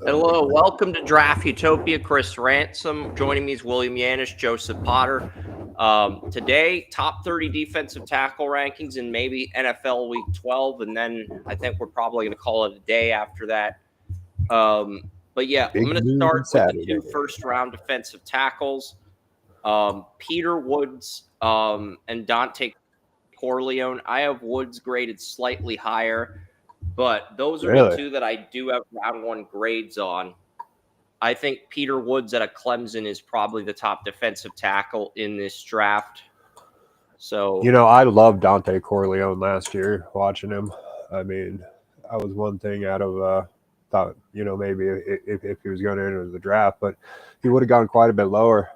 Hello, welcome to Draft Utopia. Chris Ransom. Joining me is William Yanish, Joseph Potter. Today, top 30 defensive tackle rankings in maybe NFL Week 12, and then I think we're probably going to call it a day after that. But yeah, Big I'm going to news start with the Saturday. two first-round defensive tackles, Peter Woods and Dante Corleone. I have Woods graded slightly higher, but those are the Really? two that I do have round one grades on. I think Peter Woods out of Clemson is probably the top defensive tackle in this draft. So, I loved Dante Corleone last year watching him. I mean, I was one thing out of thought, maybe if he was going to enter the draft, but he would have gone quite a bit lower.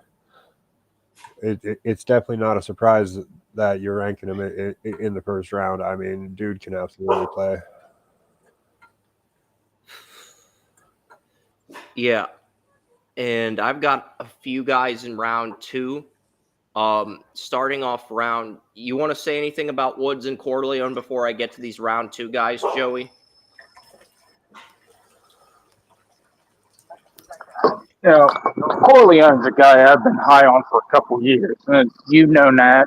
It's definitely not a surprise that you're ranking him in the first round. I mean, dude can absolutely play. yeah. And I've got a few guys in round two. Starting off round, you want to say anything about Woods and Corleone before I get to these round two guys, Joey? Corleone's a guy I've been high on for a couple years, and you've known that.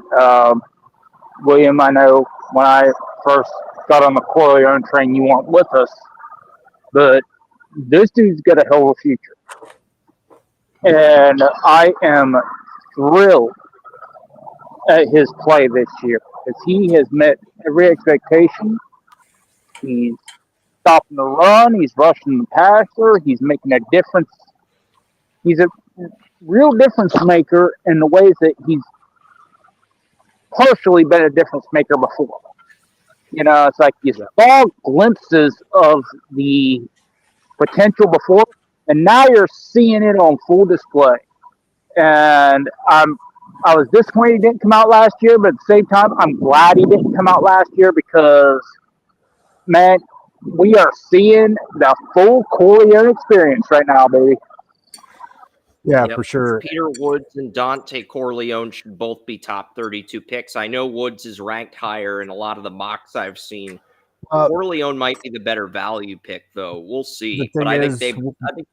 William, I know when I first got on the Corleone train, you weren't with us, but this dude's got a hell of a future. And I am thrilled at his play this year because he has met every expectation. He's stopping the run, he's rushing the passer, he's making a difference. He's a real difference maker in the ways that he's partially been a difference maker before. It's like you saw glimpses of the potential before, and now you're seeing it on full display. And I was disappointed he didn't come out last year, but at the same time, I'm glad he didn't come out last year because, man, we are seeing the full Corleone experience right now, baby. Yeah, Yep. for sure. Peter Woods and Dante Corleone should both be top 32 picks. I know Woods is ranked higher in a lot of the mocks I've seen. Corleone might be the better value pick, though. We'll see. But I think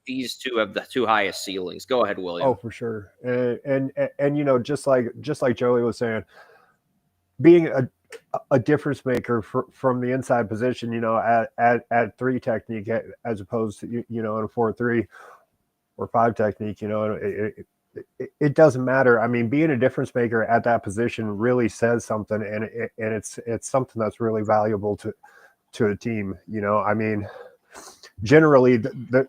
these two have the two highest ceilings. Go ahead, William. Oh, for sure. And just like Joey was saying, being a difference maker from the inside position, at three technique as opposed to in a 4-3 or 5 technique, it doesn't matter. I mean, being a difference maker at that position really says something, and it's something that's really valuable to a team. I mean, generally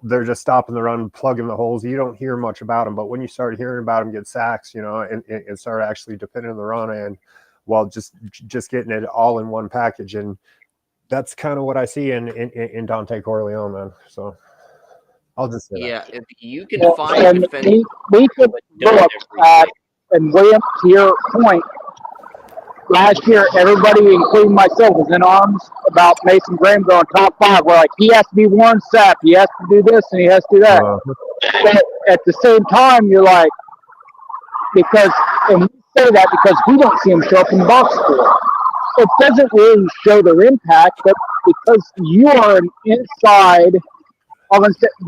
they're just stopping the run, plugging the holes. You don't hear much about them, but when you start hearing about them get sacks, and start actually depending on the run and just getting it all in one package, and that's kind of what I see in Dante Corleone, man. So I'll just say that. If you can find defense. We could look at, and William, to your point, last year everybody, including myself, was in arms about Mason Graham going top 5. We're like, he has to be Warren Sapp, he has to do this, and he has to do that. But at the same time, you're like, and we say that because we don't see him show up in the box score. It doesn't really show their impact, but because you are an inside.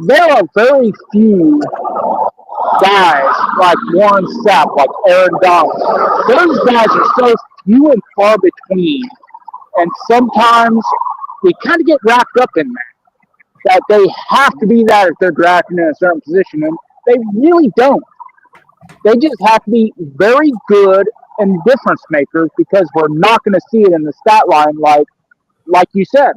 There are very few guys like Warren Sapp, like Aaron Donald. Those guys are so few and far between, and sometimes we kind of get wrapped up in that they have to be that if they're drafting in a certain position, and they really don't. They just have to be very good and difference makers because we're not going to see it in the stat line like you said.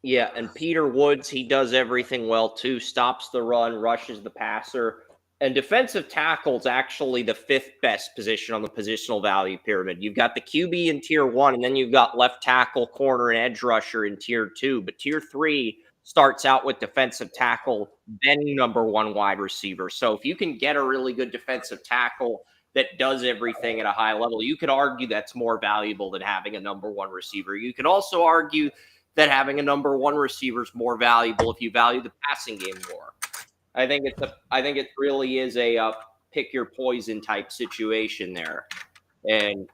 Yeah, and Peter Woods, he does everything well, too. Stops the run, rushes the passer. And defensive tackle is actually the 5th best position on the positional value pyramid. You've got the QB in tier 1, and then you've got left tackle, corner, and edge rusher in tier 2. But tier 3 starts out with defensive tackle, then number 1 wide receiver. So if you can get a really good defensive tackle that does everything at a high level, you could argue that's more valuable than having a number 1 receiver. You could also argue that having a number 1 receiver is more valuable if you value the passing game more. I think it really is a pick your poison type situation there. And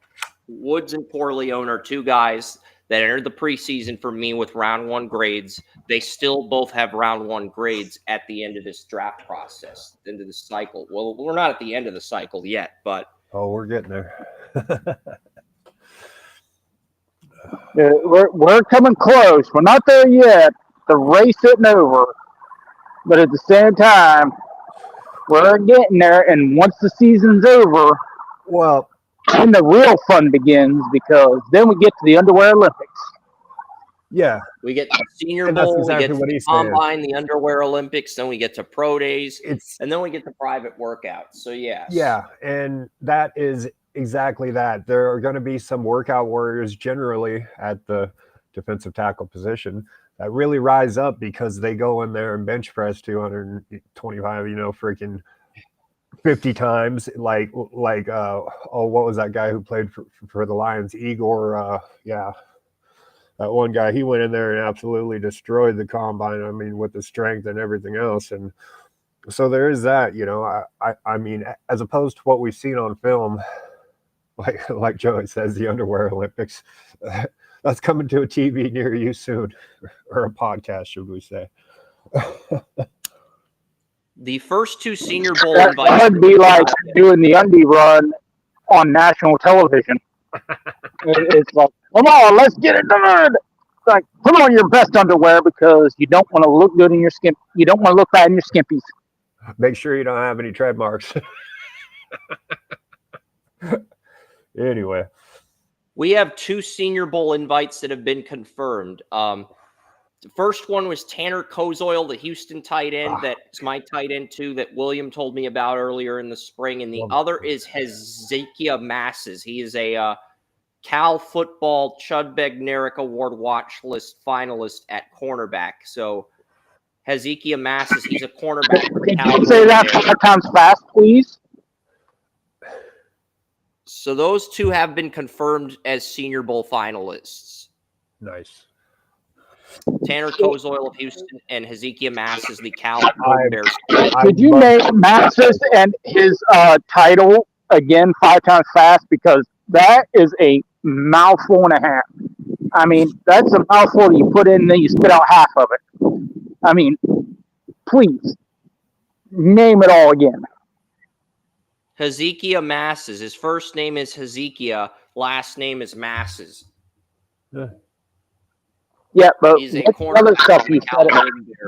Woods and Corleone are two guys that entered the preseason for me with round 1 grades, they still both have round 1 grades at the end of this draft process, end of the cycle. Well, we're not at the end of the cycle yet, but we're getting there. We're coming close. We're not there yet. The race isn't over, but at the same time, we're getting there. And once the season's over, Well, then the real fun begins, because then we get to the Underwear Olympics. yeah, we get to Senior and that's Bowl, exactly we get to what the he's saying. Combine, the Underwear Olympics, then we get to Pro Days, It's and then we get to private workouts. So, yes. yeah, and that is exactly that. There are going to be some workout warriors generally at the defensive tackle position that really rise up because they go in there and bench press 225, freaking 50 times. Like what was that guy who played for the Lions? Igor, that one guy. He went in there and absolutely destroyed the combine. I mean, with the strength and everything else. And so there is that, I mean, as opposed to what we've seen on film, like Joey says, the Underwear Olympics, that's coming to a TV near you soon, or a podcast, should we say. The first 2 Senior Bowl That invites. would be like doing the undie run on national television. It's like, come on, let's get it done. It's like, put on your best underwear, because you don't want to look good in your skin. You don't want to look bad in your skimpies. Make sure you don't have any tread marks. Anyway. We have 2 Senior Bowl invites that have been confirmed. The first one was Tanner Kozoil, the Houston tight end. That's my tight end, too, that William told me about earlier in the spring. And the other is Hezekiah Masses. He is a Cal Football Chud Bednarik Award watch list finalist at cornerback. So Hezekiah Masses, he's a cornerback. Can you say that 5 times fast, please? So those 2 have been confirmed as Senior Bowl finalists. Nice. Tanner Kozoil of Houston and Hezekiah Masses, the Cal Bears. Could you name Masses and his title again 5 times fast? Because that is a mouthful and a half. I mean, that's a mouthful that you put in and then you spit out half of it. I mean, please, name it all again. Hezekiah Masses. His first name is Hezekiah. Last name is Masses. Yeah, but He's a what's the other stuff you said?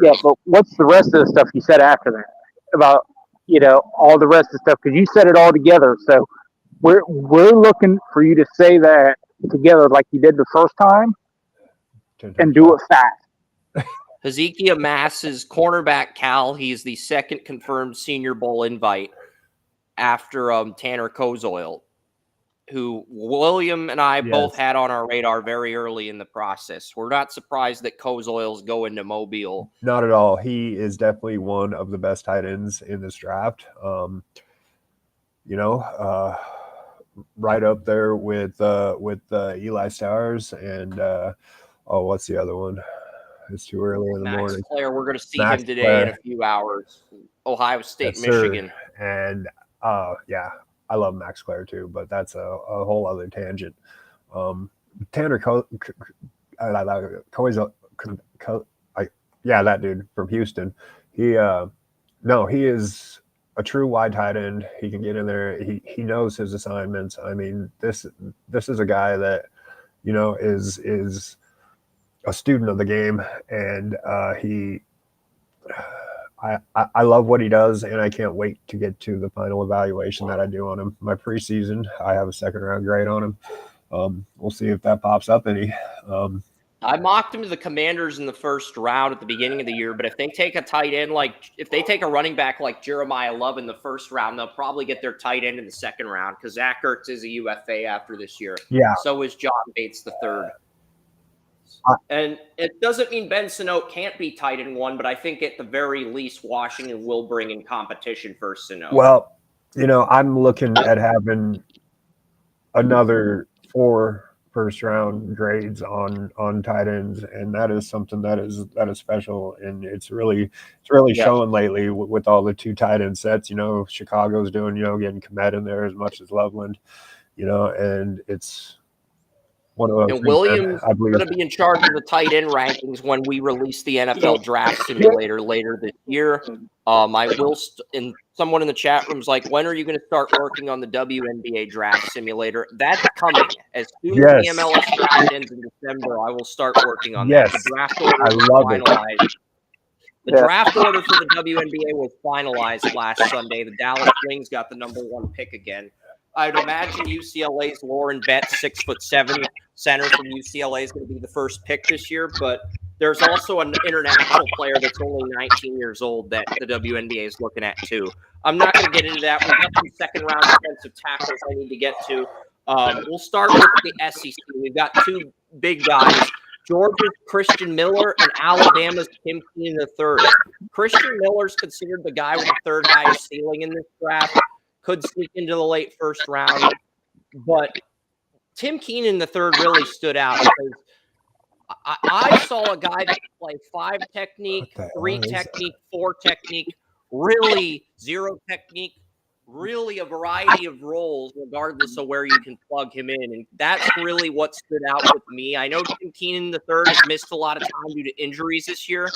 Yeah, but what's the rest of the stuff you said after that about all the rest of the stuff? Because you said it all together. So we're looking for you to say that together like you did the first time, and do it fast. Hezekiah Masses, cornerback Cal. He's the second confirmed Senior Bowl invite after Tanner Kozoil, who William and I both had on our radar very early in the process. We're not surprised that Kozoil's going to Mobile. Not at all. He is definitely one of the best tight ends in this draft. Right up there with Eli Stowers and what's the other one? It's too early in the morning. Max Clare, we're going to see him today in a few hours. Ohio State, yes, Michigan. And I love Max Clare too, but that's a whole other tangent. Tanner that dude from Houston. He is a true wide tight end. He can get in there. He knows his assignments. I mean, this is a guy that is a student of the game, and I love what he does, and I can't wait to get to the final evaluation that I do on him. My preseason, I have a 2nd round grade on him. We'll see if that pops up any. I mocked him to the Commanders in the first round at the beginning of the year, but if they take a tight end, if they take a running back like Jeremiah Love in the first round, they'll probably get their tight end in the 2nd round, because Zach Ertz is a UFA after this year. Yeah. So is John Bates the 3rd. And it doesn't mean Ben Sinote can't be tight end 1, but I think at the very least Washington will bring in competition for Sinote. Well, I'm looking at having another 4 first-round grades on tight ends, and that is something that is special, and it's really showing lately with all the 2 tight end sets. Chicago's doing getting Kmet in there as much as Loveland, and it's one of those And things, Williams I is believe. going to be in charge of the tight end rankings when we release the NFL Draft Simulator later this year. I will, and someone in the chat room is like, when are you going to start working on the WNBA Draft Simulator? That's coming. As soon as the Yes. MLS draft ends in December, I will start working on Yes. that. The draft order I was love it. finalized. The Yeah. draft order for the WNBA was finalized last Sunday. The Dallas Wings got the number 1 pick again. I'd imagine UCLA's Lauren Betts, 6'7" center from UCLA, is going to be the first pick this year. But there's also an international player that's only 19 years old that the WNBA is looking at too. I'm not going to get into that. We've got some second-round defensive tackles I need to get to. We'll start with the SEC. We've got 2 big guys. Georgia's Christian Miller and Alabama's Tim Keenan III. Christian Miller's considered the guy with the 3rd highest ceiling in this draft. Could sneak into the late first round. But Tim Keenan III really stood out because I saw a guy that could play 5 technique, 3 technique, 4 technique, really 0 technique, really a variety of roles regardless of where you can plug him in. And that's really what stood out with me. I know Tim Keenan III has missed a lot of time due to injuries this year.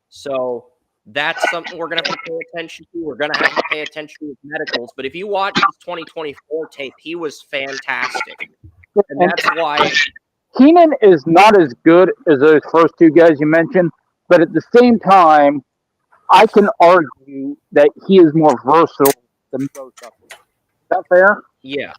So that's something we're going to have to pay attention to. We're going to have to pay attention to his medicals. But if you watch his 2024 tape, he was fantastic. And that's why Keenan is not as good as those first 2 guys you mentioned, but at the same time, I can argue that he is more versatile than both of them. Is that fair? Yeah.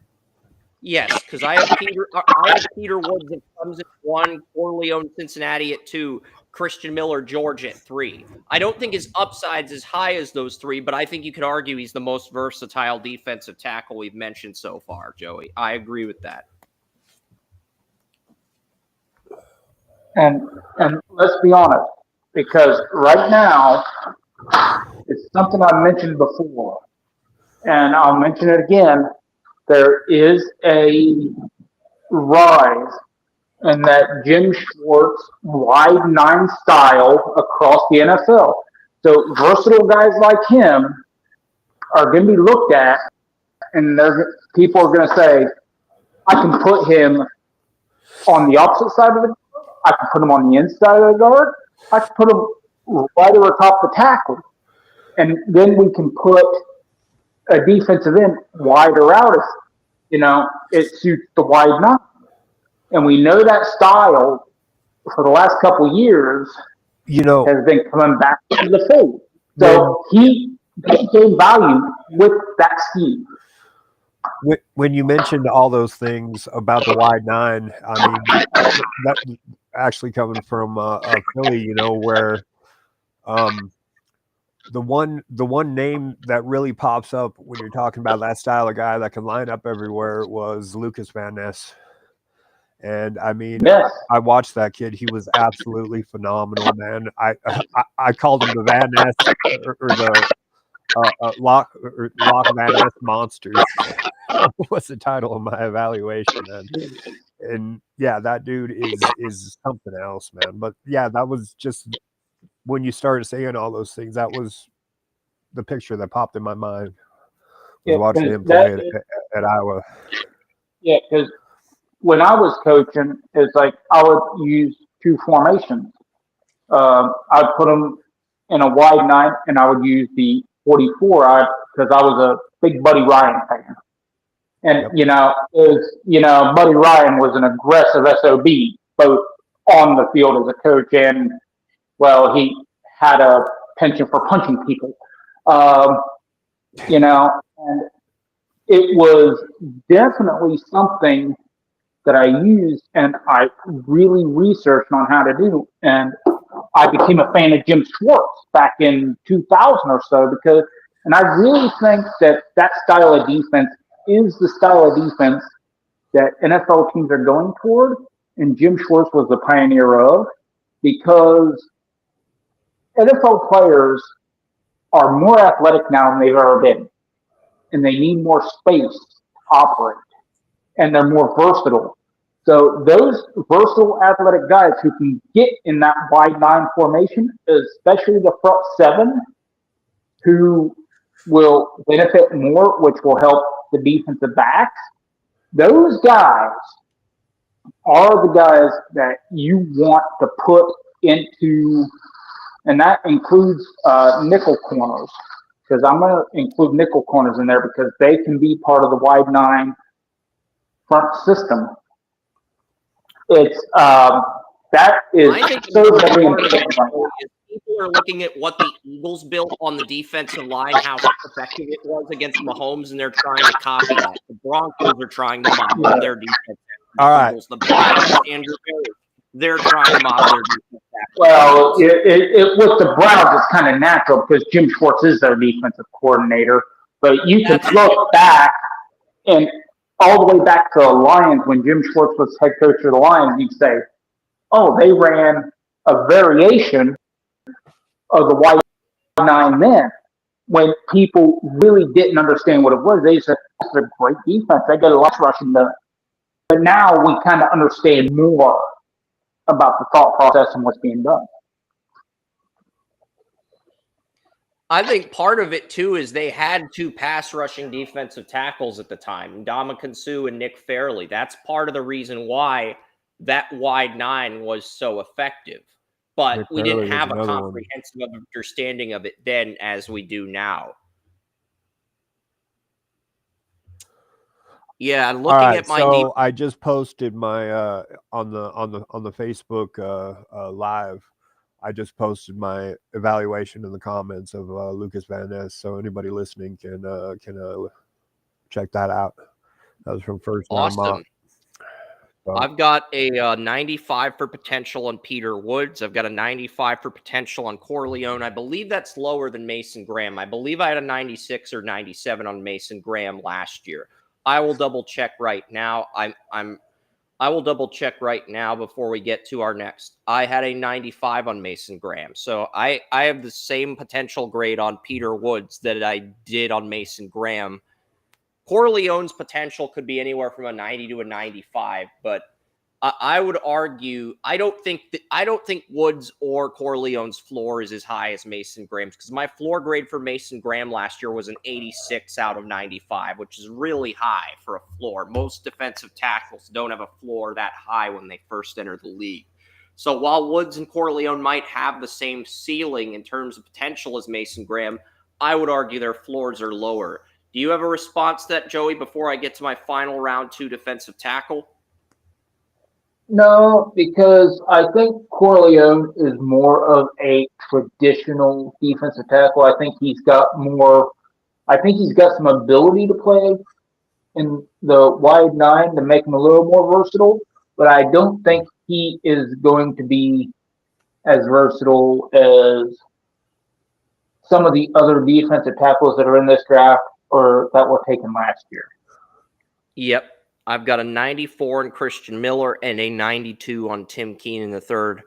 Yes, because I have Peter Woods that comes at 1, Corleone Cincinnati at 2, Christian Miller Georgia at 3. I don't think his upside's as high as those 3, but I think you could argue he's the most versatile defensive tackle we've mentioned so far, Joey. I agree with that. And let's be honest, because right now, it's something I mentioned before, and I'll mention it again. There is a rise in that Jim Schwartz wide 9 style across the NFL. So versatile guys like him are going to be looked at, and people are going to say, I can put him on the opposite side of the guard. I can put him on the inside of the guard. I can put him right over top the tackle. And then we can put a defensive end wider out if, it suits the wide 9. And we know that style for the last couple of years has been coming back to the fold. So he gained value with that scheme. When you mentioned all those things about the wide 9, I mean, that actually coming from Philly, where the one name that really pops up when you're talking about that style of guy that can line up everywhere was Lucas Van Ness. And I mean, Yes. I watched that kid. He was absolutely phenomenal, man. I called him the Van Ness or the Lock Van Ness Monsters. What's the title of my evaluation, man? And yeah, that dude is something else, man. But yeah, that was just when you started saying all those things. That was the picture that popped in my mind. Was watching him play at Iowa. Yeah, because when I was coaching, it's like I would use 2 formations. I'd put them in a wide 9, and I would use the 44 because I was a big Buddy Ryan fan. And, Buddy Ryan was an aggressive SOB, both on the field as a coach and, well, he had a penchant for punching people. And it was definitely something that I used and I really researched on how to do. And I became a fan of Jim Schwartz back in 2000 or so and I really think that style of defense is the style of defense that NFL teams are going toward. And Jim Schwartz was the pioneer of, because NFL players are more athletic now than they've ever been. And they need more space to operate. And they're more versatile. So those versatile athletic guys who can get in that wide 9 formation, especially the front 7, who will benefit more, which will help the defensive backs, those guys are the guys that you want to put into, and that includes nickel corners, because I'm going to include nickel corners in there because they can be part of the wide nine front system. It's that is I think so another very part of it important. is people are looking at what the Eagles built on the defensive line, how effective it was against Mahomes, and they're trying to copy that. The Broncos are trying to model their defense. The All right. Eagles, the Browns, Andrew Berry, they're trying to model their defense. Well, with the Browns, it's kind of natural because Jim Schwartz is their defensive coordinator. But you can look back and all the way back to the Lions when Jim Schwartz was head coach of the Lions. You'd say, "Oh, they ran a variation of the wide nine then." When people really didn't understand what it was, they said, "That's a great defense. They got a lot of rushing done." But now we kind of understand more about the thought process and what's being done. I think part of it too is they had two pass rushing defensive tackles at the time, Ndamukong Suh and Nick Fairley. That's part of the reason why that wide nine was so effective. But Nick we Fairley didn't was have a another one. comprehensive understanding of it then as we do now. Yeah, looking All right, at my so I just posted my on the Facebook live. I just posted my evaluation in the comments of Lucas Van Ness, so anybody listening can check that out. That was from first round mock. awesome. I've got a 95 for potential on Peter Woods. I've got a 95 for potential on Corleone. I believe that's lower than Mason Graham. I believe I had a 96 or 97 on Mason Graham last year. I will double check right now. I will double check right now before we get to our next. I had a 95 on Mason Graham. So I have the same potential grade on Peter Woods that I did on Mason Graham. Corleone's potential could be anywhere from a 90 to a 95, but I would argue I don't think Woods or Corleone's floor is as high as Mason Graham's, because my floor grade for Mason Graham last year was an 86 out of 95, which is really high for a floor. Most defensive tackles don't have a floor that high when they first enter the league. So while Woods and Corleone might have the same ceiling in terms of potential as Mason Graham, I would argue their floors are lower. Do you have a response to that, Joey, before I get to my final round 2 defensive tackle? No, because I think Corleone is more of a traditional defensive tackle. I think he's got more. I think he's got some ability to play in the wide nine to make him a little more versatile. But I don't think he is going to be as versatile as some of the other defensive tackles that are in this draft or that were taken last year. Yep. I've got a 94 on Christian Miller and a 92 on Tim Keenan III.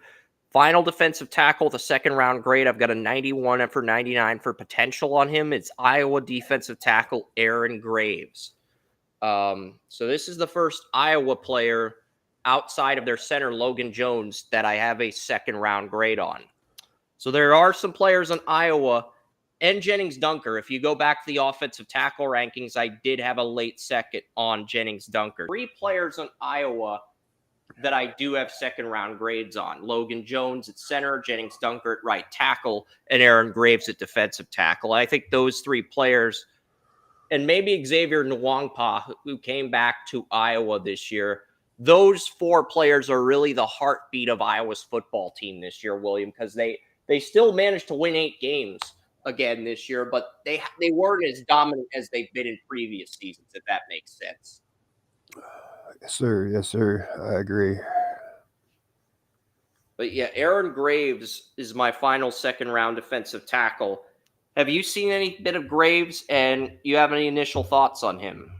Final defensive tackle, the second round grade, I've got a 91 for 99 for potential on him. It's Iowa defensive tackle Aaron Graves. So this is the first Iowa player outside of their center, Logan Jones, that I have a second round grade on. So there are some players on Iowa and Jennings Dunker. If you go back to the offensive tackle rankings, I did have a late second on Jennings Dunker. 3 players on Iowa that I do have second round grades on. Logan Jones at center, Jennings Dunker at right tackle, and Aaron Graves at defensive tackle. I think those 3 players, and maybe Xavier Nwangpa, who came back to Iowa this year, those 4 players are really the heartbeat of Iowa's football team this year, William, because they still managed to win 8 games again this year, but they weren't as dominant as they've been in previous seasons, if that makes sense. Yes, sir. Yes, sir. I agree. But yeah, Aaron Graves is my final second round defensive tackle. Have you seen any bit of Graves, and you have any initial thoughts on him?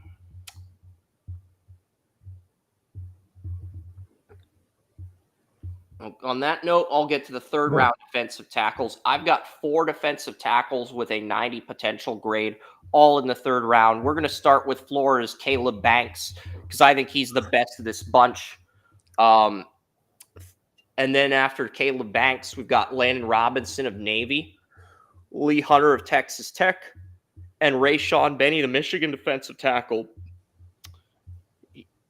On that note, I'll get to the third round defensive tackles. I've got 4 defensive tackles with a 90 potential grade, all in the third round. We're going to start with Florida's Caleb Banks, because I think he's the best of this bunch. And then after Caleb Banks, we've got Landon Robinson of Navy, Lee Hunter of Texas Tech, and Rayshawn Benny, the Michigan defensive tackle.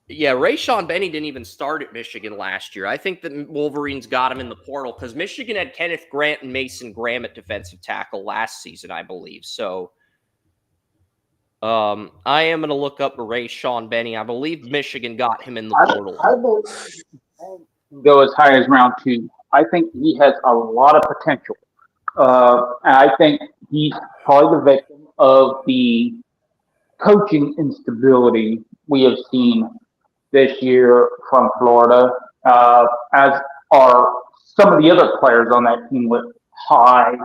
Yeah, Rayshon Benny didn't even start at Michigan last year. I think the Wolverines got him in the portal because Michigan had Kenneth Grant and Mason Graham at defensive tackle last season, I believe. So I am going to look up Rayshon Benny. I believe Michigan got him in the portal. I believe he can go as high as round 2. I think he has a lot of potential. And I think he's probably the victim of the coaching instability we have seen this year from Florida, as are some of the other players on that team with high I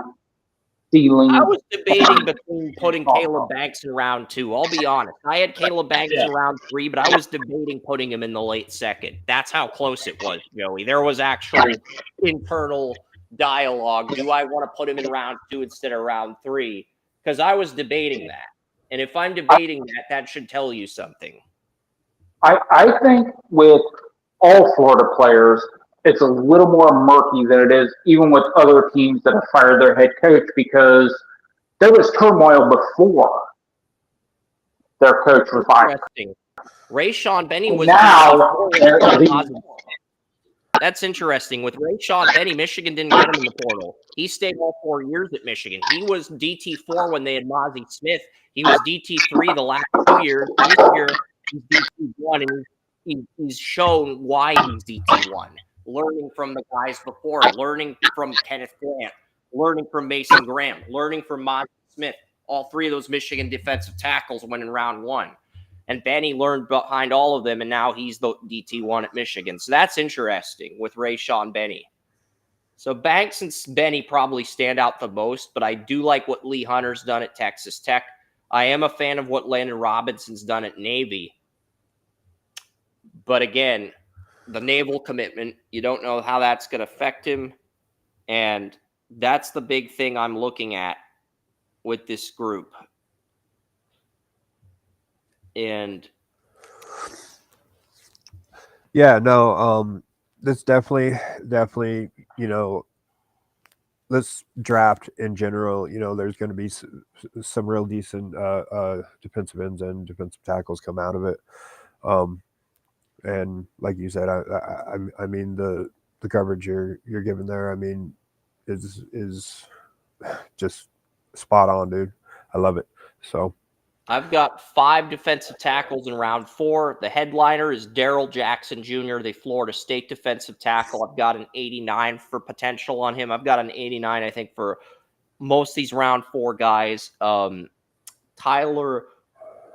ceiling. was debating between putting Caleb Banks in round 2. I'll be honest. I had Caleb Banks in round 3, but I was debating putting him in the late second. That's how close it was, Joey. There was actual internal dialogue. Do I want to put him in round 2 instead of round 3? Because I was debating that. And if I'm debating that, that should tell you something. I think with all Florida players, it's a little more murky than it is even with other teams that have fired their head coach because there was turmoil before their coach was fired. Interesting. Rayshon Benny was Now, that's interesting. With Rayshon Benny, Michigan didn't get him in the portal. He stayed all 4 years at Michigan. He was DT4 when they had Mozzie Smith. He was DT3 the last 2 years. This year, he's DT1, and he's shown why he's DT1. Learning from the guys before, learning from Kenneth Grant, learning from Mason Graham, learning from Mozzie Smith. All 3 of those Michigan defensive tackles went in round 1. And Benny learned behind all of them, and now he's the DT1 at Michigan. So that's interesting with Rayshon Benny. So Banks and Benny probably stand out the most, but I do like what Lee Hunter's done at Texas Tech. I am a fan of what Landon Robinson's done at Navy. But again, the naval commitment, you don't know how that's going to affect him. And that's the big thing I'm looking at with this group. And yeah, no, this definitely, this draft in general, there's going to be some real decent defensive ends and defensive tackles come out of it. And like you said, I mean the coverage you're giving there, I mean, is just spot on, dude. I love it. So I've got 5 defensive tackles in round 4. The headliner is Darrell Jackson Jr., the Florida State defensive tackle. I've got an 89 for potential on him. I've got an 89, I think, for most of these round 4 guys. Tyler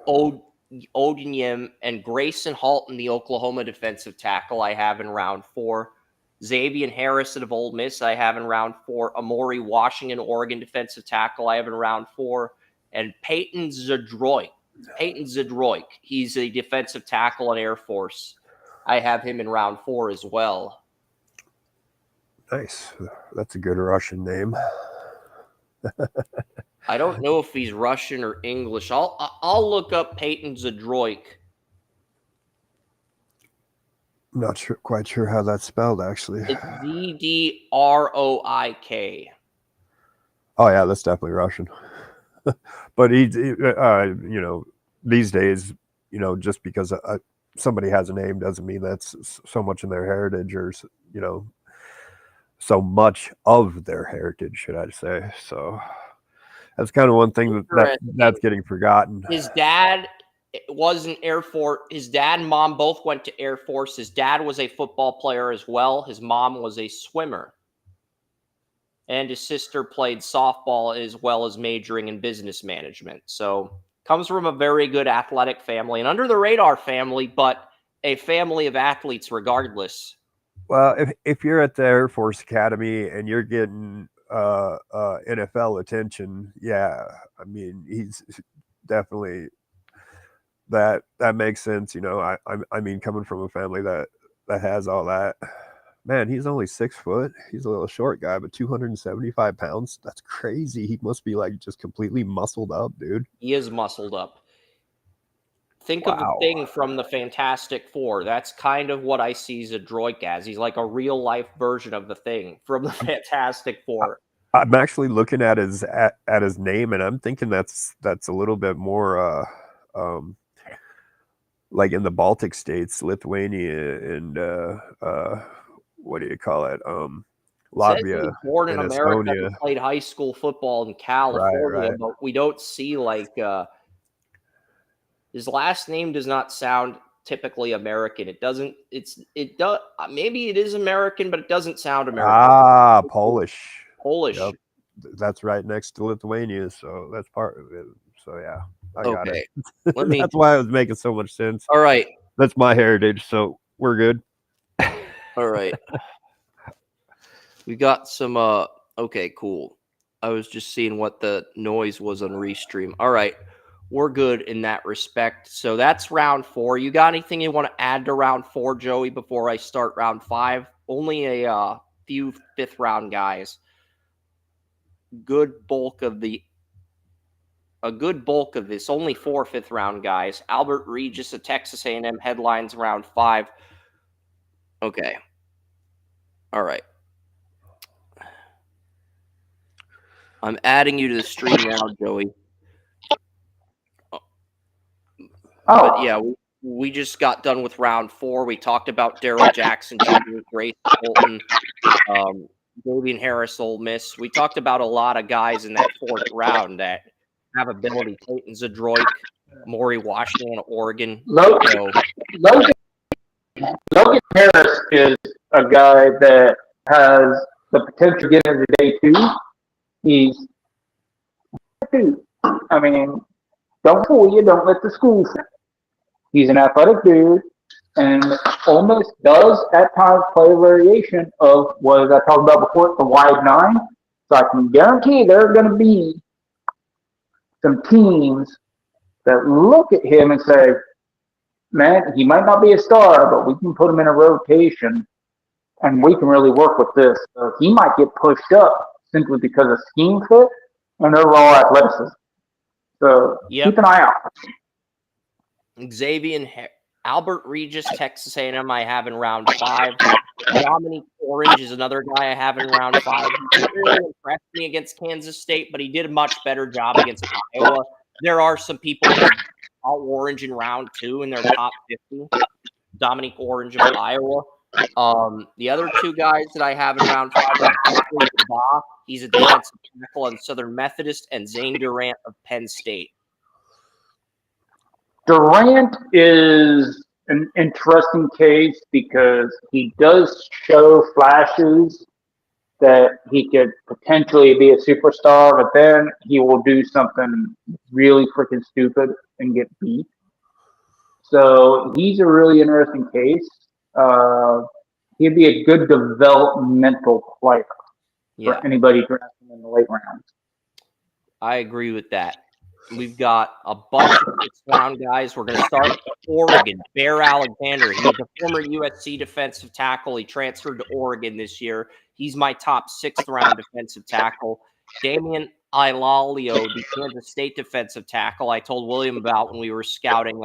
Odinyem and Grayson Halton, the Oklahoma defensive tackle, I have in round 4. Xavier Harrison of Ole Miss, I have in round 4. Amori Washington, Oregon defensive tackle, I have in round 4. And Peyton Zadroik, he's a defensive tackle on Air Force. I have him in round 4 as well. Nice. That's a good Russian name. I don't know if he's Russian or English. I'll look up Peyton Zadroik. I'm not quite sure how that's spelled, actually. It's Zdroik. Oh yeah, that's definitely Russian. But these days, just because somebody has a name doesn't mean that's so much in their heritage, or so much of their heritage, should I say? So that's kind of one thing that's getting forgotten. His dad was an Air Force. His dad and mom both went to Air Force. His dad was a football player as well. His mom was a swimmer. And his sister played softball as well as majoring in business management. So comes from a very good athletic family, and under the radar family, but a family of athletes regardless. Well, if you're at the Air Force Academy and you're getting NFL attention, yeah, I mean, he's definitely that makes sense. I mean, coming from a family that has all that. Man, he's only 6 foot. He's a little short guy, but 275 pounds. That's crazy. He must be like just completely muscled up, dude. He is muscled up. Think of the Thing from the Fantastic Four. That's kind of what I see Zadroik as. He's like a real life version of the Thing from the Fantastic Four. I'm actually looking at his name, and I'm thinking that's a little bit more like in the Baltic states, Lithuania and what do you call it? Says he Latvia was born in and America Estonia. and played high school football in Right, California, right. but we don't see like his last name does not sound typically American. It doesn't. It does. Maybe it is American, but it doesn't sound American. Ah, Polish. Polish. Yep. That's right next to Lithuania, so that's part of it. So yeah, I got Okay. it. Let me. That's why it was making so much sense. All right. That's my heritage, so we're good. All right. We got some okay, cool. I was just seeing what the noise was on Restream. All right. We're good in that respect. So that's round 4. You got anything you want to add to round 4, Joey, before I start round 5? Only a few 5th round guys. A good bulk of this. Only 4 5th round guys. Albert Regis of Texas A&M headlines round 5. Okay. All right. I'm adding you to the stream now, Joey. But yeah, we just got done with round 4. We talked about Daryl Jackson Jr., Grace Bolton, Davian Harris, Ole Miss. We talked about a lot of guys in that 4th round that have ability. Peyton Zadroik, Maury Washington, Oregon. Logan Harris is a guy that has the potential to get into day 2. He's 2. I mean, don't fool you. Don't let the school. He's an athletic dude, and Ole Miss does at times play a variation of what I talked about before, the wide 9. So I can guarantee there are going to be some teams that look at him and say, man, he might not be a star, but we can put him in a rotation, and we can really work with this. So he might get pushed up simply because of scheme fit and overall athleticism. So keep an eye out. Albert Regis, Texas A&M, I have in round 5. Dominique Orange is another guy I have in round 5. He really impressed me against Kansas State, but he did a much better job against Iowa. There are some people who out Orange in round 2 in their top 50. Dominique Orange of Iowa. The other 2 guys that I have in round 5 are he's a defensive tackle on Southern Methodist, and Zane Durant of Penn State. Durant is an interesting case because he does show flashes that he could potentially be a superstar, but then he will do something really freaking stupid and get beat. So he's a really interesting case. He'd be a good developmental player for anybody drafting in the late rounds. I agree with that. We've got a bunch of 6th round guys. We're going to start with Oregon. Bear Alexander. He's a former USC defensive tackle. He transferred to Oregon this year. He's my top 6th round defensive tackle. Damian Ilalio, the Kansas State defensive tackle, I told William about when we were scouting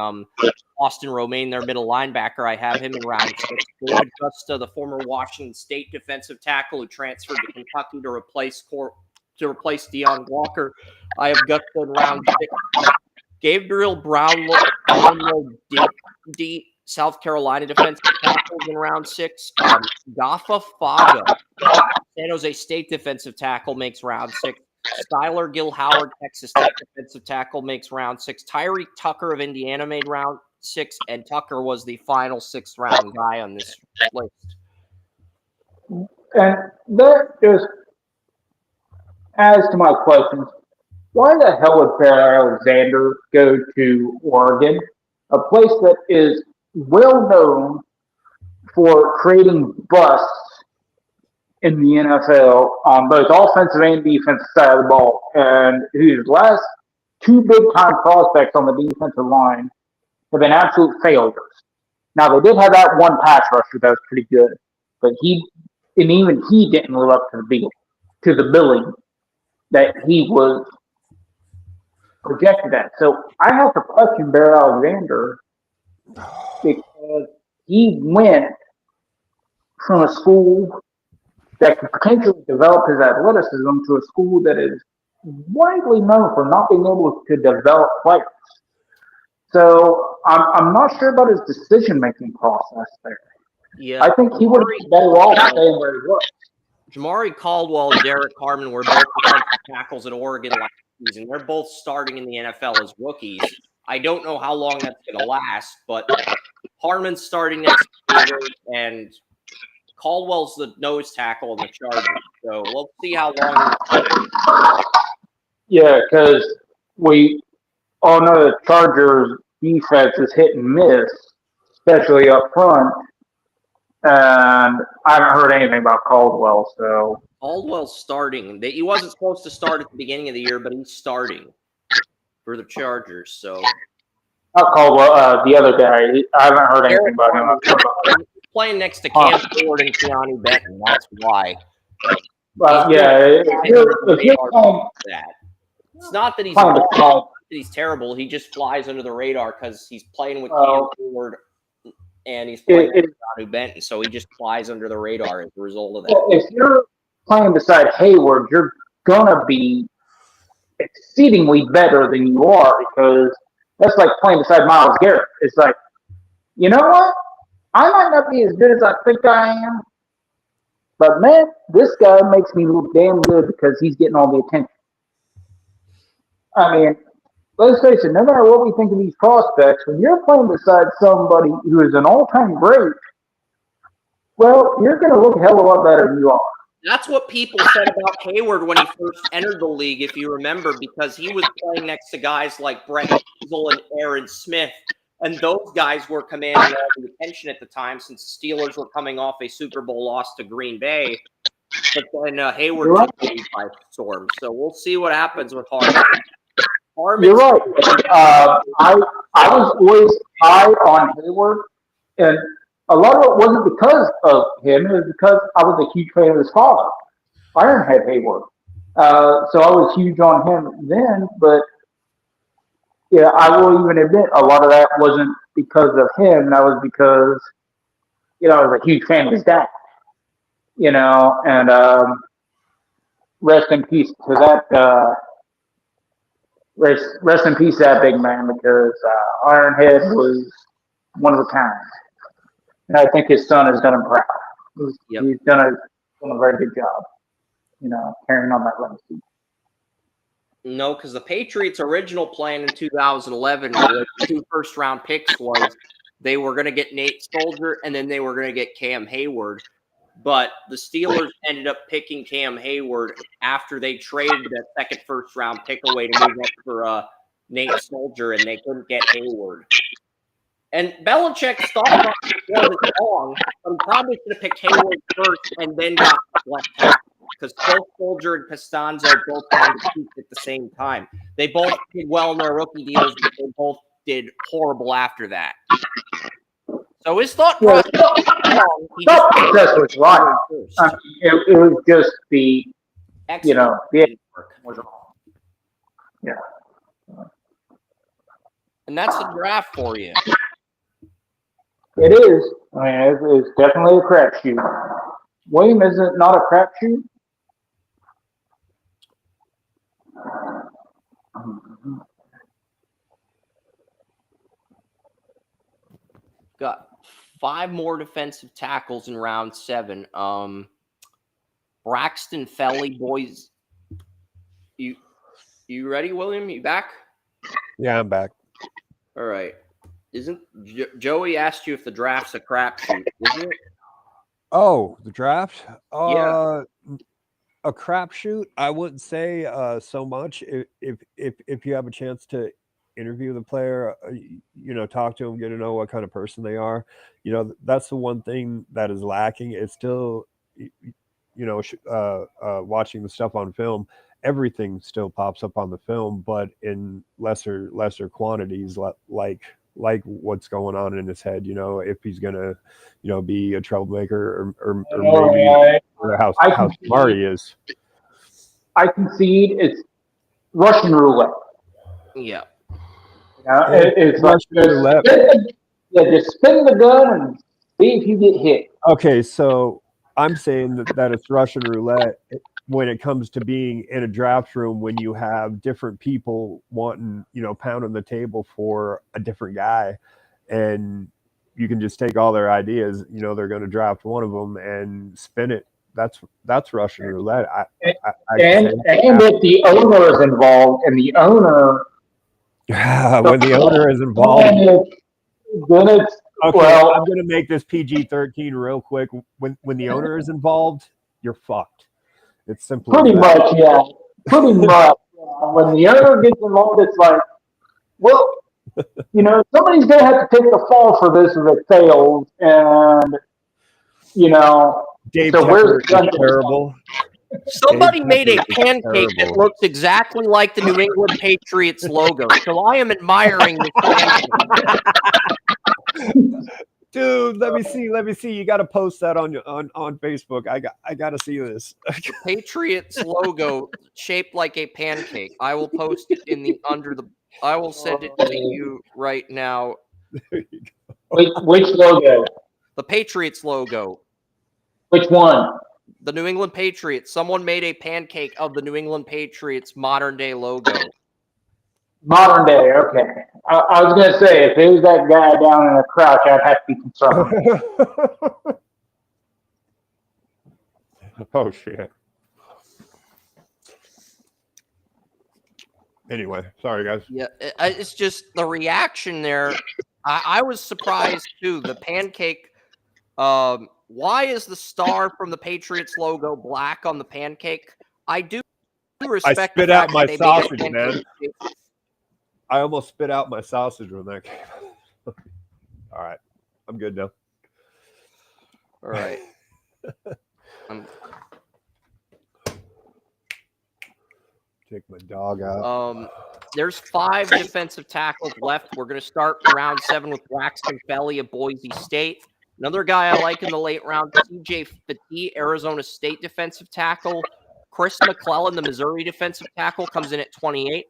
Austin Romaine, their middle linebacker. I have him in round 6. David Gusta, the former Washington State defensive tackle who transferred to Kentucky to replace Deion Walker. I have Gusta in round 6. Gabriel Brownlow, South Carolina defensive tackles in round 6. Gafa Faga, San Jose State defensive tackle, makes round 6. Skylar Gill-Howard, Texas Tech defensive tackle, makes round 6. Tyreek Tucker of Indiana made round 6, and Tucker was the final 6th round guy on this list. And that just adds to my questions. Why the hell would Bear Alexander go to Oregon, a place that is well known for creating busts in the NFL on both offensive and defensive side of the ball, and whose last 2 big-time prospects on the defensive line have been absolute failures? Now, they did have that one pass rusher that was pretty good, but even he didn't live up to the billing that he was projected at. So I have to question Bear Alexander because he went from a school that could potentially develop his athleticism to a school that is widely known for not being able to develop players. So I'm not sure about his decision-making process there. Yeah, I think he would have been better off staying where he was. Jamari Caldwell and Derek Harmon were both defensive tackles at Oregon last season. They're both starting in the NFL as rookies. I don't know how long that's going to last, but Harmon's starting next year, and Caldwell's the nose tackle in the Chargers. So we'll see how long. Yeah, because we all know the Chargers defense is hit and miss, especially up front. And I haven't heard anything about Caldwell, so Caldwell's starting. He wasn't supposed to start at the beginning of the year, but he's starting for the Chargers. So not Caldwell, the other guy. I haven't heard anything about him. He's playing next to Cam Ford and Keanu Benton. That's why. But yeah, if you're playing that. It's not that he's terrible. He just flies under the radar because he's playing with Cam Ford and he's playing with Keanu Benton, so he just flies under the radar as a result of that. Well, if you're playing beside Hayward, you're gonna be exceedingly better than you are because that's like playing beside Myles Garrett. It's like, you know what? I might not be as good as I think I am, but man, this guy makes me look damn good because he's getting all the attention. I mean, let's face it, no matter what we think of these prospects, when you're playing beside somebody who is an all-time great, well, you're going to look a hell of a lot better than you are. That's what people said about Hayward when he first entered the league, if you remember, because he was playing next to guys like Brett Diesel and Aaron Smith, and those guys were commanding all the attention at the time since the Steelers were coming off a Super Bowl loss to Green Bay. But then Hayward took the lead by storm. So we'll see what happens with Harmon. You're right. I was always high on Hayward, and a lot of it wasn't because of him. It was because I was a huge fan of his father, Ironhead Hayward. So I was huge on him then, but yeah, I will even admit a lot of that wasn't because of him. That was because, I was a huge fan of his dad, and rest in peace to that. Rest in peace, that big man, because Ironhead was one of a kind, and I think his son has done him proud. He's done a very good job, carrying on that legacy. No, because the Patriots' original plan in 2011 with 2 first-round picks was they were going to get Nate Soldier and then they were going to get Cam Hayward. But the Steelers ended up picking Cam Hayward after they traded that second first-round pick away to move up for Nate Soldier, and they couldn't get Hayward. And Belichick's thought process wasn't wrong, but he probably should have picked Hayward first and then got left tackle. Because both Soldier and Costanzo both had to peak at the same time. They both did well in their rookie deals, but they both did horrible after that. So his thought process was right. It was just the, the was wrong. Yeah. And that's the draft for you. It is. I mean, it's definitely a crapshoot. William, is it not a crapshoot? Got 5 more defensive tackles in round 7. Braxton Felly, boys. You ready, William? You back? Yeah, I'm back. All right. Isn't Joey asked you if the draft's a crapshoot? Isn't it? Oh, the draft? Yeah. A crapshoot? I wouldn't say so much. If you have a chance to interview the player, talk to them, get to know what kind of person they are. That's the one thing that is lacking. It's still, watching the stuff on film, everything still pops up on the film, but in lesser quantities, like what's going on in his head. If he's gonna, be a troublemaker or maybe how smart he is. I concede it's Russian roulette. Yeah. It's Russian roulette. Just spin the gun and see if you get hit. Okay, so I'm saying that it's Russian roulette when it comes to being in a draft room, when you have different people wanting, pounding the table for a different guy, and you can just take all their ideas, they're going to draft one of them and spin it. That's Russian roulette. And if the owner is involved, and the owner, when the owner is involved, then it's okay. Well, I'm going to make this PG-13 real quick. When the owner is involved, you're fucked. It's simple. Pretty much, yeah. Pretty much. When the owner gets involved, it's like, well, somebody's going to have to take the fall for this if it fails, and Dave so where's Tepper the gun is terrible. Somebody made a Tepper is pancake that terrible. looks exactly like the New England Patriots logo. So I am admiring this pancake. Dude, let me see. You got to post that on Facebook. I got to see this. The Patriots logo shaped like a pancake. I will post it I will send it to you right now. There you go. Which logo? The Patriots logo. Which one? The New England Patriots. Someone made a pancake of the New England Patriots modern day logo. Modern day, okay. I was going to say, if it was that guy down in a crouch, I'd have to be concerned. Oh, shit. Anyway, sorry, guys. Yeah, it's just the reaction there. I was surprised, too. The pancake, why is the star from the Patriots logo black on the pancake? I do respect I spit the out fact my that they made a sausage, man. I almost spit out my sausage when that came out. All right. I'm good now. All right. Take my dog out. There's 5 defensive tackles left. We're going to start round 7 with Braxton Felly of Boise State. Another guy I like in the late round, TJ Fati, Arizona State defensive tackle. Chris McClellan, the Missouri defensive tackle, comes in at 28.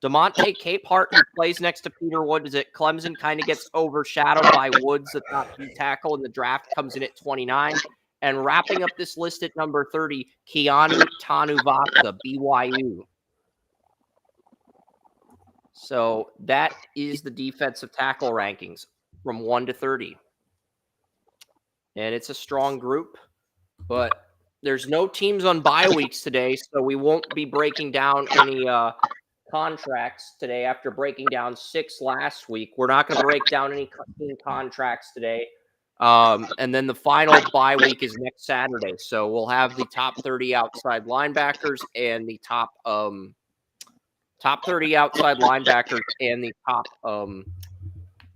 DeMonte Capehart, who plays next to Peter Woods at Clemson, kind of gets overshadowed by Woods, the top 2 tackle in the draft, comes in at 29. And wrapping up this list at number 30, Keanu Tanuvasa, BYU. So that is the defensive tackle rankings from 1 to 30. And it's a strong group, but there's no teams on bye weeks today, so we won't be breaking down any contracts today after breaking down 6 last week. We're not going to break down any contracts today. And then the final bye week is next Saturday. So we'll have the top 30 outside linebackers and the top 30 outside linebackers and the top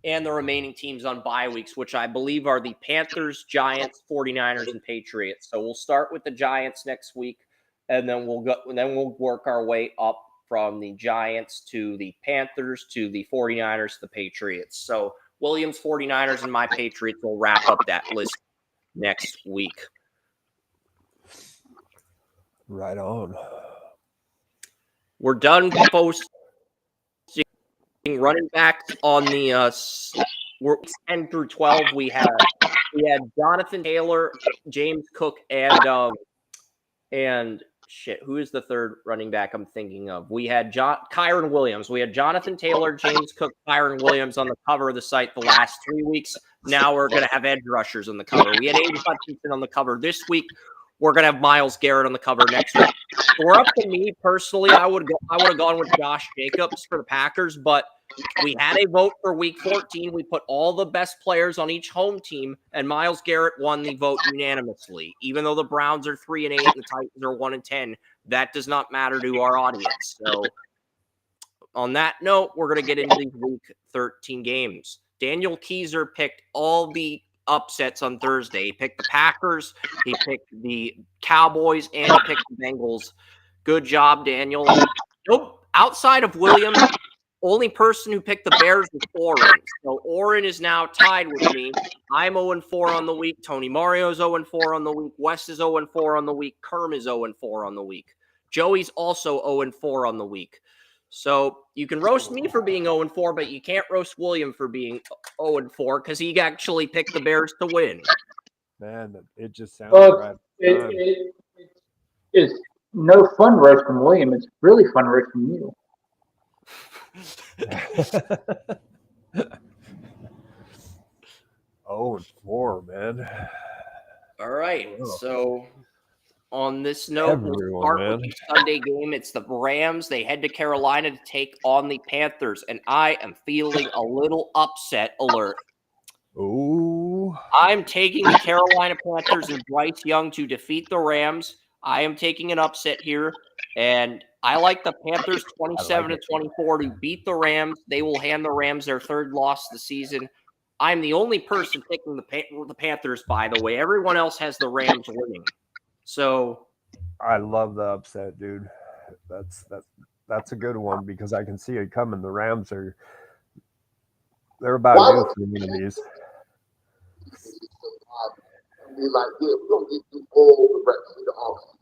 and the remaining teams on bye weeks, which I believe are the Panthers, Giants, 49ers, and Patriots. So we'll start with the Giants next week, and then we'll work our way up from the Giants to the Panthers to the 49ers to the Patriots. So Williams, 49ers, and my Patriots will wrap up that list next week. Right on. We're done posting running backs on the weeks 10 through 12. We had Jonathan Taylor, James Cook, and who is the third running back I'm thinking of? We had Kyron Williams. We had Jonathan Taylor, James Cook, Kyron Williams on the cover of the site the last 3 weeks. Now we're going to have edge rushers on the cover. We had Aiden Hutchinson on the cover this week. We're going to have Myles Garrett on the cover next week. For up to me personally, I would have gone with Josh Jacobs for the Packers, but we had a vote for week 14. We put all the best players on each home team, and Myles Garrett won the vote unanimously. Even though the Browns are 3-8 and the Titans are 1-10, that does not matter to our audience. So on that note, we're going to get into these week 13 games. Daniel Keyser picked all the upsets on Thursday. He picked the Packers, he picked the Cowboys, and he picked the Bengals. Good job, Daniel. Nope. Outside of Williams, only person who picked the Bears was Oren. So Oren is now tied with me. I'm 0-4 on the week. Tony Mario's 0-4 on the week. Wes is 0-4 on the week. Kerm is 0-4 on the week. Joey's also 0-4 on the week. So you can roast me for being 0-4, but you can't roast William for being 0-4 because he actually picked the Bears to win. Man, it just sounds right. It's no fun roasting William. It's really fun roasting you. 0-4, man. All right. Ugh. So on this note, we'll Everyone, start man. with the Sunday game. It's the Rams. They head to Carolina to take on the Panthers, and I am feeling a little upset alert. Ooh. I'm taking the Carolina Panthers and Bryce Young to defeat the Rams. I am taking an upset here, and I like the Panthers 27-24 to beat the Rams. They will hand the Rams their third loss of the season. I'm the only person picking the Panthers, by the way. Everyone else has the Rams winning. So I love the upset, dude. That's a good one because I can see it coming. The Rams they're about due for one of these. Be like, yeah, we're gonna get through all the rest of the offseason.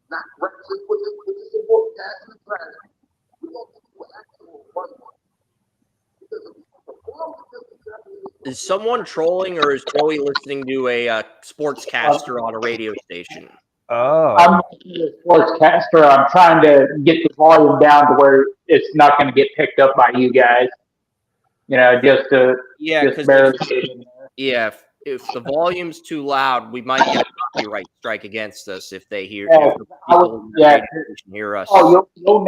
Not reckless with the support cast and the trash. We're gonna get through actual one. Because if the performance is someone trolling or is Joey listening to a sportscaster on a radio station? Oh, I'm a sportscaster. I'm trying to get the volume down to where it's not going to get picked up by you guys. You know, just to Yeah, just because barely get in there. yeah, if the volume's too loud, we might get a copyright strike against us if they hear Yeah, if the people in the radio station hear us. Oh, you'll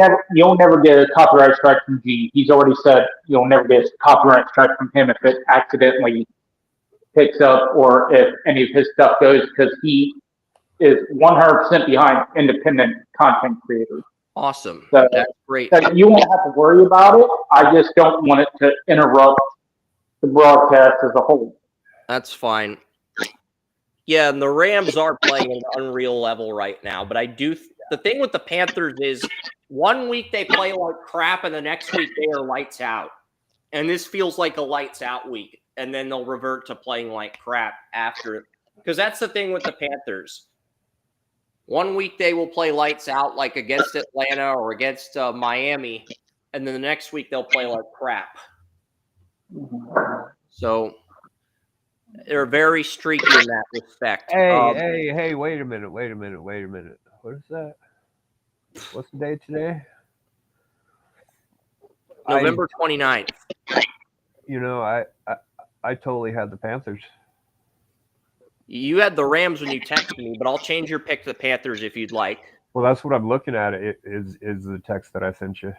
never get a copyright strike from G. He's already said you'll never get a copyright strike from him if it accidentally picks up or if any of his stuff goes because he is 100% behind independent content creators. Awesome. So, That's great. so you won't have to worry about it. I just don't want it to interrupt the broadcast as a whole. That's fine. Yeah, and the Rams are playing at an unreal level right now, but the thing with the Panthers is 1 week they play like crap and the next week they are lights out. And this feels like a lights out week, and then they'll revert to playing like crap after. Because that's the thing with the Panthers. 1 week they will play lights out like against Atlanta or against Miami, and then the next week they'll play like crap. So they're very streaky in that respect. hey! Wait a minute! What is that? What's the date today? November 29th. You know, I totally had the Panthers. You had the Rams when you texted me, but I'll change your pick to the Panthers if you'd like. Well, that's what I'm looking at. It is the text that I sent you.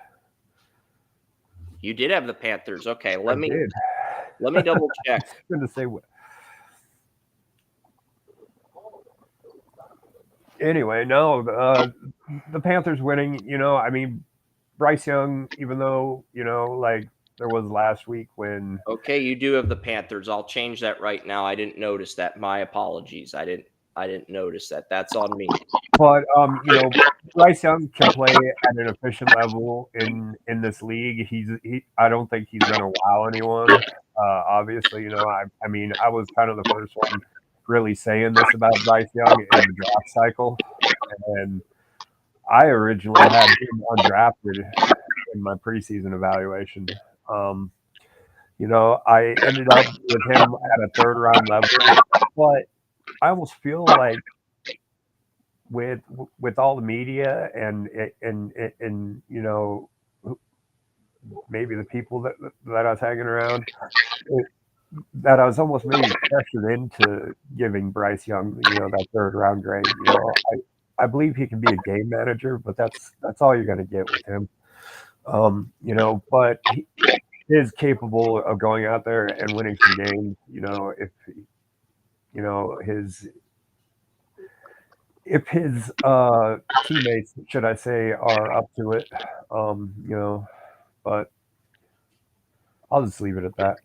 You did have the Panthers. Okay, let me did. double check. Good to say what. Anyway, no, the Panthers winning. You know, I mean, Bryce Young, even though like there was last week when. Okay, you do have the Panthers. I'll change that right now. I didn't notice that. My apologies. I didn't notice that. That's on me. But Bryce Young can play at an efficient level in this league. I don't think he's gonna wow anyone. Obviously, I mean, I was kind of the first one really saying this about Bryce Young in the draft cycle, and I originally had him undrafted in my preseason evaluation. I ended up with him at a third round level, but I almost feel like with all the media and maybe the people that I was hanging around, that I was almost maybe pressured into giving Bryce Young that third round grade. I believe he can be a game manager, but that's all you're going to get with him. But he is capable of going out there and winning some games. If his teammates, should I say, are up to it, but I'll just leave it at that.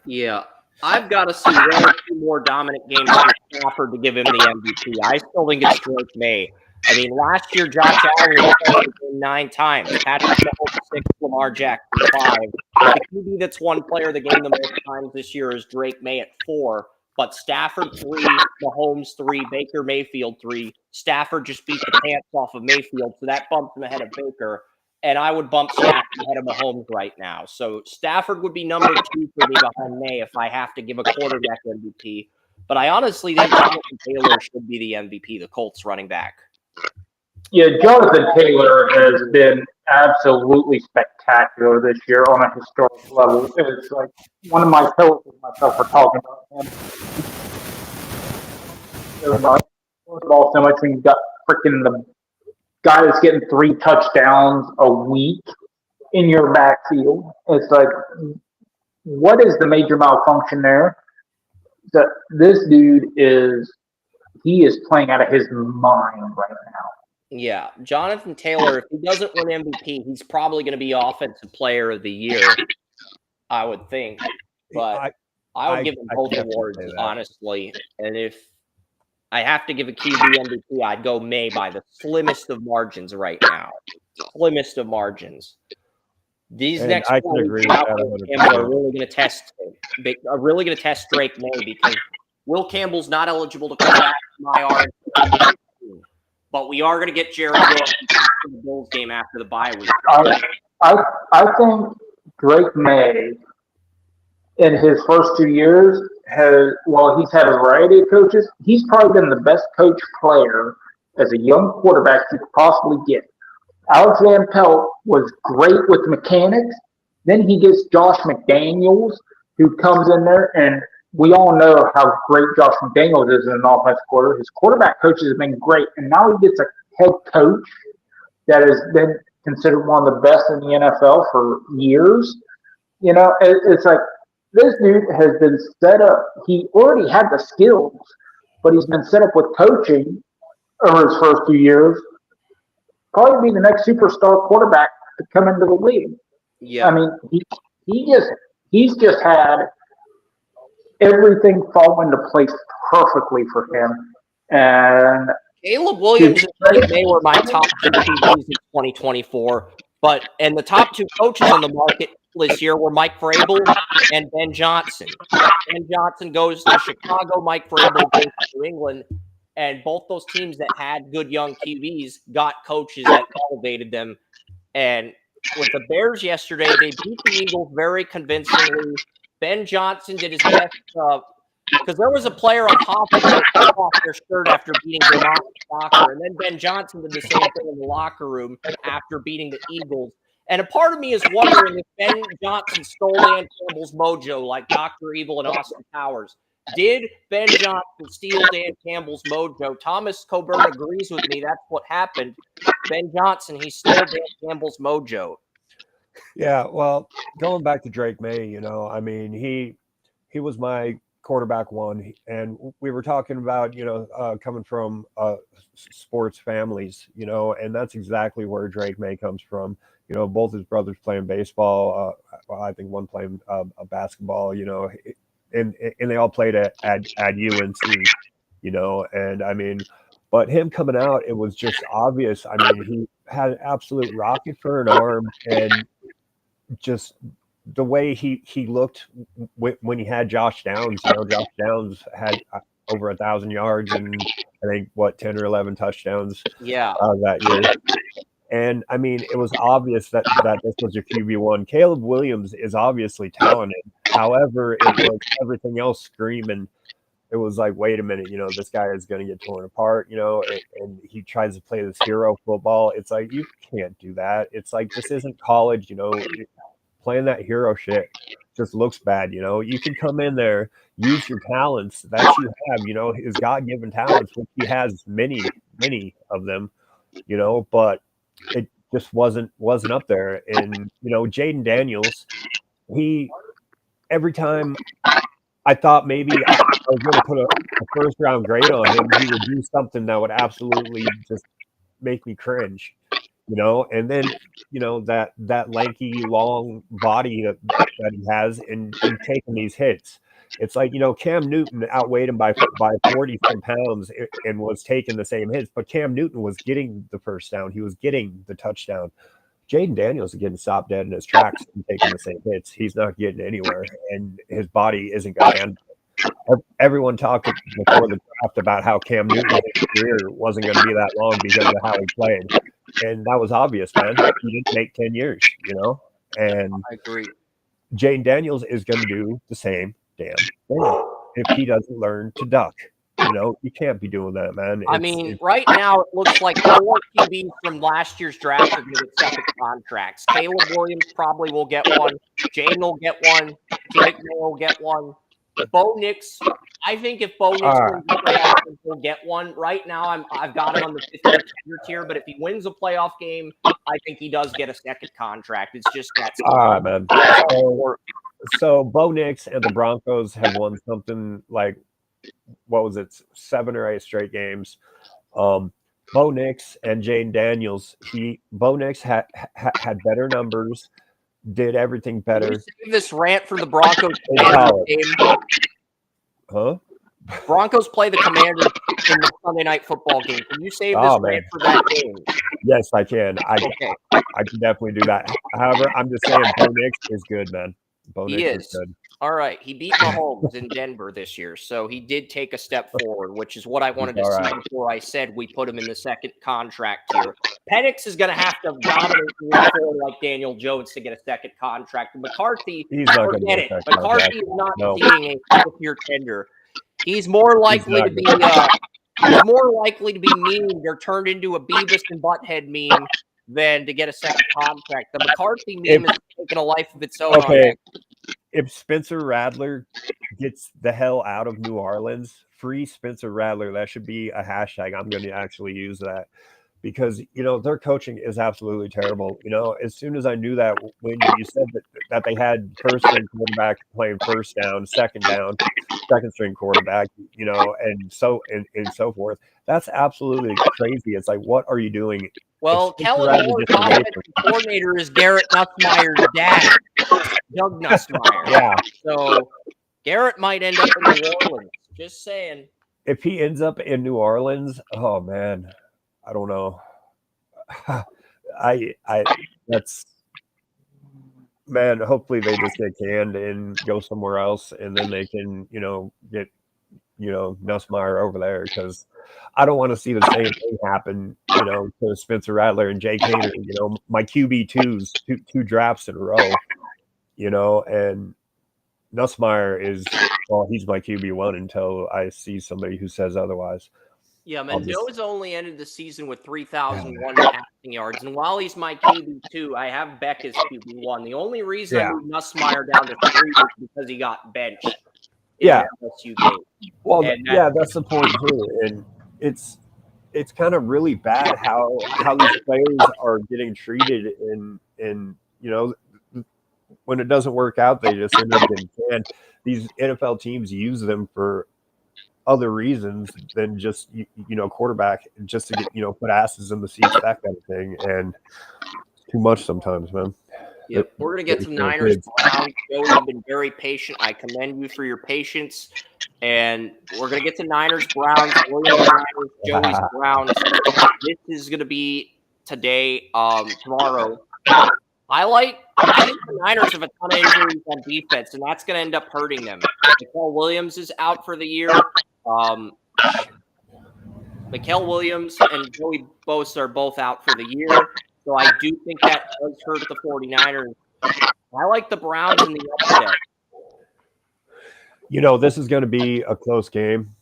Yeah, I've got to see 1 or 2 more dominant games for Stafford to give him the MVP. I still think it's Drake May. I mean, last year Josh Allen was playing 9 times, Patrick Mahomes 6, Lamar Jackson 5. The QB that's won player of the game the most times this year is Drake May at 4. But Stafford 3, Mahomes 3, Baker Mayfield 3. Stafford just beat the pants off of Mayfield, so that bumped him ahead of Baker. And I would bump Stafford ahead of Mahomes right now. So Stafford would be number 2 for me behind May if I have to give a quarterback MVP. But I honestly think Jonathan Taylor should be the MVP, the Colts running back. Yeah, Jonathan Taylor has been absolutely spectacular this year on a historic level. It's like one of my coaches and myself were talking about him the other night. First of all, so much when you got freaking the guy that's getting 3 touchdowns a week in your backfield. It's like, what is the major malfunction there? That this dude he is playing out of his mind right now. Yeah, Jonathan Taylor, if he doesn't win MVP, he's probably going to be Offensive Player of the Year, I would think. But I would give him both awards, honestly. And if I have to give a QB MVP, I'd go May by the slimmest of margins right now. Slimmest of margins. These next 4 weeks are really going to test Drake May, because Will Campbell's not eligible to come back from IR. But we are going to get Jared Goff in the Bills game after the bye week. I think Drake May, in his first 2 years, he's had a variety of coaches, he's probably been the best coach player as a young quarterback you could possibly get. Alex Van Pelt was great with mechanics. Then he gets Josh McDaniels, who comes in there, and we all know how great Josh McDaniels is in an offensive quarter. His quarterback coaches have been great, and now he gets a head coach that has been considered one of the best in the NFL for years. You know, it's like this dude has been set up. He already had the skills, but he's been set up with coaching over his first 2 years. Probably be the next superstar quarterback to come into the league. Yeah, I mean, he's just had everything fall into place perfectly for him. And Caleb Williams and Drake May were my top 2 QBs in 2024. And the top 2 coaches on the market this year were Mike Vrabel and Ben Johnson. Ben Johnson goes to Chicago. Mike Vrabel goes to New England. And both those teams that had good young QBs got coaches that elevated them. And with the Bears yesterday, they beat the Eagles very convincingly. Ben Johnson did his best because there was a player on Hopkins that took off their shirt after beating Vermont soccer, and then Ben Johnson did the same thing in the locker room after beating the Eagles. And a part of me is wondering if Ben Johnson stole Dan Campbell's mojo like Dr. Evil and Austin Powers. Did Ben Johnson steal Dan Campbell's mojo? Thomas Coburn agrees with me. That's what happened. Ben Johnson, he stole Dan Campbell's mojo. Yeah, well, going back to Drake May, you know, I mean, he was my quarterback one, and we were talking about, you know, coming from sports families, you know, and that's exactly where Drake May comes from. You know, both his brothers playing baseball. I think one playing basketball. You know, and they all played at UNC. You know, and I mean, but him coming out, it was just obvious. I mean, he had an absolute rocket for an arm, and just the way he looked when he had Josh Downs. You know, Josh Downs had over 1,000 yards and I think 10 or 11 touchdowns. Yeah, that year. And I mean, it was obvious that this was your QB1. Caleb Williams is obviously talented. However, it was everything else screaming. It was like, wait a minute, you know, this guy is going to get torn apart, you know, and he tries to play this hero football. It's like, you can't do that. It's like, this isn't college, you know, playing that hero shit just looks bad, you know. You can come in there, use your talents that you have, you know, his God-given talents, which he has many of them, you know, but it just wasn't up there. And, you know, Jaden Daniels, every time I thought maybe I was going to put a first round grade on him, he would do something that would absolutely just make me cringe, you know. And then, you know, that lanky, long body that he has and taking these hits. It's like, you know, Cam Newton outweighed him by 40 some pounds and was taking the same hits, but Cam Newton was getting the first down. He was getting the touchdown. Jaden Daniels is getting stopped dead in his tracks and taking the same hits. He's not getting anywhere, and his body isn't going to handle it. Everyone talked before the draft about how Cam Newton's career wasn't going to be that long because of how he played, and that was obvious, man. He didn't make 10 years, you know. And I agree. Jaden Daniels is going to do the same damn thing if he doesn't learn to duck. You can't be doing that, man. I mean, right now it looks like 4 QBs from last year's draft are going to get second contracts. Caleb Williams probably will get one. Jane will get one. Jake May will get one. Bo Nix, I think if Bo Nix wins the playoff game, he'll get one. Right now, I've got him on the 50 tier, but if he wins a playoff game, I think he does get a second contract. It's just that. All right, man. So Bo Nix and the Broncos have won something like, what was it, 7 or 8 straight games. Bo Nix and Jaden Daniels. Bo Nix had better numbers, did everything better. Can you save this rant for the Broncos game? Huh? Broncos play the Commanders in the Sunday night football game. Can you save this rant for that game? Yes, I can. I can definitely do that. However, I'm just saying Bo Nix is good, man. Bo Nix is good. All right. He beat Mahomes in Denver this year, so he did take a step forward, which is what I wanted to see before I said we put him in the second contract tier. Penix is going to have to dominate like Daniel Jones to get a second contract. McCarthy, forget it. McCarthy is not being a tier tender. He's more likely to be memed or turned into a Beavis and Butthead meme than to get a second contract. The McCarthy meme is taking a life of its own. Okay. If Spencer Rattler gets the hell out of New Orleans, free Spencer Rattler, that should be a hashtag. I'm going to actually use that because, their coaching is absolutely terrible. As soon as I knew that, when you said that they had first string quarterback playing first down, second string quarterback, and so forth, that's absolutely crazy. It's like, what are you doing? Well, Kellen Moore's offensive coordinator is Garrett Nussmeier's dad, Doug Nussmeier. Yeah. So Garrett might end up in New Orleans. Just saying. If he ends up in New Orleans, oh man, I don't know. Hopefully they just get canned and go somewhere else, and then they can, get, Nussmeier over there, because I don't want to see the same thing happen, to Spencer Rattler and Jake Hader, my QB2s, two drafts in a row, and Nussmeier is, he's my QB1 until I see somebody who says otherwise. Yeah, Mendoza only ended the season with 3,001 passing yards, and while he's my QB2, I have Beck as QB1. The only reason I moved Nussmeier down to 3 was because he got benched. LSU game. Well, that's the point too, and it's kind of really bad how these players are getting treated, and when it doesn't work out, they just end up getting canned. These NFL teams use them for other reasons than just quarterback, just to get put asses in the seats, that kind of thing, and too much sometimes, man. Yep, we're gonna get some Niners Browns. Joey, you've been very patient. I commend you for your patience, and we're gonna get to Niners Browns. Williams Niners, Joey's Browns. This is gonna be today, tomorrow. I think the Niners have a ton of injuries on defense, and that's going to end up hurting them. Mikael Williams is out for the year. Mikael Williams and Joey Bosa are both out for the year. So I do think that does hurt the 49ers. I like the Browns in the upset. This is going to be a close game.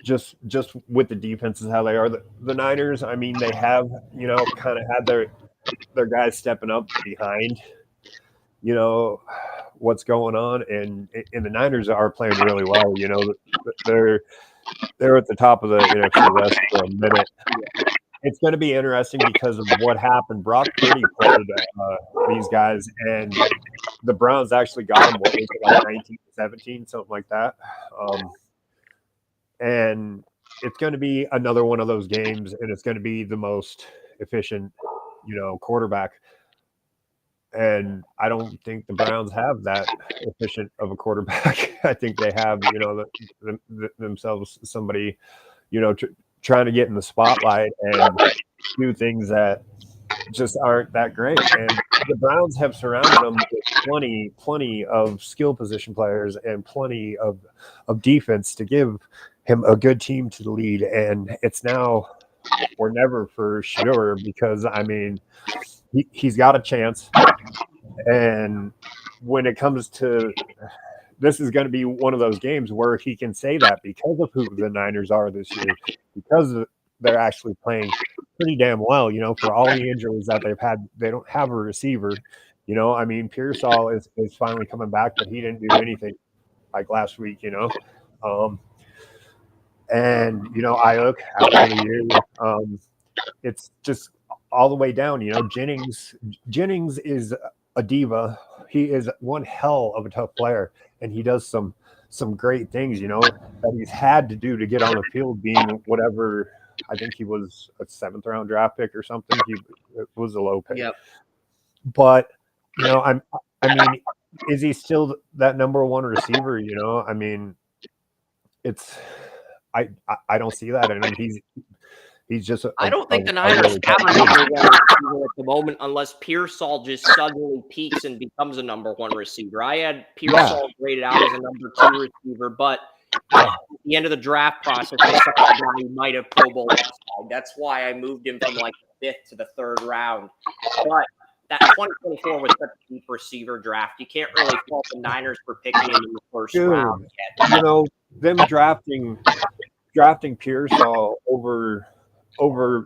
Just with the defenses, how they are. The Niners, I mean, they have, kind of had their guys stepping up behind, what's going on, and the Niners are playing really well. They're at the top of the NFC West for a minute. It's going to be interesting because of what happened. Brock Purdy played these guys, and the Browns actually got them, 19-17, something like that. And it's going to be another one of those games, and it's going to be the most efficient quarterback. And I don't think the Browns have that efficient of a quarterback. I think they have, themselves somebody, trying to get in the spotlight and do things that just aren't that great. And the Browns have surrounded them with plenty of skill position players and plenty of defense to give him a good team to lead. And it's now or never for sure, because I mean, he's got a chance. And when it comes to this is going to be one of those games where he can say that because of who the Niners are this year, because they're actually playing pretty damn well. For all the injuries that they've had, they don't have a receiver. I mean, Pearsall is finally coming back, but he didn't do anything like last week. And Ayuk out for the year. It's just all the way down. Jennings is a diva. He is one hell of a tough player, and he does some great things. That he's had to do to get on the field, being whatever. I think he was a 7th-round draft pick or something. It was a low pick. Yep. But I mean, is he still that number one receiver? I mean, it's I don't see that. I mean, he's just. I don't think the Niners have a number one receiver at the moment, unless Pearsall just suddenly peaks and becomes a number one receiver. I had Pearsall graded out as a number 2 receiver, but at the end of the draft process, I saw he might have Pro Bowl upside. That's why I moved him from like the 5th to the 3rd round. But that 2024 was such a deep receiver draft. You can't really fault the Niners for picking him in the 1st round yet. Them drafting Pearsall over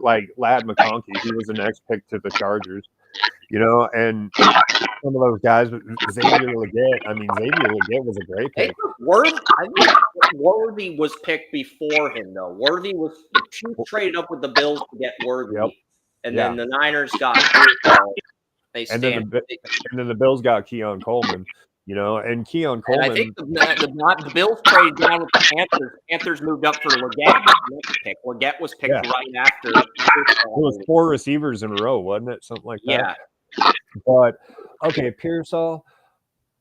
like Ladd McConkey, he was the next pick to the Chargers, and some of those guys, Xavier Legette. I mean, Xavier Legette was a great pick. I think Worthy was picked before him, though. Worthy was the Chiefs traded up with the Bills to get Worthy, and then the Niners got Pearsall. And then the Bills got Keon Coleman. And Keon Coleman. And I think the Bills traded down with the Panthers. Panthers moved up for Legette. Legette was picked right after. It was 4 receivers in a row, wasn't it? Something like that. Yeah. But okay, Pearsall,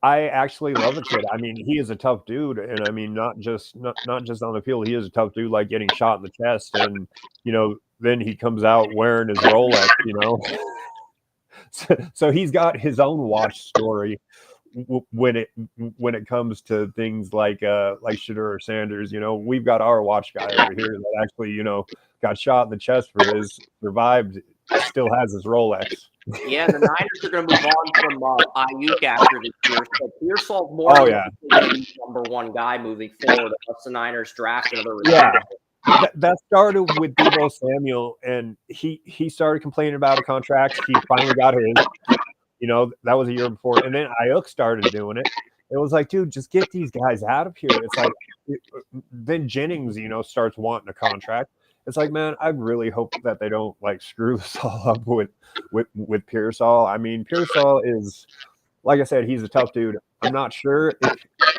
I actually love the kid. I mean, he is a tough dude, and I mean, not just on the field. He is a tough dude, like getting shot in the chest, and then he comes out wearing his Rolex. So he's got his own watch story. When it comes to things like Shedeur Sanders, we've got our watch guy over here that actually, got shot in the chest for his, survived, still has his Rolex. Yeah, the Niners are going to move on from Ayuk after this year. So Pearsall's more number 1 guy moving forward unless the Niners draft another receiver. Yeah. That started with Deebo Samuel, and he started complaining about a contract. He finally got his. That was a year before. And then Ayuk started doing it. It was like, dude, just get these guys out of here. It's like, then Jennings, starts wanting a contract. It's like, man, I really hope that they don't like screw this all up with Pearsall. I mean, Pearsall is, like I said, he's a tough dude. I'm not sure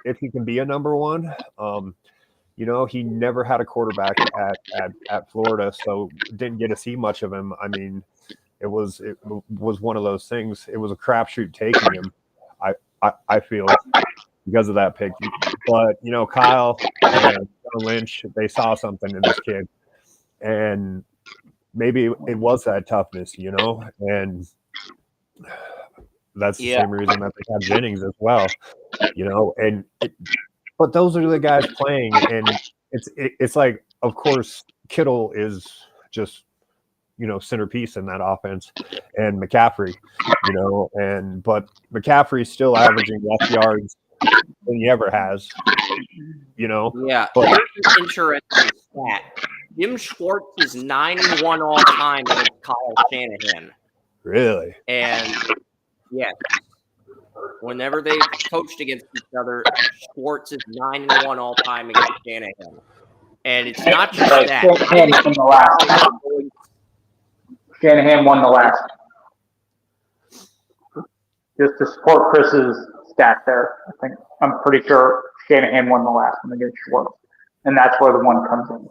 if he can be a number 1. He never had a quarterback at Florida, so didn't get to see much of him. I mean, it was one of those things. It was a crapshoot taking him. I feel because of that pick. But Kyle and John Lynch, they saw something in this kid, and maybe it was that toughness, and that's the same reason that they have Jennings as well, and. But those are the guys playing, and it's like, of course, Kittle is just centerpiece in that offense, and McCaffrey, but McCaffrey's still averaging less yards than he ever has, Yeah, but here's an interesting stat. Jim Schwartz is 9-1 all time against Kyle Shanahan. Really? And yes. Whenever they've coached against each other, Schwartz is 9-1 all time against Shanahan. And it's not just that. Shanahan won the last. Just to support Chris's stat there, I'm pretty sure Shanahan won the last one against Schwartz. And that's where the one comes in.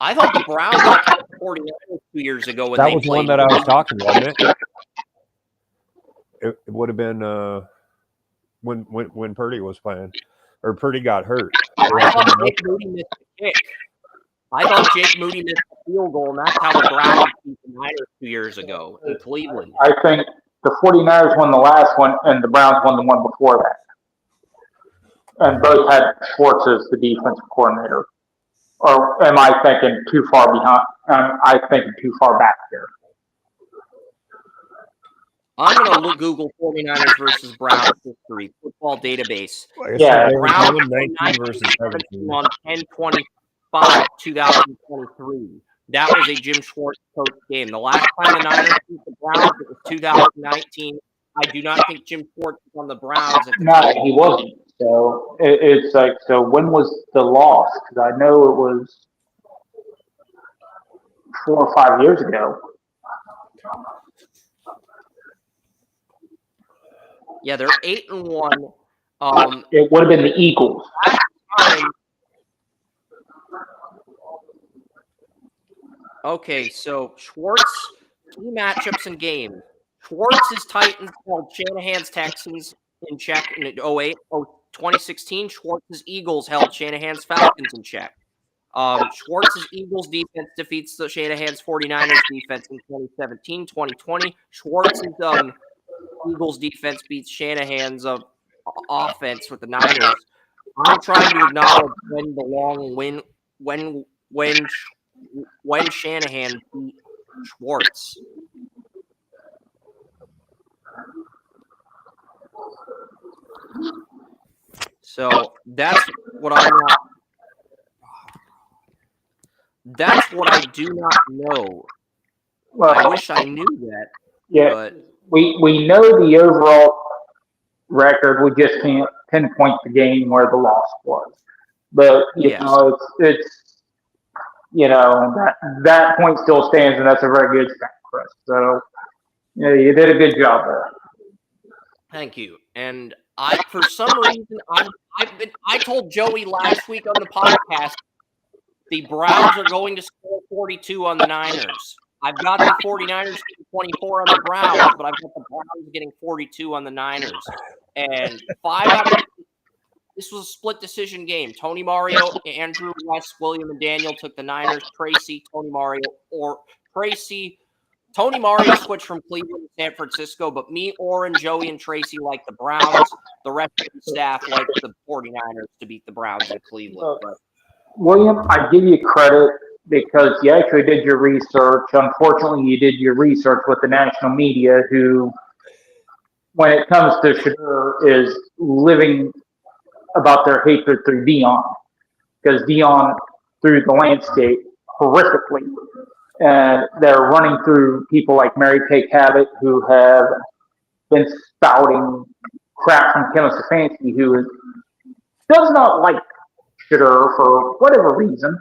I thought the Browns got 49 2 years ago when that they was played. One that I was talking about, wasn't it? It would have been when Purdy was playing, or Purdy got hurt. I thought Jake Moody missed the kick. I thought Jake Moody missed the field goal, and that's how the Browns beat the Niners 2 years ago in Cleveland. I think the 49ers won the last one, and the Browns won the one before that. And both had Schwartz as the defensive coordinator. Or am I thinking too far behind? I'm thinking too far back here. I'm going to Google 49ers versus Browns history, football database. Like I Yeah, said, they were Browns doing won 19 versus 17. on 10/25, 2023. That was a Jim Schwartz coach game. The last time the Niners beat the Browns, it was 2019. I do not think Jim Schwartz was on the Browns at the no, time. he wasn't. So it's like, so when was the loss? Because I know it was 4 or 5 years ago. Yeah, they're 8-1. It would have been the Eagles. Okay, so Schwartz, key matchups and game. Schwartz's Titans held Shanahan's Texans in check in 2016. Schwartz's Eagles held Shanahan's Falcons in check. Schwartz's Eagles defense defeats the Shanahan's 49ers defense in 2017, 2020. Schwartz's Eagles defense beats Shanahan's offense with the Niners. I'm trying to acknowledge when the long when Shanahan beat Schwartz. So that's what I'm not. That's what I do not know. Well, I wish I knew that. yeah, But we know the overall record. We just can't pinpoint the game where the loss was. But yes. it's that point still stands, and that's a very good stat, Chris. So you did a good job there. Thank you. And for some reason, I told Joey last week on the podcast the Browns are going to score 42 on the Niners. I've got the 49ers getting 24 on the Browns, but I've got the Browns getting 42 on the Niners. And this was a split decision game. Tony Mario, Andrew, Wes, William, and Daniel took the Niners. Tracy, Tony Mario switched from Cleveland to San Francisco, but me, Orrin, Joey, and Tracy like the Browns. The rest of the staff likes the 49ers to beat the Browns in Cleveland. But William, I give you credit because you actually did your research. Unfortunately, you did your research with the national media, who, when it comes to Shadur, is living about their hatred through Dion, because Dion threw the landscape horrifically. And they're running through people like Mary Kay Cabot, who have been spouting crap from Kevin Stefanski, who does not like Shadur for whatever reason,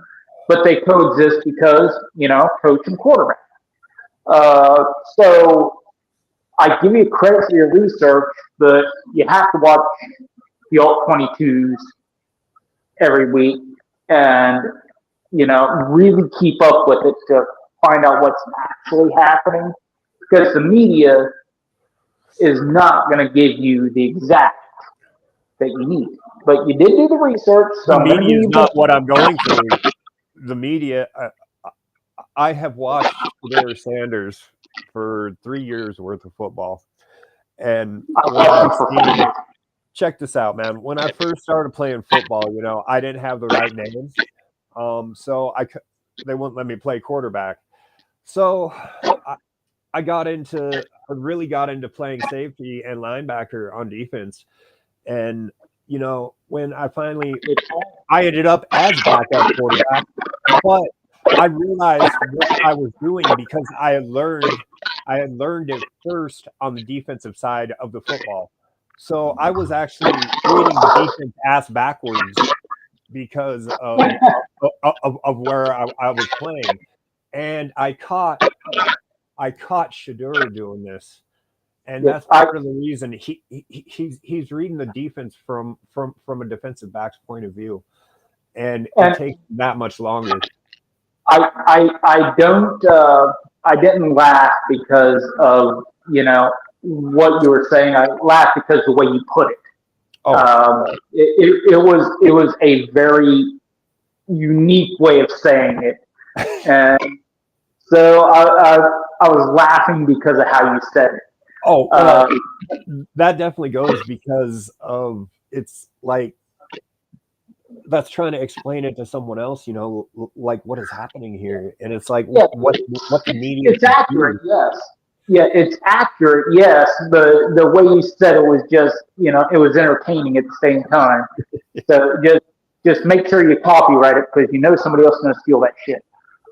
but they coexist because, coach and quarterback. So I give you credit for your research, but you have to watch the alt 22s every week and, really keep up with it to find out what's actually happening, because the media is not going to give you the exact that you need. But you did do the research. So The media is not what I'm going through. The media, I have watched Barry Sanders for 3 years worth of football. And check this out, man. When I first started playing football, I didn't have the right names. So they wouldn't let me play quarterback. So I really got into playing safety and linebacker on defense. And, when I ended up as backup quarterback, but I realized what I was doing because I had learned it first on the defensive side of the football. So I was actually reading the defense ass backwards because of where I was playing. And I caught Shadur doing this. And that's part of the reason he's reading the defense from a defensive back's point of view, and it takes that much longer. I didn't laugh because of what you were saying. I laughed because of the way you put it. It was a very unique way of saying it, and so I was laughing because of how you said it. That definitely goes because of it's like that's trying to explain it to someone else, like what is happening here, and it's like what the media. It's accurate, yes. Yeah, it's accurate, yes. The way you said it was just, it was entertaining at the same time. So just make sure you copyright it because somebody else is going to steal that shit.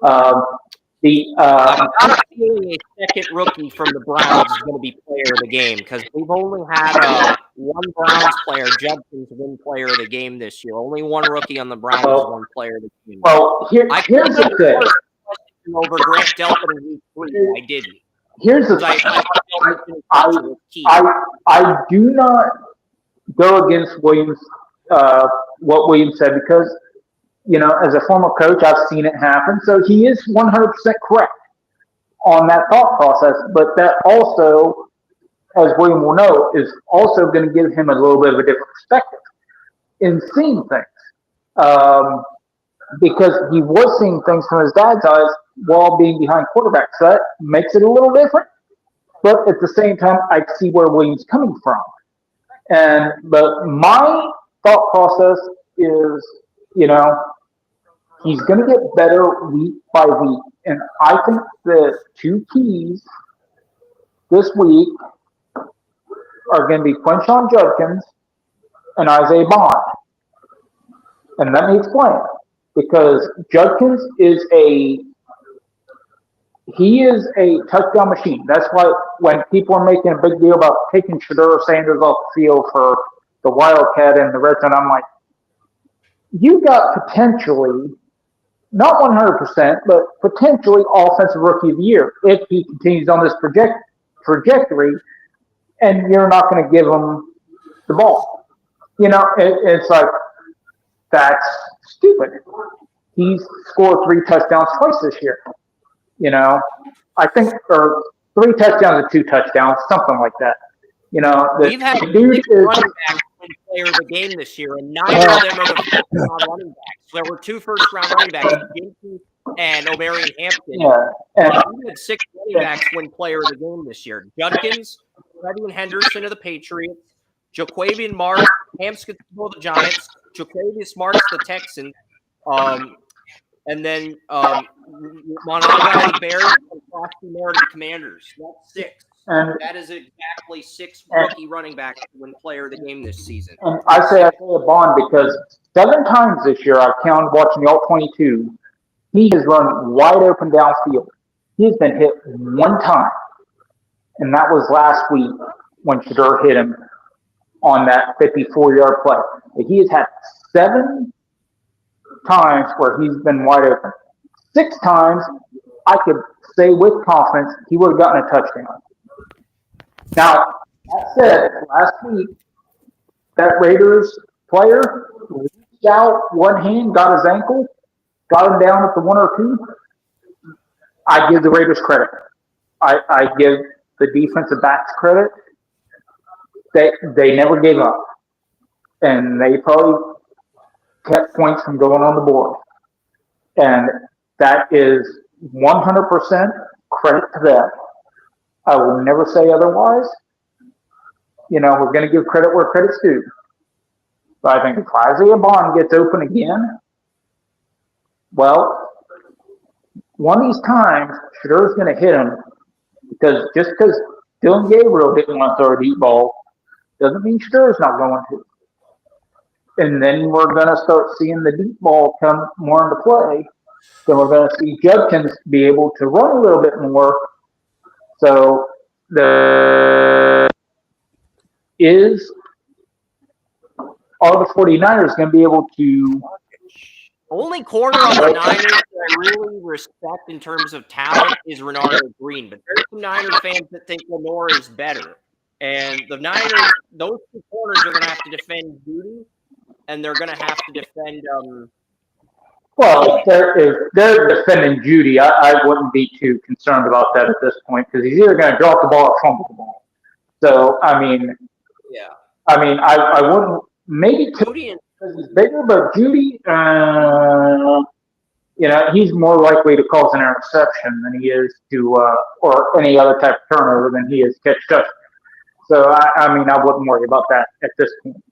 Um, the I'm feeling a second rookie from the Browns is going to be player of the game because we've only had one Browns player, Judkins, win player of the game this year. Only one rookie on the Browns won player of the game. Well, here's the thing. Over Grant Delpit in week 3, I didn't. Here's the thing. I do not go against Williams, what Williams said, because as a former coach, I've seen it happen. So he is 100% correct on that thought process. But that also, as William will know, is also going to give him a little bit of a different perspective in seeing things. Because he was seeing things from his dad's eyes while being behind quarterback. So that makes it a little different. But at the same time, I see where Williams coming from. But my thought process is, he's going to get better week by week. And I think the two keys this week are going to be Quinshon Judkins and Isaiah Bond. And let me explain. Because Judkins is a touchdown machine. That's why when people are making a big deal about taking Shedeur Sanders off the field for the Wildcat and the red zone, I'm like, you got potentially, not 100%, but potentially offensive rookie of the year if he continues on this trajectory, and you're not going to give him the ball. It's like, that's stupid. He's scored 3 touchdowns twice this year. I think, or 3 touchdowns and 2 touchdowns, something like that. We've had 6 running backs win player of the game this year, and neither of them are the first-round running backs. There were 2 first-round running backs, Jinky and Omarion Hampton. Yeah. And we had 6 running backs win player of the game this year. Judkins, Freddie and Henderson of the Patriots, Jaquavian Marks, Hampskins of the Giants, Jaquavius Marks the Texans, and then Monaga of the Bears and Frosty Meredith Commanders. That's 6. That is exactly 6 rookie running backs to win player of the game this season. And I say Isaiah Bond because 7 times this year I've counted watching the All-22, he has run wide open downfield. He has been hit 1 time, and that was last week when Shedeur hit him on that 54-yard play. But he has had 7 times where he's been wide open. 6 times, I could say with confidence, he would have gotten a touchdown. Now, that said, last week, that Raiders player reached out one hand, got his ankle, got him down at the 1 or 2. I give the Raiders credit. I give the defensive backs credit. They never gave up. And they probably kept points from going on the board. And that is 100% credit to them. I will never say otherwise. We're going to give credit where credit's due. But I think if Isaiah Bond gets open again, well, one of these times, Shedeur's going to hit him because just because Dylan Gabriel didn't want to throw a deep ball doesn't mean Shedeur's not going to. And then we're going to start seeing the deep ball come more into play. Then we're going to see Judkins be able to run a little bit more. So are the 49ers going to be able to... Only corner on the Niners that I really respect in terms of talent is Renardo Green. But there's some Niner fans that think Lenore is better. And the Niners, those 2 corners are going to have to defend Judy, and they're going to have to defend... Well, if they're defending Judy, I wouldn't be too concerned about that at this point because he's either going to drop the ball or fumble the ball. So, I wouldn't... Maybe Judy because he's bigger, but Judy, he's more likely to cause an interception than he is to, or any other type of turnover than he is catch touchdown. So, I wouldn't worry about that at this point.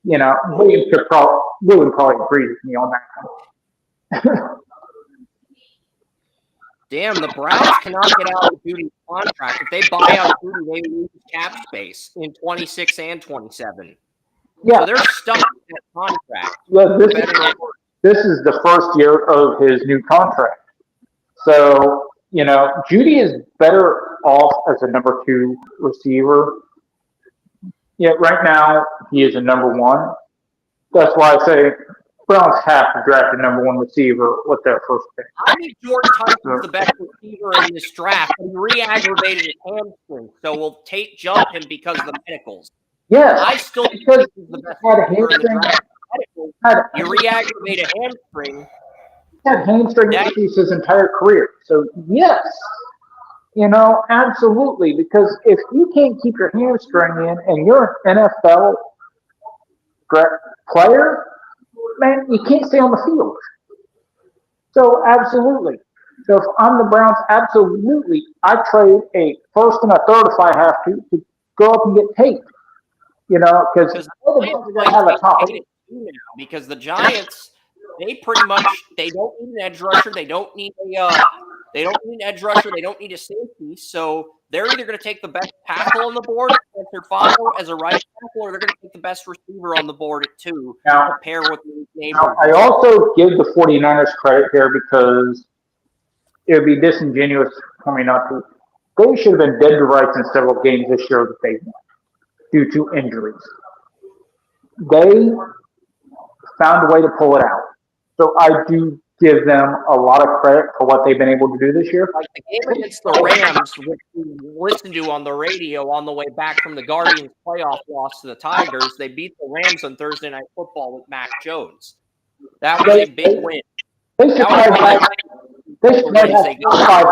William probably agree with me on that one. Damn, the Browns cannot get out of Judy's contract. If they buy out Judy, they lose cap space in 26 and 27. Yeah. So they're stuck with that contract. Well, this is the first year of his new contract. So, Judy is better off as a number 2 receiver. Yeah, right now he is a number 1. That's why I say Browns have to draft a number 1 receiver with their first pick. I think Jordan Tyson's the best receiver in this draft. He re-aggravated his hamstring, so we'll jump him because of the medicals. Yes, I still think because he's the best he had a receiver in the hamstring. draft. You re-aggravate a hamstring. He had hamstring issues his entire career. So, yes, absolutely. Because if you can't keep your hamstring in and you're an NFL player, man, you can't stay on the field. So, absolutely. So, if I'm the Browns, absolutely, I trade a first and a third if I have to go up and get Tate. Because the Browns are going to have a top 8. Because the Giants, they pretty much they don't need an edge rusher. They don't need an edge rusher. They don't need a safety. So they're either going to take the best tackle on the board, Spencer Fano, as a right tackle, or they're going to take the best receiver on the board at 2 to pair with the neighbor. I also give the 49ers credit here because it would be disingenuous for me not to. They should have been dead to rights in several games this year that they won due to injuries. They found a way to pull it out. So I do give them a lot of credit for what they've been able to do this year. Like the game against the Rams, which we listened to on the radio on the way back from the Guardians playoff loss to the Tigers, they beat the Rams on Thursday Night Football with Mac Jones. That was a big win. They should have 5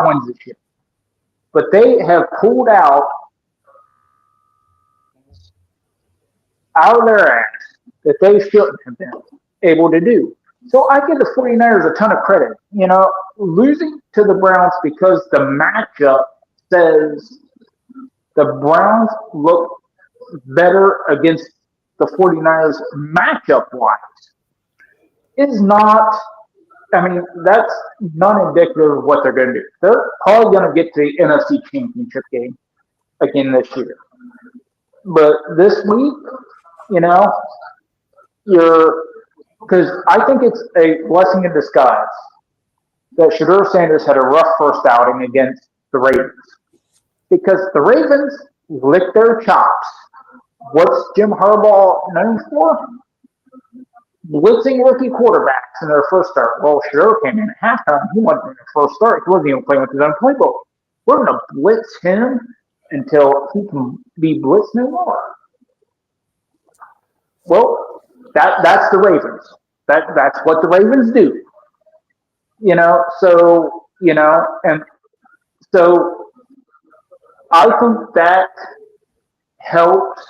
wins this year. But they have pulled out of their ass that they shouldn't have been able to do. So I give the 49ers a ton of credit. Losing to the Browns because the matchup says the Browns look better against the 49ers matchup-wise is not, that's not indicative of what they're going to do. They're probably going to get to the NFC Championship game again this year. But this week, because I think it's a blessing in disguise that Shedeur Sanders had a rough first outing against the Ravens. Because the Ravens licked their chops. What's Jim Harbaugh known for? Blitzing rookie quarterbacks in their first start. Well, Shedeur came in at halftime. He wasn't in the first start. He wasn't even playing with his own playbook. We're going to blitz him until he can be blitzed no more. Well, that's the Ravens. That's what the Ravens do. And so I think that helps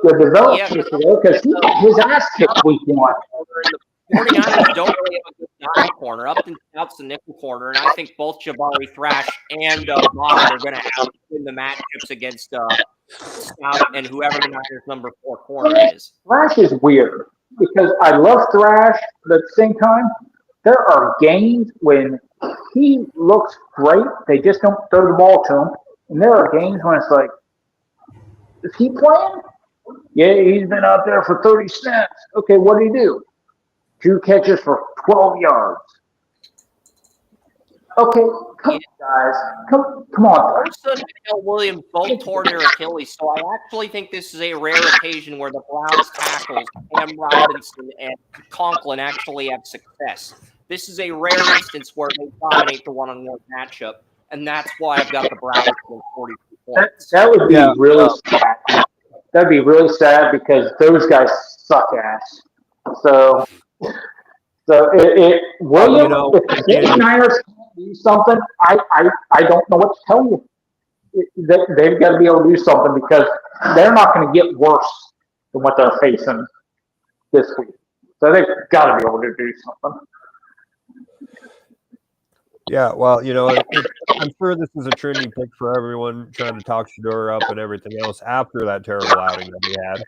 the development because his ass kicked week 1. The 49ers don't really have a good dime corner. Up and out's the nickel corner, and I think both Jabari Thrash and Bond are going to have in the matchups against Scout and whoever the Niners' number 4 corner is. Thrash is weird because I love Thrash, but at the same time, there are games when he looks great. They just don't throw the ball to him. And there are games when it's like, is he playing? Yeah, he's been out there for 30 snaps. Okay, what did he do? 2 catches for 12 yards. Okay, come on, guys. Come on. Larson and L. Williams both tore their Achilles, so I actually think this is a rare occasion where the Browns tackles Cam Robinson and Conklin actually have success. This is a rare instance where they dominate the one-on-one matchup, and that's why I've got the Browns with 42 points. That would be really sad. That'd be really sad because those guys suck ass. So William, if the Niners can't do something, I don't know what to tell you. They've got to be able to do something because they're not going to get worse than what they're facing this week. So they've got to be able to do something. Yeah, well, I'm sure this is a trending pick for everyone trying to talk Shedeur up and everything else after that terrible outing that he had.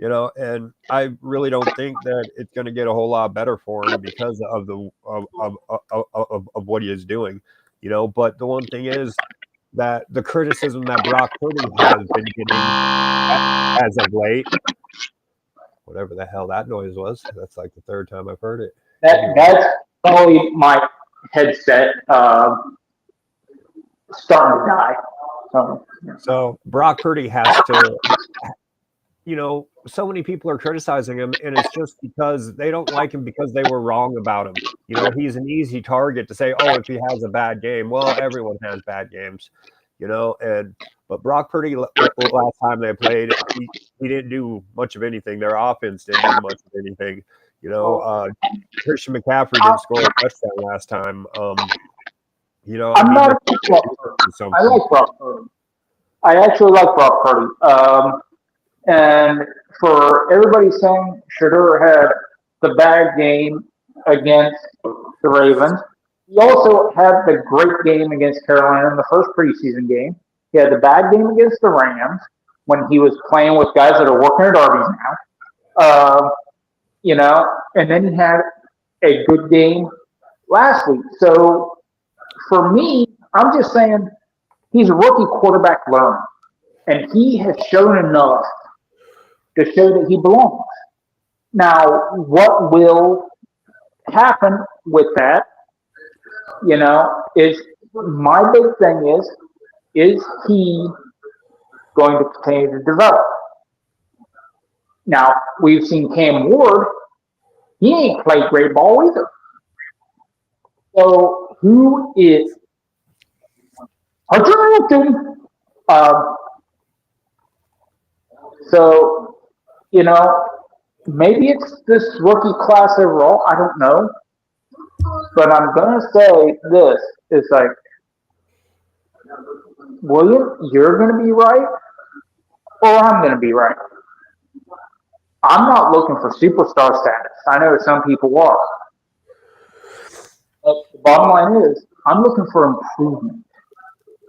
You know, and I really don't think that it's going to get a whole lot better for him because of the of what he is doing. You know, but the one thing is that the criticism that Brock Purdy has been getting as of late, whatever the hell that noise was, that's like the third time I've heard it. Anyway. That's probably my headset starting to die. So Brock Purdy has to, you know, so many people are criticizing him, and it's just because they don't like him because they were wrong about him. You know, he's an easy target to say, oh, if he has a bad game, well, everyone has bad games, you know. But Brock Purdy, last time they played, he didn't do much of anything. Their offense didn't do much of anything. You know, Christian McCaffrey didn't score a touchdown last time. You know, I'm not a Brock something. I like Brock Purdy. I actually like Brock Purdy. And for everybody saying Shedeur had the bad game against the Ravens, he also had the great game against Carolina in the first preseason game. He had the bad game against the Rams when he was playing with guys that are working at Arby's now. You know, and then he had a good game last week. So for me, I'm just saying he's a rookie quarterback learner, and he has shown enough to show that he belongs. Now, what will happen with that, you know, is my big thing is he going to continue to develop? Now, we've seen Cam Ward, he ain't played great ball either. So, who is Arjun? So, you know, maybe it's this rookie class overall. I don't know. But I'm going to say this is like, William, you're going to be right, or I'm going to be right. I'm not looking for superstar status. I know some people are. But the bottom line is, I'm looking for improvement.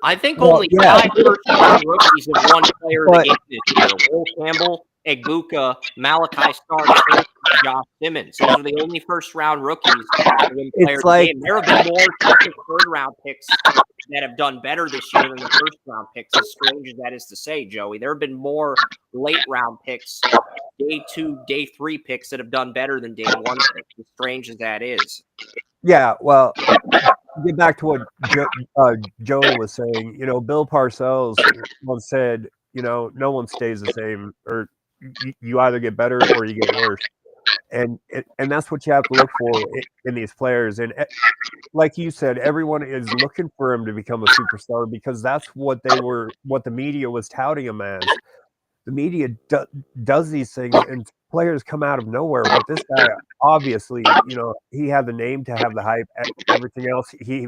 I think only 5 first-round rookies have won Player of the Game this year. Will Campbell, Egbuka, Malachi Starks, and Josh Simmons. Those are the only first-round rookies that have won Player of the Game. There have been more second, third-round picks that have done better this year than the first-round picks, as strange as that is to say, Joey. There have been more late-round picks, day 2, day 3 picks that have done better than day 1 picks, as strange as that is. Yeah, well, get back to what Joey was saying. You know, Bill Parcells once said, you know, no one stays the same, or you either get better or you get worse. And that's what you have to look for in these players. And like you said, everyone is looking for him to become a superstar because that's what the media was touting him as. The media does these things, and players come out of nowhere. But this guy, obviously, you know, he had the name to have the hype. Everything else, he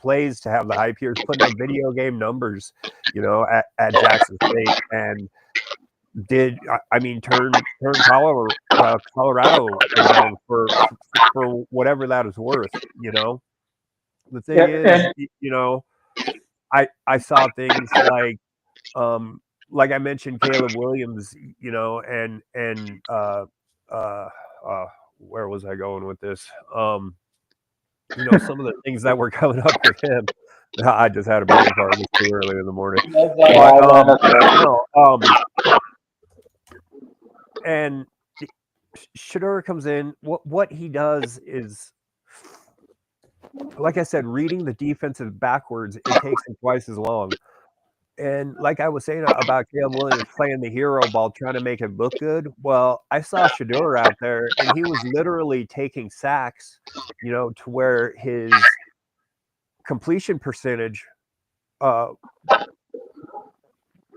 plays to have the hype. He was putting up video game numbers, you know, at Jackson State, and turn Colorado around for whatever that is worth. You know, the thing is, you know, I saw things like I mentioned, Caleb Williams, you know, and where was I going with this? You know, some of the things that were coming up for him. I just had a brain fart. It's too early in the morning. And Shedeur comes in. What he does is, like I said, reading the defensive backwards, it takes him twice as long. And like I was saying about Caleb Williams playing the hero ball, trying to make it look good. Well, I saw Shedeur out there, and he was literally taking sacks, you know, to where his completion percentage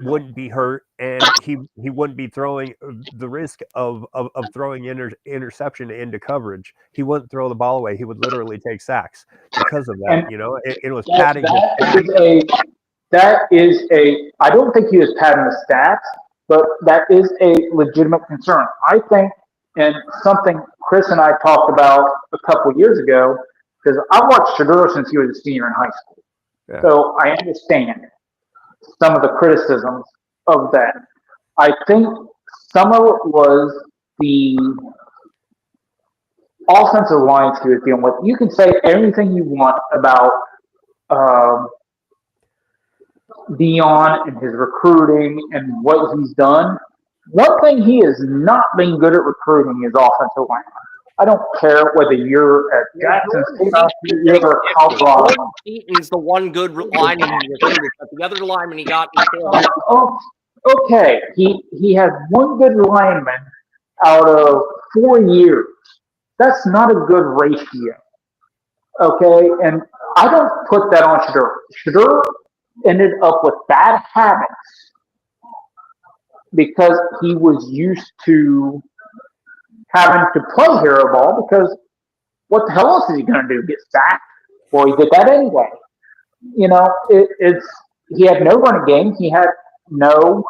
wouldn't be hurt, and he wouldn't be throwing the risk of throwing interception into coverage. He wouldn't throw the ball away. He would literally take sacks because of that. You know, it was padding. That is I don't think he was padding the stats, but that is a legitimate concern. I think, and something Chris and I talked about a couple of years ago, because I've watched Shedeur since he was a senior in high school. Yeah. So I understand some of the criticisms of that. I think some of it was the offensive lines he was dealing with. You can say everything you want about um, Dion and his recruiting and what he's done. One thing he has not been good at recruiting is offensive line. I don't care whether you're at Jackson State or you're at Colorado. Jordan Seaton's the one good lineman he recruited, but the other lineman he got in the Oh, okay, he had one good lineman out of 4 years. That's not a good ratio. Okay, and I don't put that on Shadur. Shadur ended up with bad habits because he was used to having to play hero ball because what the hell else is he going to do? Get sacked? Well, he did that anyway. You know, it's he had no running game. He had no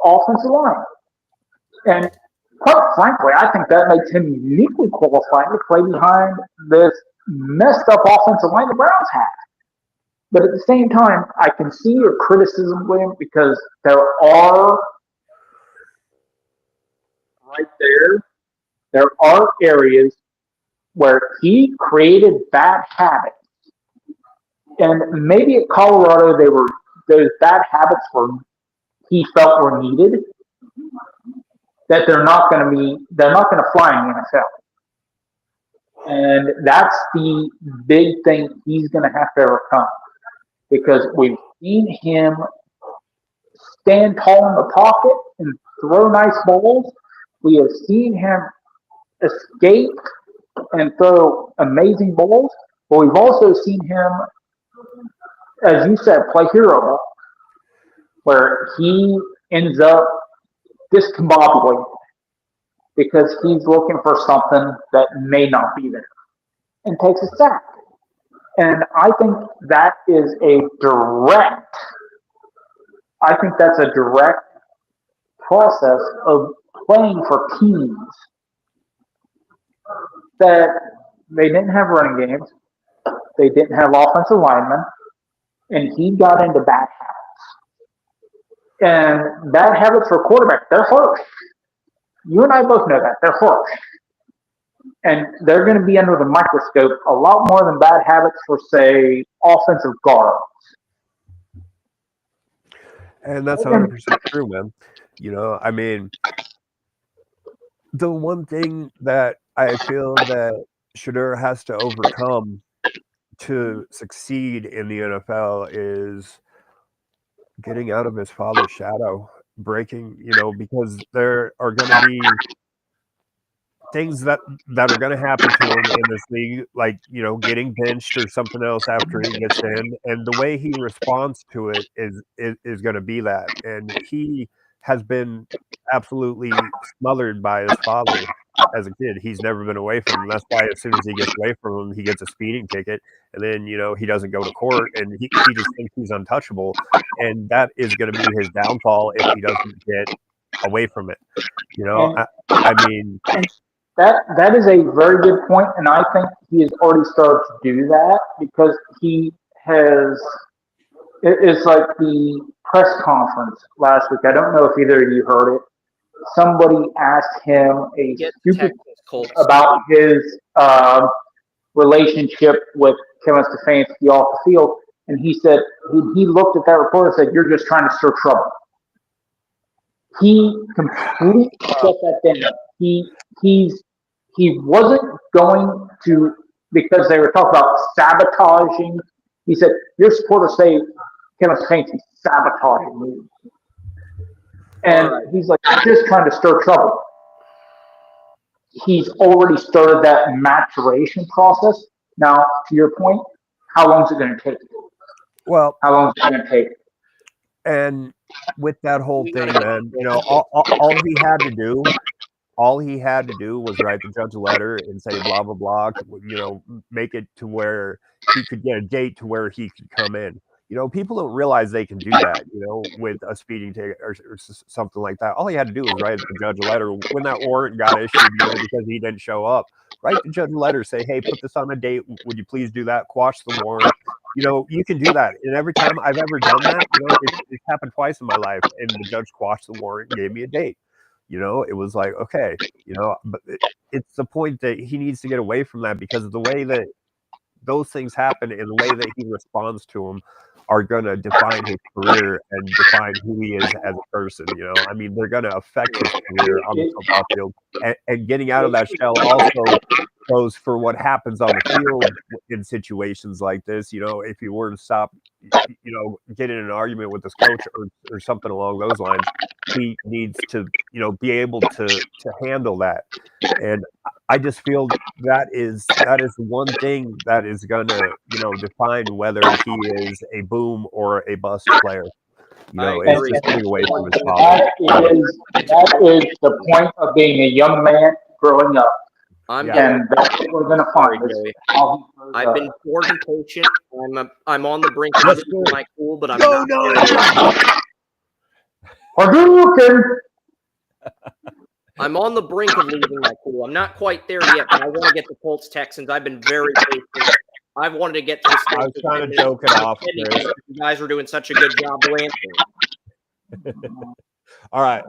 offensive line. And quite frankly, I think that makes him uniquely qualified to play behind this messed up offensive line the Browns have. But at the same time, I can see your criticism, William, because there are right there are areas where he created bad habits. And maybe at Colorado those bad habits he felt were needed, that they're not going to fly in the NFL. And that's the big thing he's going to have to overcome because we've seen him stand tall in the pocket and throw nice balls. We have seen him escape and throw amazing balls, but we've also seen him, as you said, play hero ball, where he ends up discombobulated because he's looking for something that may not be there and takes a sack. And I think that is that's a direct process of playing for teams that they didn't have running games, they didn't have offensive linemen, and he got into bad habits. And bad habits for a quarterback, they're harsh. You and I both know that. They're harsh. And they're going to be under the microscope a lot more than bad habits for, say, offensive guards. And that's 100% true, man. I mean, the one thing that I feel that Shadur has to overcome to succeed in the NFL is getting out of his father's shadow, breaking, because there are going to be things that are going to happen to him in this league, like, getting benched or something else after he gets in. And the way he responds to it is going to be that. And he has been absolutely smothered by his father as a kid. He's never been away from him. That's why as soon as he gets away from him, he gets a speeding ticket. And then, he doesn't go to court and he just thinks he's untouchable. And that is going to be his downfall if he doesn't get away from it. I mean, that is a very good point, and I think he has already started to do that because he has. It's like the press conference last week. I don't know if either of you heard it. Somebody asked him a stupid about his relationship with Kevin Stefanski off the field, and he said he looked at that reporter and said, "You're just trying to stir trouble." He completely shut that down. He wasn't going to, because they were talking about sabotaging. He said, your supporters say Kevin Stefanski sabotaging me. And he's like, just trying to stir trouble. He's already started that maturation process. Now, to your point, how long is it going to take? Well, how long is it going to take? And with that whole thing, man, all he had to do was write the judge a letter and say blah blah blah, make it to where he could get a date to where he could come in. People don't realize they can do that, with a speeding ticket or something like that. All he had to do was write the judge a letter when that warrant got issued, because he didn't show up. Write the judge a letter, say, hey, put this on a date. Would you please do that? Quash the warrant. you can do that. And every time I've ever done that, it's happened twice in my life. And the judge quashed the warrant and gave me a date. It was like, okay, but it's the point that he needs to get away from that, because of the way that those things happen and the way that he responds to them are going to define his career and define who he is as a person. I mean, they're going to affect his career on the football field, and getting out of that shell also goes for what happens on the field in situations like this. If you were to stop, get in an argument with this coach or something along those lines, he needs to, be able to handle that. And I just feel that is one thing that is going to, define whether he is a boom or a bust player. It's just getting away from his father. That is the point of being a young man growing up. And that's what we're going to find. I've been bored and patient. I'm on the brink of losing my cool, but I'm I'm on the brink of losing my cool. I'm not quite there yet, but I want to get the Colts Texans. I've been very patient. I've wanted to get to this. I was trying to joke it off. You guys are doing such a good job ranting. All right.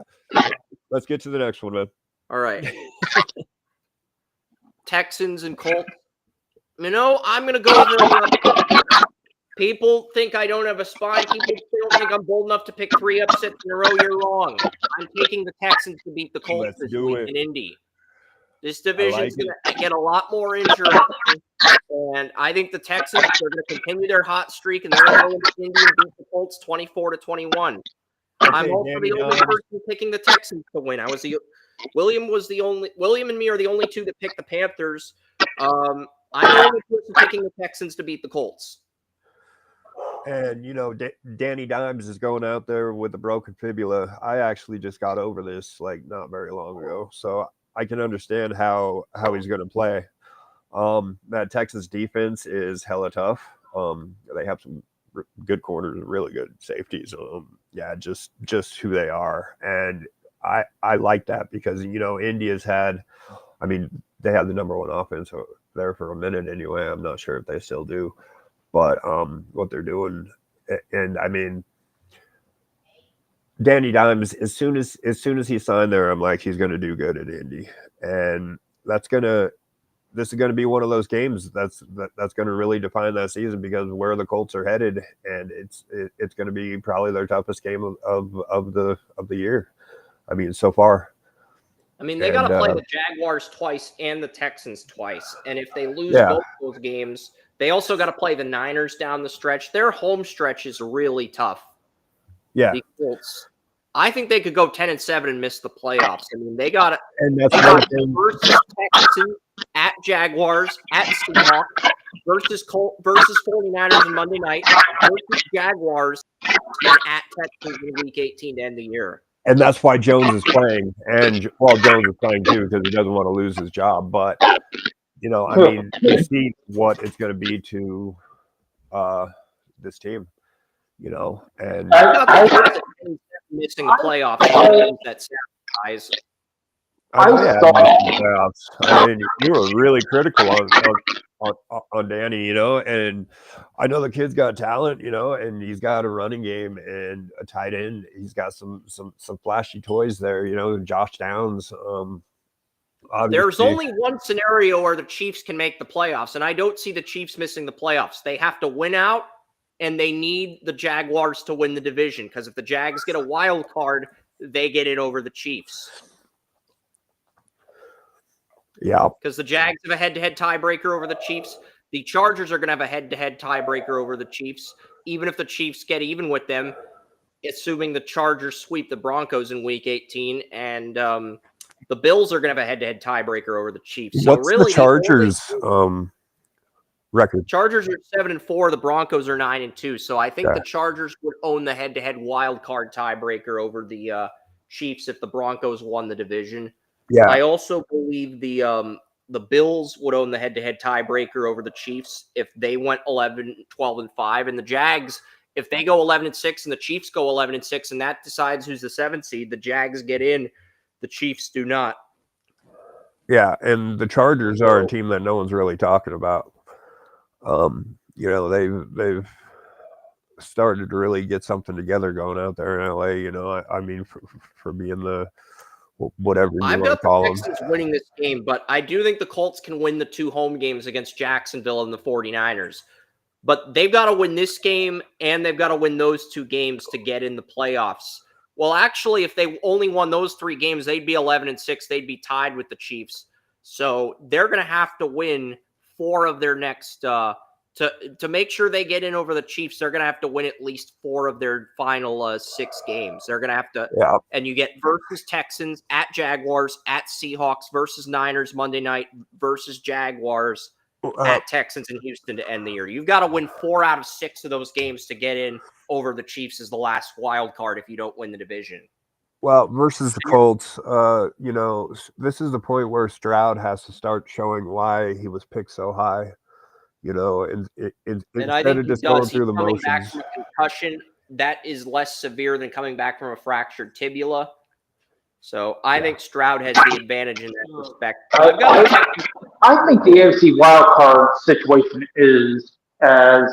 Let's get to the next one, man. All right. Texans and Colts. I'm going to go over. People think I don't have a spine. People still think I'm bold enough to pick 3 upsets in a row. You're wrong. I'm taking the Texans to beat the Colts this week in Indy. This division is going to get a lot more interesting, and I think the Texans are going to continue their hot streak, and they're going to go into Indy and beat the Colts 24-21. I'm also the only person picking the Texans to win. William and me are the only two that picked the Panthers. I'm the only person picking the Texans to beat the Colts. And, Danny Dimes is going out there with a broken fibula. I actually just got over this, not very long ago. So I can understand how he's going to play. That Texas defense is hella tough. They have some good corners and really good safeties. Just who they are. And I like that because, India's had, they had the number 1 offense there for a minute anyway. I'm not sure if they still do. But what they're doing, and Danny Dimes, as soon as he signed there, I'm like, he's going to do good at Indy, and this is going to be one of those games that's going to really define that season, because where the Colts are headed, and it's going to be probably their toughest game of the year. So far. They got to play the Jaguars twice and the Texans twice, and if they lose both those games. They also got to play the Niners down the stretch. Their home stretch is really tough. Yeah. The Colts. I think they could go 10-7 and miss the playoffs. They got it. And that's versus Texans, at Jaguars, at Seahawks, versus 49ers on Monday night, versus Jaguars, and at Texans in Week 18 to end the year. And that's why Jones is playing. And, Jones is playing too because he doesn't want to lose his job. But you see what it's going to be to this team, and missing the playoffs. That sacrifice. You were really critical on Danny, and I know the kid's got talent, and he's got a running game and a tight end. He's got some flashy toys there, Josh Downs. There's only one scenario where the Chiefs can make the playoffs, and I don't see the Chiefs missing the playoffs. They have to win out, and they need the Jaguars to win the division, because if the Jags get a wild card, they get it over the Chiefs. Yeah. Because the Jags have a head-to-head tiebreaker over the Chiefs. The Chargers are going to have a head-to-head tiebreaker over the Chiefs, even if the Chiefs get even with them, assuming the Chargers sweep the Broncos in Week 18, and the Bills are going to have a head-to-head tiebreaker over the Chiefs. So what's the Chargers record? Chargers are 7-4. The Broncos are 9-2. So I think the Chargers would own the head-to-head wild card tiebreaker over the Chiefs if the Broncos won the division. Yeah. I also believe the Bills would own the head-to-head tiebreaker over the Chiefs if they went 11, 12-5, and the Jags, if they go 11-6 and the Chiefs go 11-6, and that decides who's the 7th seed, the Jags get in. The Chiefs do not. Yeah, and the Chargers are a team that no one's really talking about. they've started to really get something together going out there in LA. I mean, for being the whatever you I've want to got the call them. Texans winning this game, but I do think the Colts can win the 2 home games against Jacksonville and the 49ers. But they've got to win this game, and they've got to win those 2 games to get in the playoffs. Well, actually, if they only won those 3 games, they'd be 11-6. They'd be tied with the Chiefs. So they're going to have to win 4 of their next to make sure they get in over the Chiefs. They're going to have to win at least 4 of their final 6 games. They're going to have to, Yeah. and you get versus Texans, at Jaguars, at Seahawks, versus Niners Monday night, versus Jaguars, at Texans and Houston to end the year. You've got to win 4 out of 6 of those games to get in over the Chiefs as the last wild card if you don't win the division. Well, versus the Colts, this is the point where Stroud has to start showing why he was picked so high. And I Instead think of he just does. going He's through the coming back motions. from a concussion that is less severe than coming back from a fractured tibia. So I think Stroud has the advantage in that respect. I think the AFC wildcard situation is as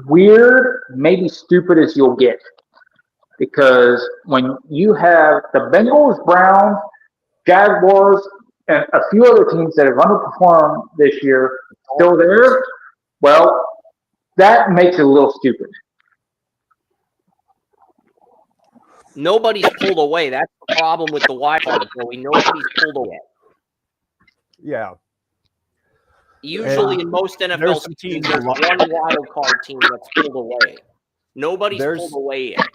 weird, maybe stupid as you'll get. Because when you have the Bengals, Browns, Jaguars, and a few other teams that have underperformed this year still there, well, that makes it a little stupid. Nobody's pulled away. That's the problem with the wild card. Nobody's pulled away. Yeah. Usually in most NFL seasons, there's one wild card team that's pulled away. Nobody's pulled away yet.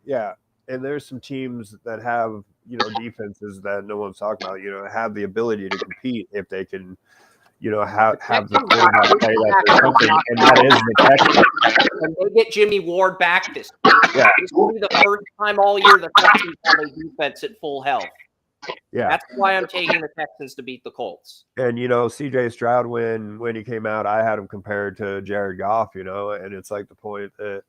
Yeah. And there's some teams that have, defenses that no one's talking about, have the ability to compete if they can, have the quarterback play that they're something, and that is the Texans. And they get Jimmy Ward back this week. Yeah. This will be the first time all year the Texans have a defense at full health. Yeah. That's why I'm taking the Texans to beat the Colts. And, CJ Stroud, when he came out, I had him compared to Jared Goff, and it's like the point that,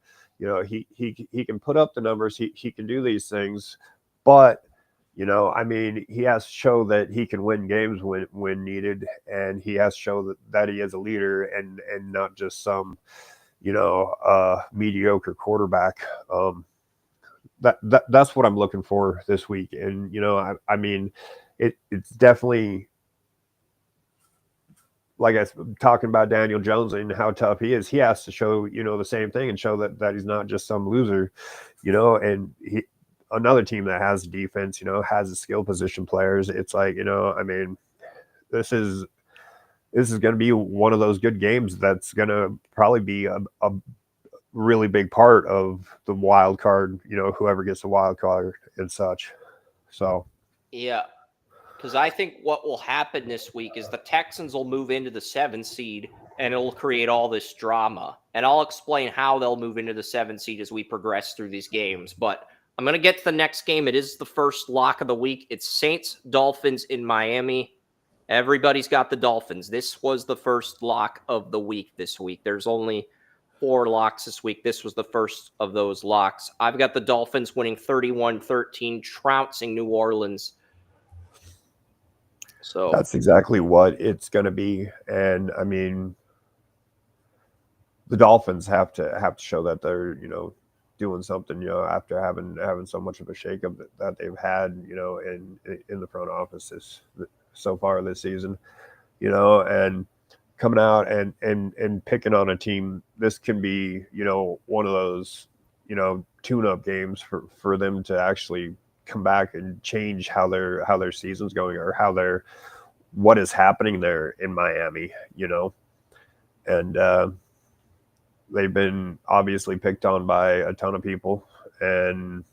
he can put up the numbers, he can do these things, but, he has to show that he can win games when needed, and he has to show that he is a leader and not just some, mediocre quarterback. That's what I'm looking for this week. And, it's definitely, like I was talking about Daniel Jones and how tough he is. He has to show, the same thing and show that he's not just some loser, and another team that has defense, has the skill position players. It's like, this is going to be one of those good games that's going to probably be a really big part of the wild card, whoever gets the wild card and such. So, yeah, because I think what will happen this week is the Texans will move into the 7th seed and it'll create all this drama. And I'll explain how they'll move into the 7th seed as we progress through these games. But I'm going to get to the next game. It is the first lock of the week. It's Saints-Dolphins in Miami. Everybody's got the Dolphins. This was the first lock of the week this week. There's only 4 locks this week. This was the first of those locks. I've got the Dolphins winning 31-13, trouncing New Orleans. So that's exactly what it's going to be. And the Dolphins have to show that they're, doing something, after having so much of a shakeup that they've had, in the front office so far this season, and coming out and picking on a team. This can be, one of those, tune-up games for them to actually come back and change how their season's going, or what is happening there in Miami, and they've been obviously picked on by a ton of people, and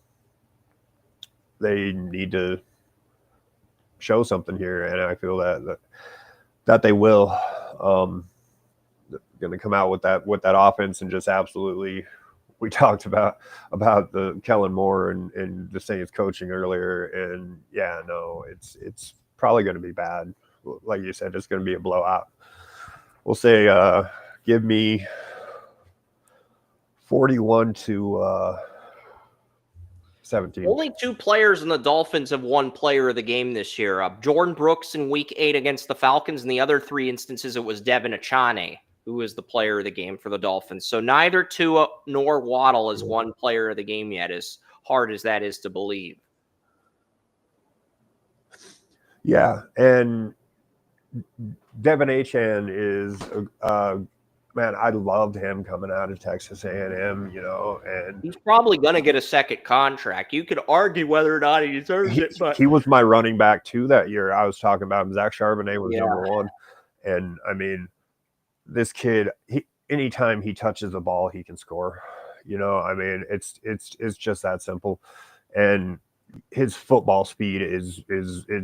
they need to show something here. And I feel that they will. Going to come out with that offense and just absolutely. We talked about the Kellen Moore and the Saints coaching earlier, and yeah, no, it's probably going to be bad. Like you said, it's going to be a blowout. We'll say, give me 41-17. Only 2 players in the Dolphins have won player of the game this year. Jordan Brooks in Week 8 against the Falcons. In the other 3 instances, it was Devin Achane. who is the player of the game for the Dolphins. So neither Tua nor Waddle is one player of the game yet, as hard as that is to believe. Yeah, and Devin Achan is man, I loved him coming out of Texas A&M, and he's probably going to get a second contract. You could argue whether or not he deserves it, but he was my running back too that year. I was talking about him. Zach Charbonnet was number one, and I mean, this kid, anytime he touches the ball, he can score. I mean, it's just that simple, and his football speed is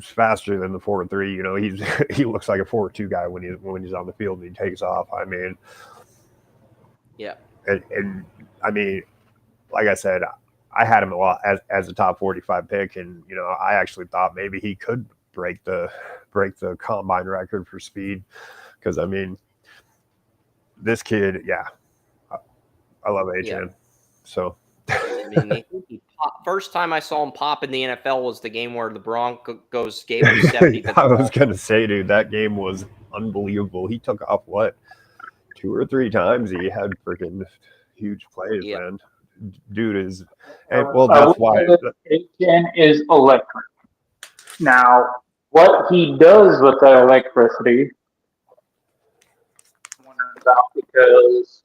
faster than the 4.3. He looks like a 4.2 guy when he's on the field and he takes off. I mean, yeah, and I mean, like I said, I had him a lot as a top 45 pick, and I actually thought maybe he could break the combine record for speed, because I mean, this kid, I love Achan. Yeah. So. I mean, first time I saw him pop in the NFL was the game where the Broncos gave him 70. I was going to say, dude, that game was unbelievable. He took off, 2 or 3 times? He had freaking huge plays, man. Dude is, and well, that's why. Achan is electric. Now, what he does with the electricity, I'm wondering about, because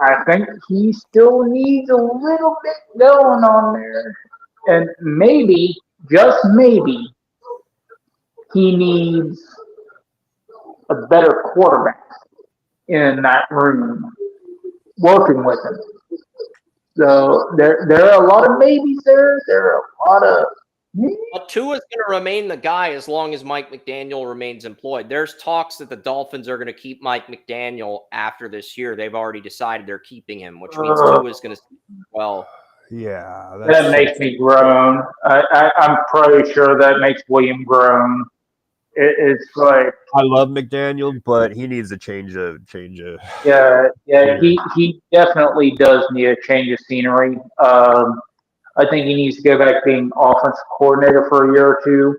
I think he still needs a little bit going on there. And maybe, just maybe, he needs a better quarterback in that room working with him. So there are a lot of maybes there. There are a lot of... But Tua's going to remain the guy as long as Mike McDaniel remains employed. There's talks that the Dolphins are going to keep Mike McDaniel after this year. They've already decided they're keeping him, which means Tua's going to well. Yeah, that makes me groan. I'm pretty sure that makes William groan. It's like, I love McDaniel, but he needs a change of. Yeah. He definitely does need a change of scenery. I think he needs to go back being offensive coordinator for a year or two.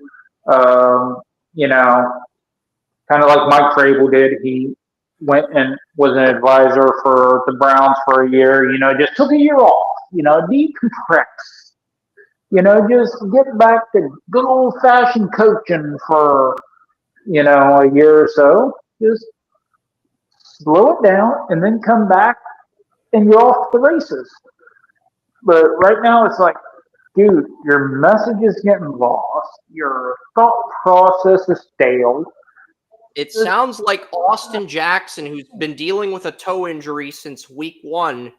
Kind of like Mike Vrabel did. He went and was an advisor for the Browns for a year. Just took a year off. Decompress. Just get back to good old fashioned coaching for a year or so. Just slow it down and then come back and you're off to the races. But right now it's like, dude, your message is getting lost. Your thought process is stale. It sounds like Austin Jackson, who's been dealing with a toe injury since week 1,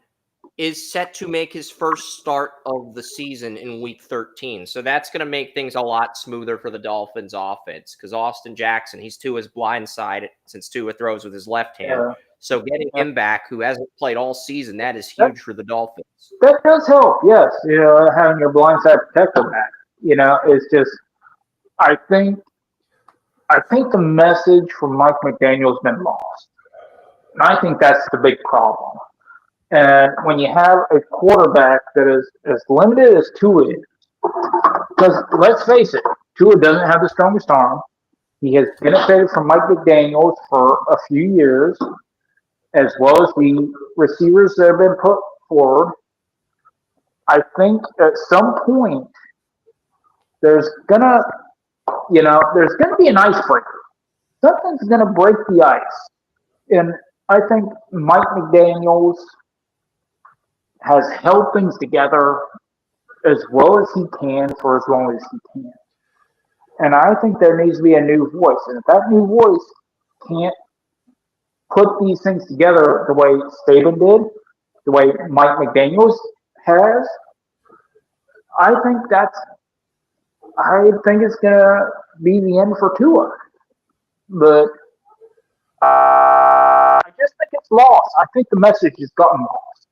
is set to make his first start of the season in week 13. So that's going to make things a lot smoother for the Dolphins offense, because Austin Jackson, he's Tua's blind side since Tua throws with his left hand. Yeah. So getting him back, who hasn't played all season, that is huge for the Dolphins. That does help, yes. Having your blindside protector back. It's just, I think the message from Mike McDaniel's been lost. And I think that's the big problem. And when you have a quarterback that is as limited as Tua is, because let's face it, Tua doesn't have the strongest arm. He has benefited from Mike McDaniels for a few years, as well as the receivers that have been put forward. I think at some point there's gonna be an icebreaker. Something's gonna break the ice, and I think Mike McDaniels has held things together as well as he can for as long as he can. And I think there needs to be a new voice. And if that new voice can't put these things together the way Saban did, the way Mike McDaniels has, I think it's going to be the end for Tua. But I just think it's lost. I think the message has gotten lost.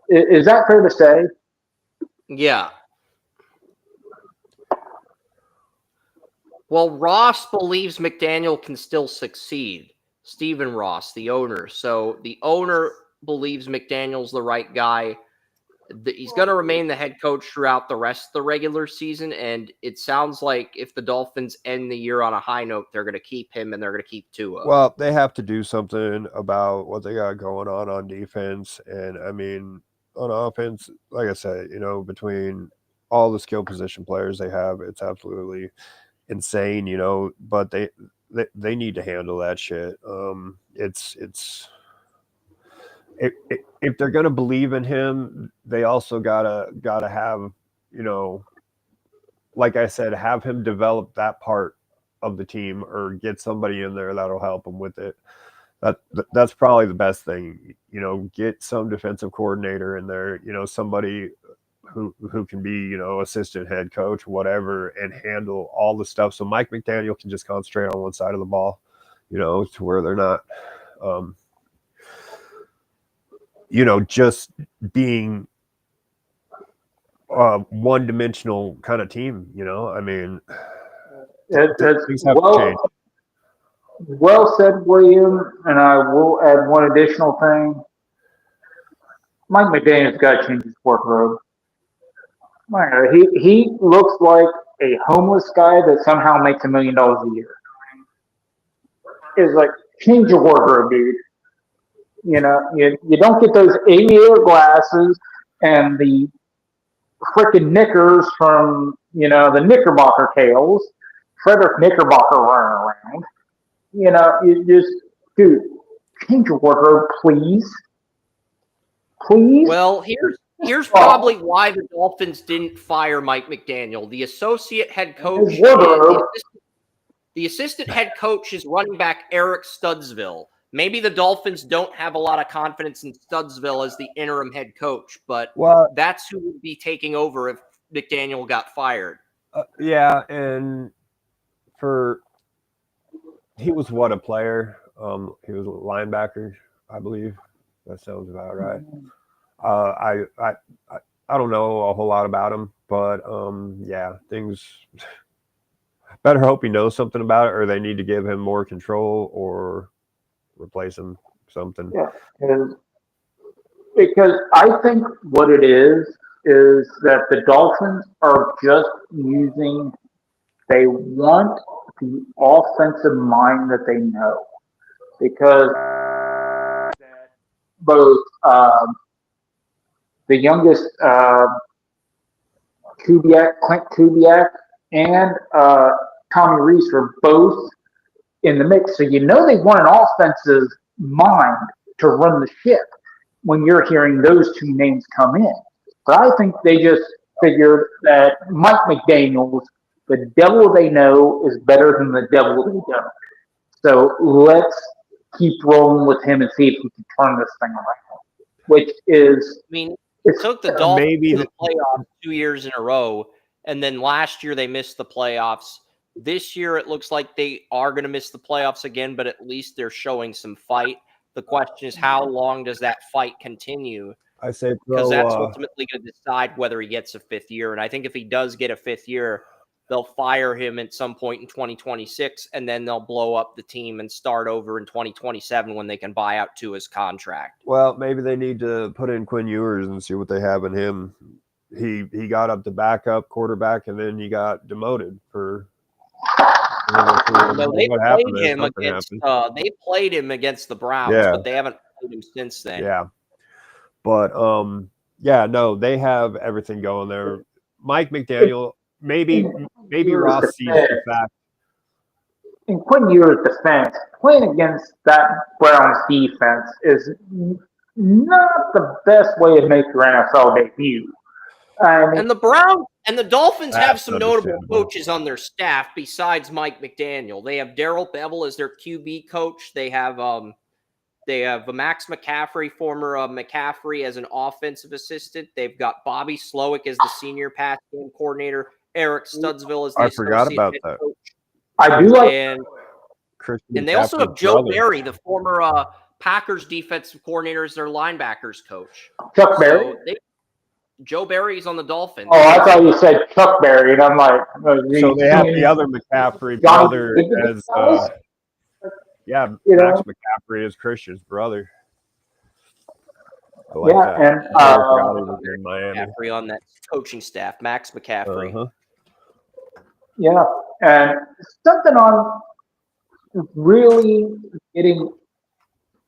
Is that fair to say? Yeah. Well, Ross believes McDaniel can still succeed. Stephen Ross, the owner. So the owner believes McDaniel's the right guy. He's going to remain the head coach throughout the rest of the regular season, and it sounds like if the Dolphins end the year on a high note, they're going to keep him and they're going to keep Tua. Well, they have to do something about what they got going on defense, and I mean on offense. Like I said, between all the skill position players they have, it's absolutely insane. But they need to handle that shit. It's if they're gonna believe in him, they also gotta have, like I said, have him develop that part of the team or get somebody in there that'll help him with it. That's probably the best thing. Get some defensive coordinator in there. Somebody who can be assistant head coach, whatever, and handle all the stuff. So Mike McDaniel can just concentrate on one side of the ball, to where they're not. Just being a one-dimensional kind of team. I mean, things have to change. Well said, William. And I will add one additional thing. Mike McDaniel's got to change his wardrobe. He looks like a homeless guy that somehow makes $1 million a year. It's like, change your wardrobe, dude. You don't get those aviator glasses and the freaking knickers from, the Knickerbocker tales, Frederick Knickerbocker running around. You just, dude, change your wardrobe, please. Please? Well, here's probably why the Dolphins didn't fire Mike McDaniel. The associate head coach, the assistant head coach is running back Eric Studsville. Maybe the Dolphins don't have a lot of confidence in Studsville as the interim head coach, but that's who would be taking over if McDaniel got fired. Yeah, and he was a player? He was a linebacker, I believe. That sounds about right. I don't know a whole lot about him, but yeah, things. Better hope he knows something about it, or they need to give him more control, or replace him something. Yeah, because I think what it is that the Dolphins are just using. They want the offensive mind that they know, because both the youngest Clint Kubiak, and Tommy Reese were both in the mix. So they want an offensive mind to run the ship when you're hearing those two names come in. But I think they just figured that Mike McDaniels, the devil they know is better than the devil they don't. So let's keep rolling with him and see if he can turn this thing around. Which is, it took the Dolphins to the playoffs 2 years in a row, and then last year they missed the playoffs. This year it looks like they are going to miss the playoffs again, but at least they're showing some fight. The question is, how long does that fight continue? I say because that's ultimately going to decide whether he gets a fifth year. And I think if he does get a fifth year, they'll fire him at some point in 2026, and then they'll blow up the team and start over in 2027 when they can buy out Tua's contract. Well, maybe they need to put in Quinn Ewers and see what they have in him. He got up to backup quarterback, and then he got demoted for. They played him against the Browns, but they haven't played him since then. Yeah, but no, they have everything going there. Mike McDaniel. Maybe Ross sees the fact. In Quinn Ewers' defense, playing against that Browns defense is not the best way to make your NFL debut. And the Browns and the Dolphins have some notable coaches on their staff besides Mike McDaniel. They have Darrell Bevell as their QB coach. They have Max McCaffrey, former McCaffrey, as an offensive assistant. They've got Bobby Slowick as the senior pass game coordinator. Eric Studsville is the associate head coach. I do like, and they also have Joe Barry, the former Packers defensive coordinator, as their linebackers coach. Chuck Berry. Joe Barry's on the Dolphins. Oh, I thought you said Chuck Berry, and I'm like, so they have the other McCaffrey brother as, Max McCaffrey is Christian's brother. I like Yeah, that. and I totally forgot he was in Miami. McCaffrey on that coaching staff, Max McCaffrey. Uh-huh. yeah, and something I'm really getting.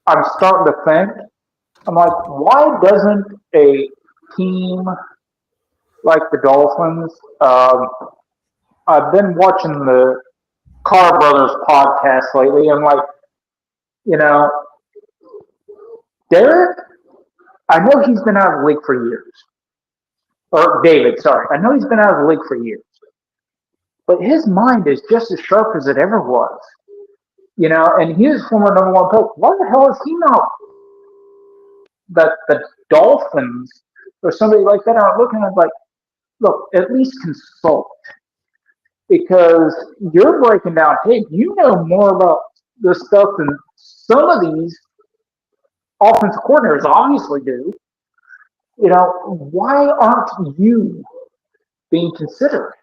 I'm starting to think. I'm like, why doesn't a team like the Dolphins? I've been watching the Carr Brothers podcast lately. I'm like, you know, Derek. I know he's been out of the league for years. Or David, sorry. I know he's been out of the league for years. But his mind is just as sharp as it ever was. And he was former number one pick. Why the hell is he not that the Dolphins or somebody like that aren't looking at like, look, at least consult. Because you're breaking down tape. You know more about this stuff than some of these offensive coordinators obviously do. Why aren't you being considered?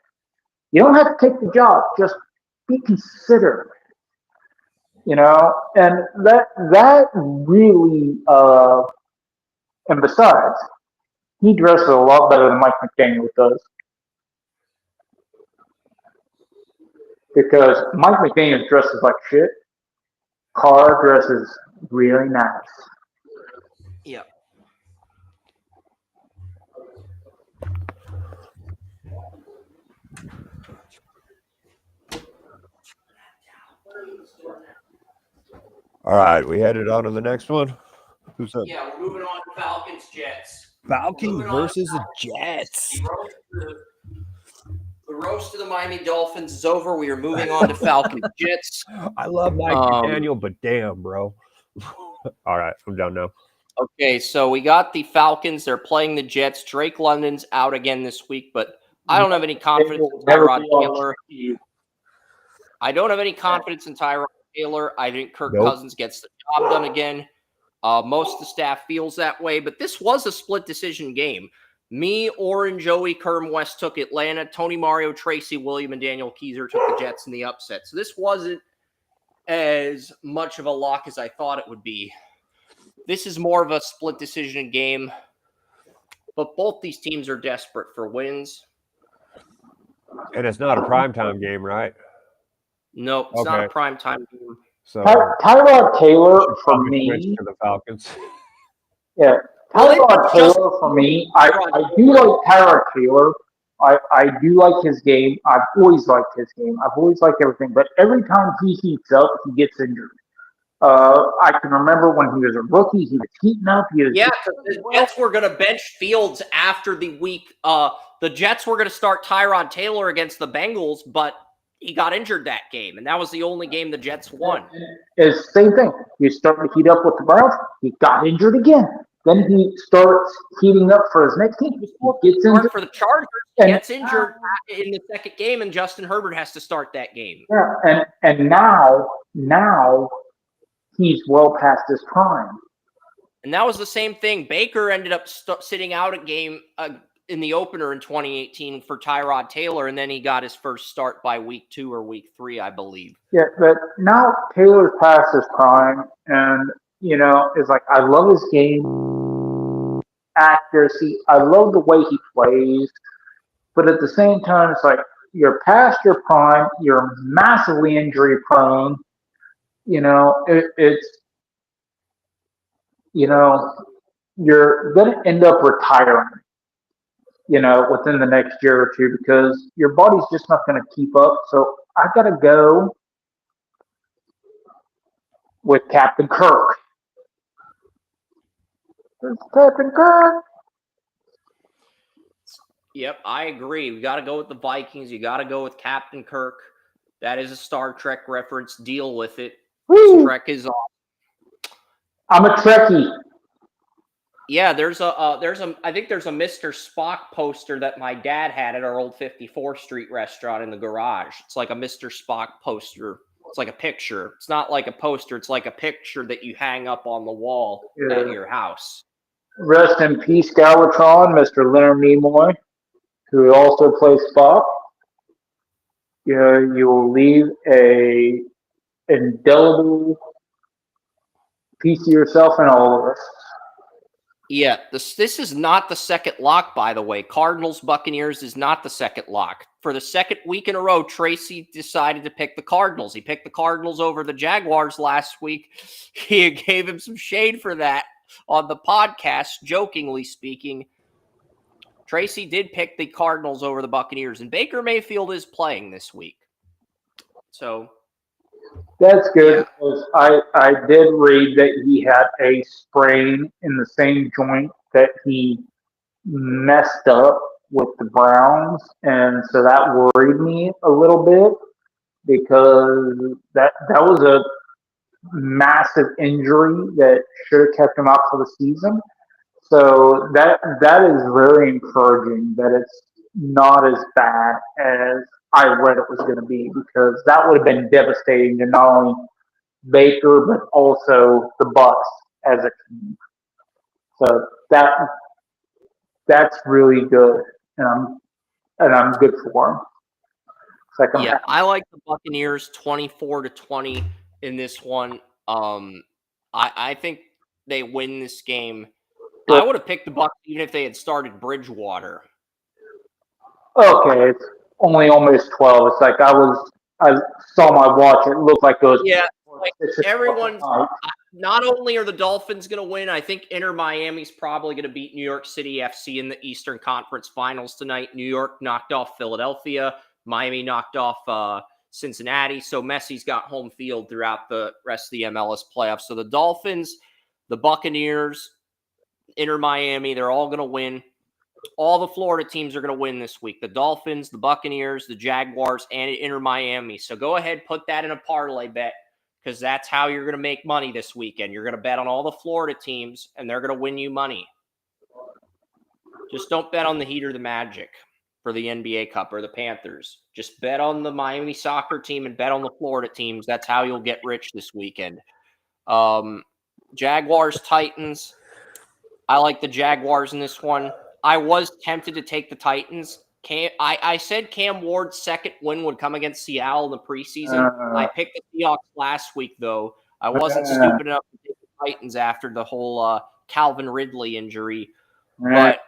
You don't have to take the job, just be considered. And that really and besides, he dresses a lot better than Mike McDaniel does. Because Mike McDaniel dresses like shit. Carr dresses really nice. Yeah. All right, we headed on to the next one. Who's up? Yeah, we're moving on to Falcons Jets. Falcons versus the Jets. The roast of the Miami Dolphins is over. We are moving on to Falcons Jets. I love Mike McDaniel, but damn, bro. All right, I'm done now. Okay, so we got the Falcons. They're playing the Jets. Drake London's out again this week, but I don't have any confidence in Tyrod Taylor. I don't have any confidence in Tyrod Taylor. I think Kirk Cousins gets the job done again. Most of the staff feels that way, but this was a split decision game. Me, Orrin, Joey, Kerm West took Atlanta. Tony, Mario, Tracy, William, and Daniel Keyser took the Jets in the upset. So this wasn't as much of a lock as I thought it would be. This is more of a split decision game, but both these teams are desperate for wins. And it's not a primetime game, right? No, it's not a primetime game. So Tyrod Taylor for me. To the Falcons. Yeah, Tyrod Taylor for me. I do like Tyrod Taylor. I do like his game. I've always liked his game. I've always liked everything. But every time he heats up, he gets injured. I can remember when he was a rookie, he was heating up. The Jets were going to bench Fields after the week. The Jets were going to start Tyrod Taylor against the Bengals, but he got injured that game, and that was the only game the Jets won. It's the same thing. You start to heat up with the Browns, he got injured again. Then he starts heating up for his next team. He gets injured. For the Chargers, he gets injured in the second game, and Justin Herbert has to start that game. Yeah, and now he's well past his prime. And that was the same thing. Baker ended up sitting out a game in the opener in 2018 for Tyrod Taylor, and then he got his first start by week 2 or week 3, I believe. Yeah, but now Taylor's past his prime, and it's like I love his game accuracy. I love the way he plays, but at the same time, it's like you're past your prime. You're massively injury prone. It's you're going to end up retiring. Within the next year or two, because your body's just not going to keep up. So I got to go with Captain Kirk. Captain Kirk. Yep, I agree. We got to go with the Vikings. You got to go with Captain Kirk. That is a Star Trek reference. Deal with it. Trek is on. I'm a Trekkie. Yeah, I think there's a Mr. Spock poster that my dad had at our old 54th Street restaurant in the garage. It's like a Mr. Spock poster. It's like a picture. It's not like a poster. It's like a picture that you hang up on the wall at your house. Rest in peace, Galvatron, Mr. Leonard Nimoy, who also plays Spock. You will leave a indelible piece of yourself in all of us. Yeah, this is not the second lock, by the way. Cardinals Buccaneers is not the second lock. For the second week in a row, Tracy decided to pick the Cardinals. He picked the Cardinals over the Jaguars last week. He gave him some shade for that on the podcast, jokingly speaking. Tracy did pick the Cardinals over the Buccaneers, and Baker Mayfield is playing this week. So That's good because I did read that he had a sprain in the same joint that he messed up with the Browns, and so that worried me a little bit because that was a massive injury that should have kept him out for the season. So that is very encouraging that it's not as bad as I read it was going to be because that would have been devastating to not only Baker but also the Bucks as a team. So that's really good, and I'm good for him. Second yeah, half. I like the Buccaneers 24-20 in this one. I think they win this game. I would have picked the Bucs even if they had started Bridgewater. Okay, it's only almost 12. It's like I saw my watch. It looked like it was. Yeah, like everyone's. Not only are the Dolphins going to win, I think Inter Miami's probably going to beat New York City FC in the Eastern Conference Finals tonight. New York knocked off Philadelphia. Miami knocked off Cincinnati. So Messi's got home field throughout the rest of the MLS playoffs. So the Dolphins, the Buccaneers, Inter Miami, they're all going to win. All the Florida teams are going to win this week. The Dolphins, the Buccaneers, the Jaguars, and Inter Miami. So go ahead, put that in a parlay bet because that's how you're going to make money this weekend. You're going to bet on all the Florida teams, and they're going to win you money. Just don't bet on the Heat or the Magic for the NBA Cup or the Panthers. Just bet on the Miami soccer team and bet on the Florida teams. That's how you'll get rich this weekend. Jaguars, Titans. I like the Jaguars in this one. I was tempted to take the Titans. I said Cam Ward's second win would come against Seattle in the preseason. I picked the Seahawks last week, though. I wasn't stupid enough to take the Titans after the whole Calvin Ridley injury. But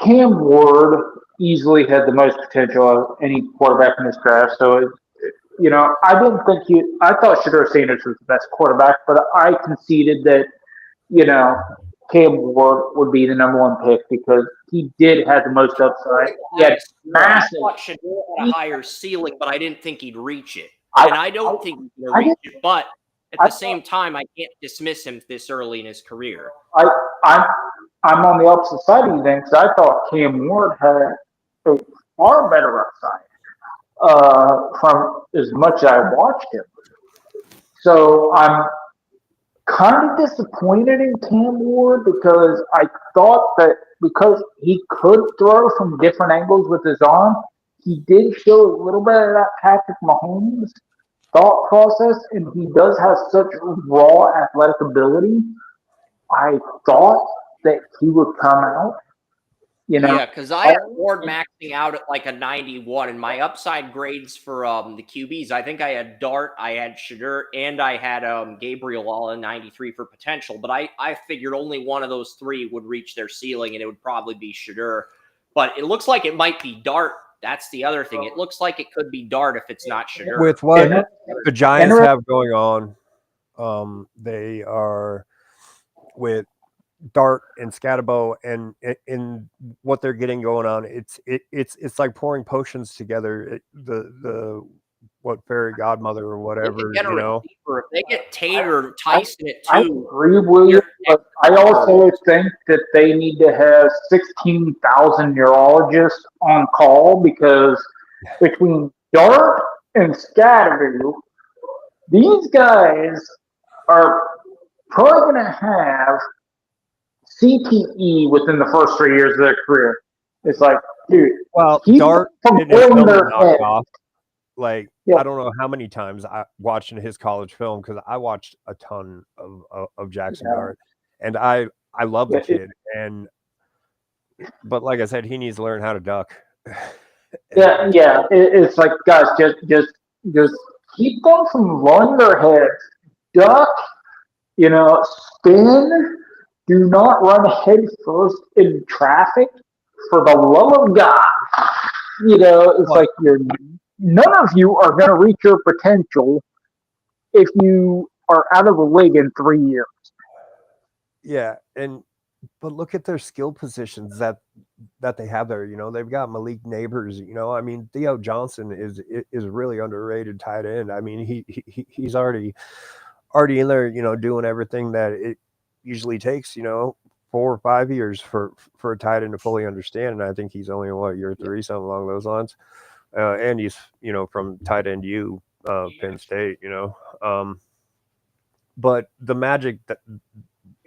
Cam Ward easily had the most potential of any quarterback in this draft. So, I didn't think I thought Shedeur Sanders was the best quarterback, but I conceded that, Cam Ward would be the number one pick because he did have the most upside. He had massive. I thought Shedeur had a higher ceiling, but I didn't think he'd reach it. And I don't think he's going to reach it. But at the same time, I can't dismiss him this early in his career. I'm on the opposite side of you then because I thought Cam Ward had a far better upside from as much as I watched him. So I'm kind of disappointed in Cam Ward because I thought that because he could throw from different angles with his arm, he did show a little bit of that Patrick Mahomes thought process, and he does have such raw athletic ability. I thought that he would come out. Yeah, because I had Ward maxing out at like a 91, and my upside grades for the QBs, I think I had Dart, I had Shedeur, and I had Gabriel all in 93 for potential. But I figured only one of those three would reach their ceiling, and it would probably be Shedeur. But it looks like it might be Dart. That's the other thing. It looks like it could be Dart if it's not Shedeur. With what the Giants have going on, they are with Dart and Scatterbo, and in what they're getting going on, it's like pouring potions together. The what fairy godmother or whatever, If they get Tate or Tyson at 2, I agree with you, but I also think that they need to have 16,000 neurologists on call because between Dart and Scatterbo, these guys are probably going to have CTE within the first 3 years of their career. It's like, dude. Well, Dart in his film knocked off. Like, I don't know how many times I watched his college film because I watched a ton of Jackson Dart, and I love the kid. But like I said, he needs to learn how to duck. It's like, guys, just keep them from blowing their heads. Duck. Spin. Do not run head first in traffic. For the love of God, it's But like none of you are going to reach your potential if you are out of the league in 3 years. yeah, but look at their skill positions that they have there. They've got Malik Neighbors. I mean, Theo Johnson is really underrated tight end. I mean, he's already in there, doing everything that it usually takes, 4 or 5 years for a tight end to fully understand. And I think he's only in year 3, something along those lines. And he's, from tight end U, Penn State, but the magic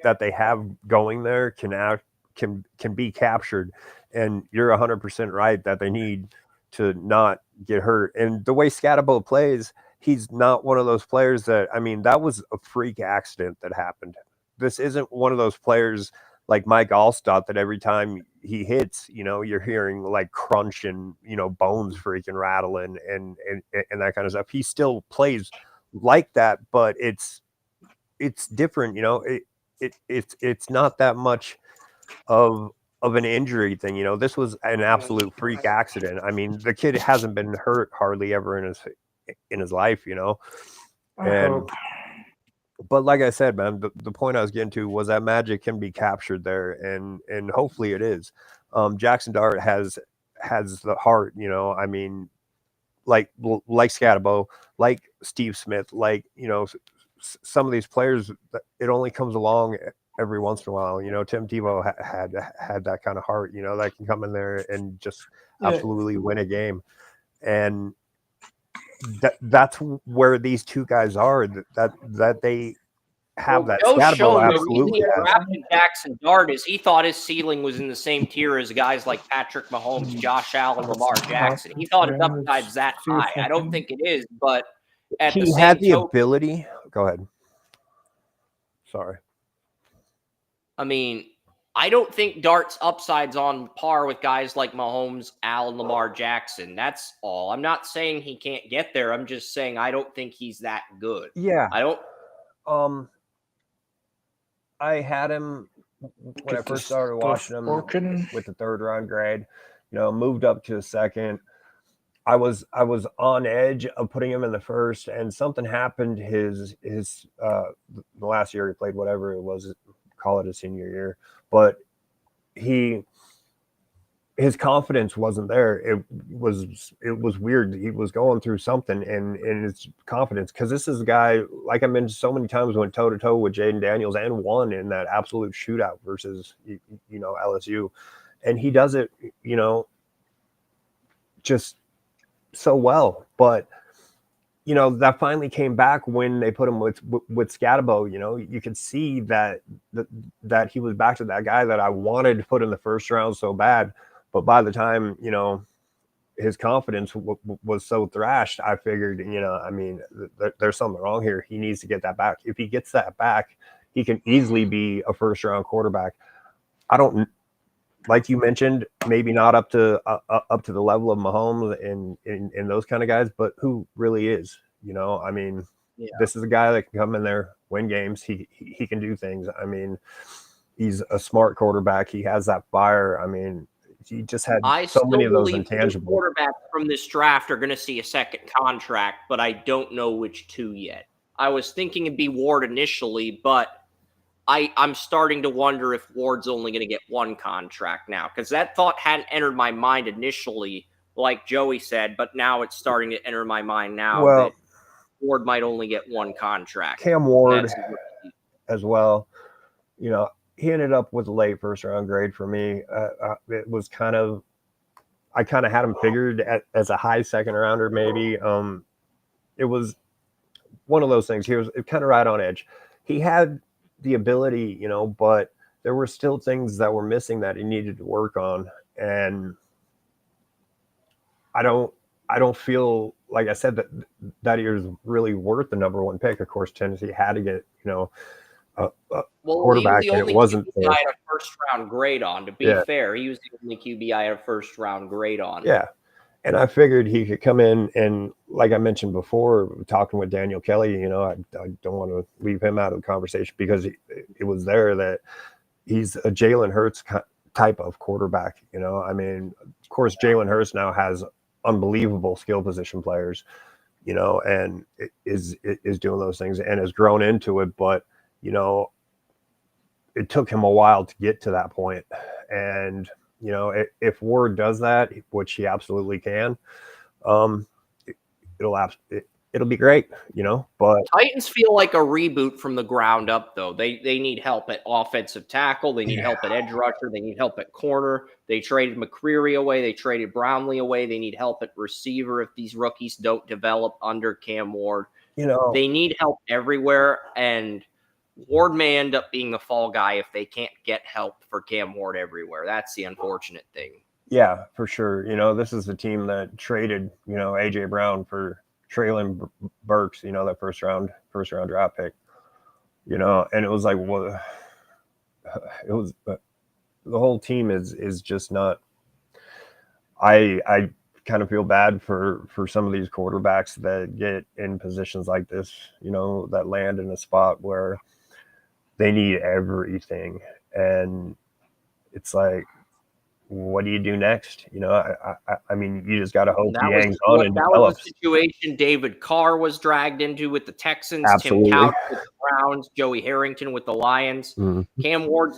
that they have going there can be captured. And you're 100% right that they need to not get hurt. And the way Scatabo plays, he's not one of those players that, I mean, that was a freak accident that happened. This isn't one of those players like Mike Allstott that every time he hits, you're hearing like crunch and, bones freaking rattling and that kind of stuff. He still plays like that, but it's different, it's not that much of an injury thing. This was an absolute freak accident. I mean, the kid hasn't been hurt hardly ever in his life, and but like I said, man, the point I was getting to was that magic can be captured there, and hopefully it is. Jackson Dart has the heart, I mean, like Scatabo, like Steve Smith, like some of these players, it only comes along every once in a while. Tim Tebow had that kind of heart, that can come in there and just absolutely win a game. And that's where these two guys are, that they have that. Joe's Scatabo shown the absolutely reason he has. drafted Jackson Dart is he thought his ceiling was in the same tier as guys like Patrick Mahomes, Josh Allen, Lamar Jackson. He thought his upside's that high. I don't think it is, but at the He same had the token, ability. Go ahead. Sorry. I mean, I don't think Dart's upside's on par with guys like Mahomes, Allen, Lamar Jackson. That's all. I'm not saying he can't get there. I'm just saying I don't think he's that good. Yeah. I don't. I had him when I first started watching him with the 3rd round grade. Moved up to the 2nd. I was on edge of putting him in the 1st, and something happened his the last year he played, whatever it was, call it a senior year, but his confidence wasn't there. It was weird. He was going through something in his confidence, because this is a guy, like I mentioned so many times, went toe to toe with Jaden Daniels and won in that absolute shootout versus LSU, and he does it just so well. But that finally came back when they put him with Scatabo. You could see that he was back to that guy that I wanted to put in the 1st round so bad. But by the time, his confidence was so thrashed, I figured, I mean, there's something wrong here. He needs to get that back. If he gets that back, he can easily be a 1st round quarterback. I don't, like you mentioned, maybe not up to the level of Mahomes and those kind of guys, but who really is, I mean, This is a guy that can come in there, win games. He can do things. I mean, he's a smart quarterback. He has that fire. I mean, he just had so many of those intangibles. Quarterbacks from this draft are going to see a 2nd contract, but I don't know which 2 yet. I was thinking it'd be Ward initially, but I'm starting to wonder if Ward's only going to get 1 contract now, because that thought hadn't entered my mind initially, like Joey said, but now it's starting to enter my mind now that Ward might only get 1 contract. Cam Ward as well. He ended up with a late 1st round grade for me. It was I kind of had him figured as a high 2nd rounder, maybe. It was one of those things. He was kind of right on edge. He had the ability, but there were still things that were missing that he needed to work on. And I don't feel, like I said, that he was really worth the number 1 pick. Of course, Tennessee had to get, quarterback, and it wasn't QB I had a 1st round grade on. To be fair, he was the only QB I had a 1st round grade on. Yeah, And I figured he could come in and, like I mentioned before, talking with Daniel Kelly, you know, I don't want to leave him out of the conversation because it was there that he's a Jalen Hurts type of quarterback. You know, I mean, of course, Jalen Hurts now has unbelievable skill position players, you know, and is doing those things and has grown into it. But, you know, it took him a while to get to that point. And, you know, if Ward does that, which he absolutely can, it'll be great, you know. But Titans feel like a reboot from the ground up, though. They need help at offensive tackle. They need help at edge rusher. They need help at corner. They traded McCreary away. They traded Brownlee away. They need help at receiver if these rookies don't develop under Cam Ward. you know, They need help everywhere, and Ward may end up being the fall guy if they can't get help for Cam Ward everywhere. That's the unfortunate thing. yeah, for sure. You know, this is the team that traded, you know, AJ Brown for Traylon Burks, you know, that first round draft pick, you know, and it was like, well, it was the whole team is just not. I kind of feel bad for some of these quarterbacks that get in positions like this, you know, that land in a spot where they need everything, and it's like, what do you do next? You know, I mean, you just got to hope he hangs on and that develops. was the situation David Carr was dragged into with the Texans, Absolutely. Tim Couch with the Browns, Joey Harrington with the Lions. Cam Ward,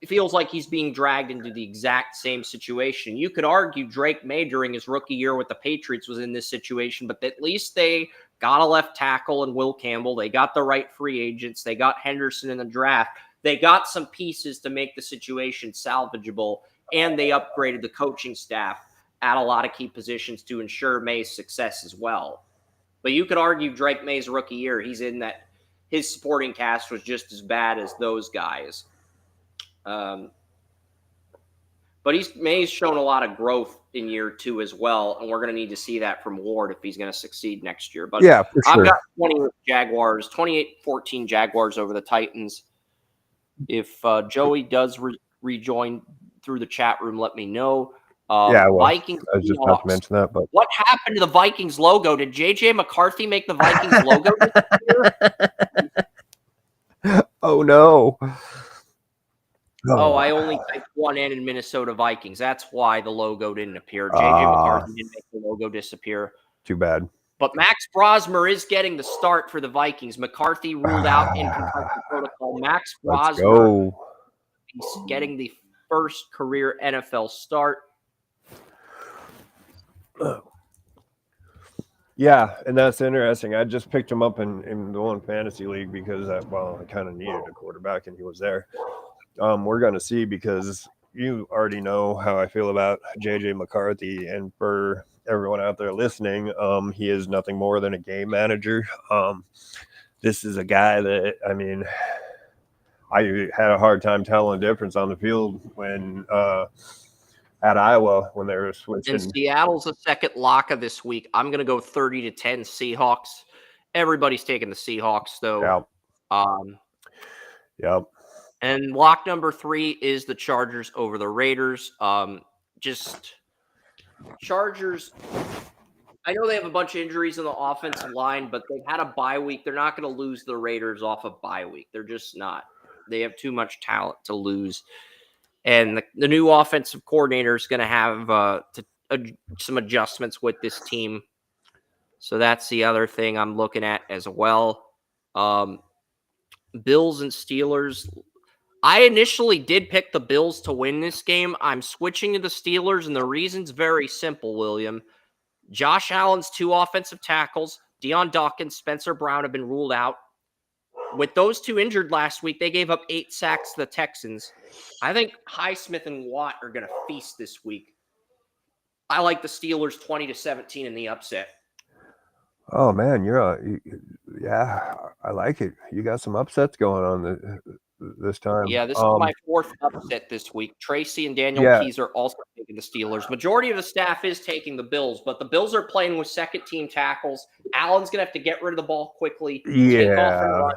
it feels like he's being dragged into the exact same situation. You could argue Drake May during his rookie year with the Patriots was in this situation, but at least they got a left tackle and Will Campbell. They got the right free agents. They got Henderson in the draft. They got some pieces to make the situation salvageable, and they upgraded the coaching staff at a lot of key positions to ensure May's success as well. But you could argue Drake May's rookie year, he's in that his supporting cast was just as bad as those guys. But May's shown a lot of growth in year 2 as well, and we're going to need to see that from Ward if he's going to succeed next year. But yeah, for sure. I've got 28-14 Jaguars over the Titans. If Joey does rejoin through the chat room, let me know. Yeah, well, Vikings. I was just about to mention that, but what happened to the Vikings logo? Did JJ McCarthy make the Vikings logo disappear? Oh no. Oh, I only typed one N in Minnesota Vikings. That's why the logo didn't appear. JJ McCarthy didn't make the logo disappear. Too bad. But Max Brosmer is getting the start for the Vikings. McCarthy ruled out in concussion protocol. Max Brosmer is getting the first career NFL start. Yeah, and that's interesting. I just picked him up in the one fantasy league because I kind of needed a quarterback, and he was there. We're going to see, because you already know how I feel about JJ McCarthy, and for everyone out there listening, he is nothing more than a game manager. This is a guy that, I mean, I had a hard time telling the difference on the field when at Iowa when they were switching. And Seattle's a second lock of this week. I'm going to go 30-10 Seahawks. Everybody's taking the Seahawks, though. Yep. And lock number 3 is the Chargers over the Raiders. Chargers, I know they have a bunch of injuries on the offensive line, but they've had a bye week. They're not going to lose the Raiders off a bye week. They're just not. They have too much talent to lose. And the new offensive coordinator is going to have some adjustments with this team. So that's the other thing I'm looking at as well. Bills and Steelers. I initially did pick the Bills to win this game. I'm switching to the Steelers, and the reason's very simple, William. Josh Allen's 2 offensive tackles, Deion Dawkins, Spencer Brown have been ruled out. With those 2 injured last week, they gave up 8 sacks to the Texans. I think Highsmith and Watt are going to feast this week. I like the Steelers 20-17 in the upset. Oh man, yeah, I like it. You got some upsets going on this time. Yeah, this is my 4th upset this week. Tracy and Daniel Keys are also taking the Steelers. Majority of the staff is taking the Bills, but the Bills are playing with second-team tackles. Allen's going to have to get rid of the ball quickly, take off and run,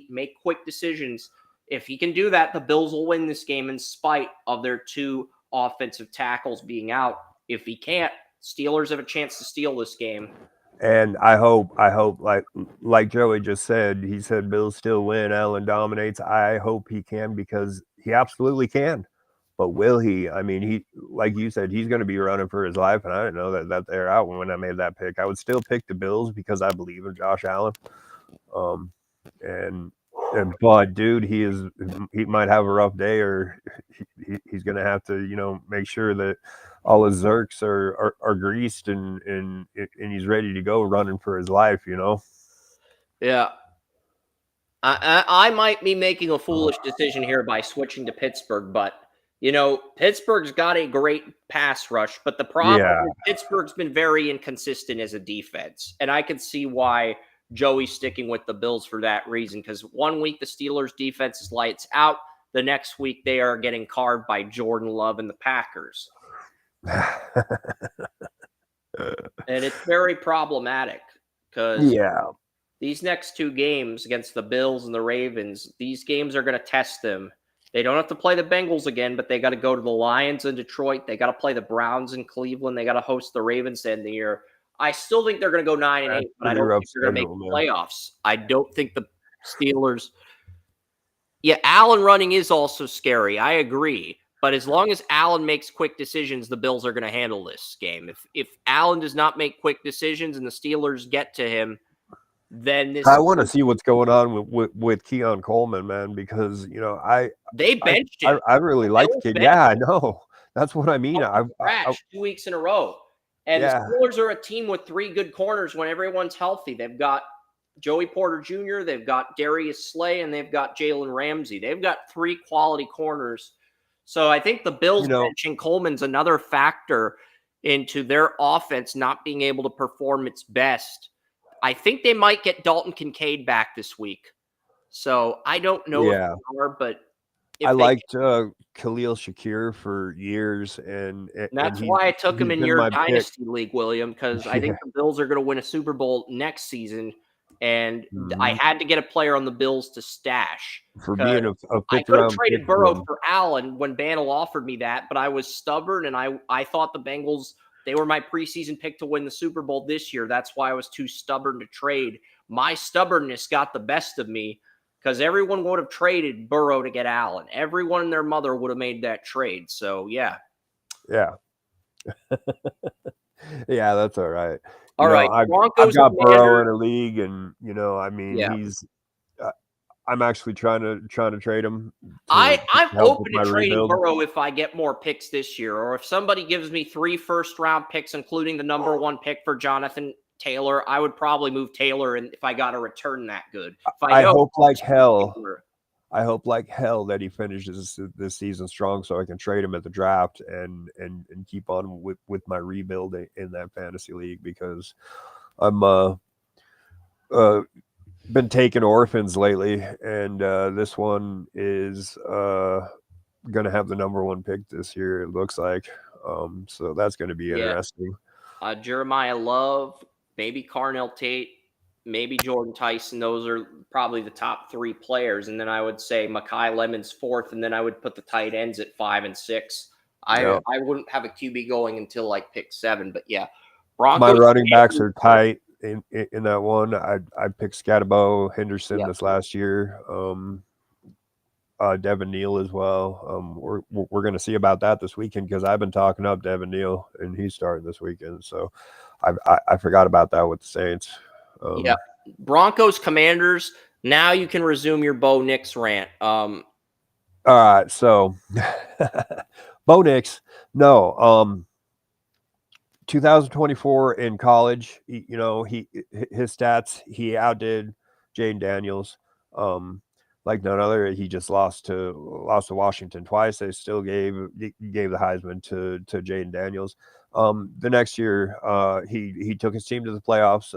make quick decisions. If he can do that, the Bills will win this game in spite of their 2 offensive tackles being out. If he can't, Steelers have a chance to steal this game. And I hope, like Joey just said, he said Bills still win, Allen dominates. I hope he can, because he absolutely can. But will he? I mean, he, like you said, he's going to be running for his life, and I didn't know that they're out when I made that pick. I would still pick the Bills because I believe in Josh Allen. And but dude, he might have a rough day, or he's going to have to, make sure that all his zerks are greased and he's ready to go running for his life. Yeah. I might be making a foolish decision here by switching to Pittsburgh, but Pittsburgh's got a great pass rush, but the problem is Pittsburgh's been very inconsistent as a defense, and I can see why Joey's sticking with the Bills for that reason, because 1 week the Steelers' defense is lights out, the next week they are getting carved by Jordan Love and the Packers. And it's very problematic because these next 2 games against the Bills and the Ravens, these games are going to test them. They don't have to play the Bengals again, but they got to go to the Lions in Detroit. They got to play the Browns in Cleveland. They got to host the Ravens to end the year. I still think they're going to go 9-8, but I don't think they're going to make the playoffs. I don't think the Steelers. Yeah, Allen running is also scary. I agree. But as long as Allen makes quick decisions, the Bills are going to handle this game. If Allen does not make quick decisions and the Steelers get to him, then I want to see what's going on with Keon Coleman, man, because they benched him. I really like the kid. Yeah, I know. That's what I mean. I've crashed 2 weeks in a row. And the Steelers are a team with 3 good corners when everyone's healthy. They've got Joey Porter Jr., they've got Darius Slay, and they've got Jalen Ramsey. They've got 3 quality corners. So I think the Bills benching Coleman's another factor into their offense not being able to perform its best. I think they might get Dalton Kincaid back this week. So I don't know if they are, but I liked Khalil Shakir for years, and that's why I took him in your dynasty league, William, because I think the Bills are going to win a Super Bowl next season, and I had to get a player on the Bills to stash. For being a I could have traded Burrow for Allen when Bantle offered me that, but I was stubborn, and I thought the Bengals, they were my preseason pick to win the Super Bowl this year. That's why I was too stubborn to trade. My stubbornness got the best of me, because everyone would have traded Burrow to get Allen. Everyone and their mother would have made that trade. So, yeah. Yeah. Yeah, that's all right. All right. I've got Burrow in a league, and, he's I'm actually trying to trade him. I'm open to trading Burrow if I get more picks this year, or if somebody gives me 3 first-round picks, including the number 1 pick for Jonathan Taylor. I would probably move Taylor, and if I got a return that good. I hope like hell that he finishes this season strong, so I can trade him at the draft and keep on with my rebuild in that fantasy league, because I'm been taking orphans lately, and this one is gonna have the number 1 pick this year, it looks like. So that's gonna be interesting. Jeremiah Love, maybe Carnell Tate, maybe Jordan Tyson. Those are probably the top 3 players. And then I would say Mekhi Lemon's 4th, and then I would put the tight ends at 5 and 6. I wouldn't have a QB going until like pick 7, but yeah. Broncos, my running backs are tight in that one. I picked Scatterbo Henderson this last year. Devin Neal as well. We're going to see about that this weekend, because I've been talking up Devin Neal, and he's starting this weekend. So I forgot about that with the Saints. Broncos Commanders. Now you can resume your Bo Nix rant. All right, so Bo Nix. No, 2024 in college. His stats. He outdid Jaden Daniels. Like none other. He just lost to Washington twice. They still gave the Heisman to Jaden Daniels. The next year, he took his team to the playoffs.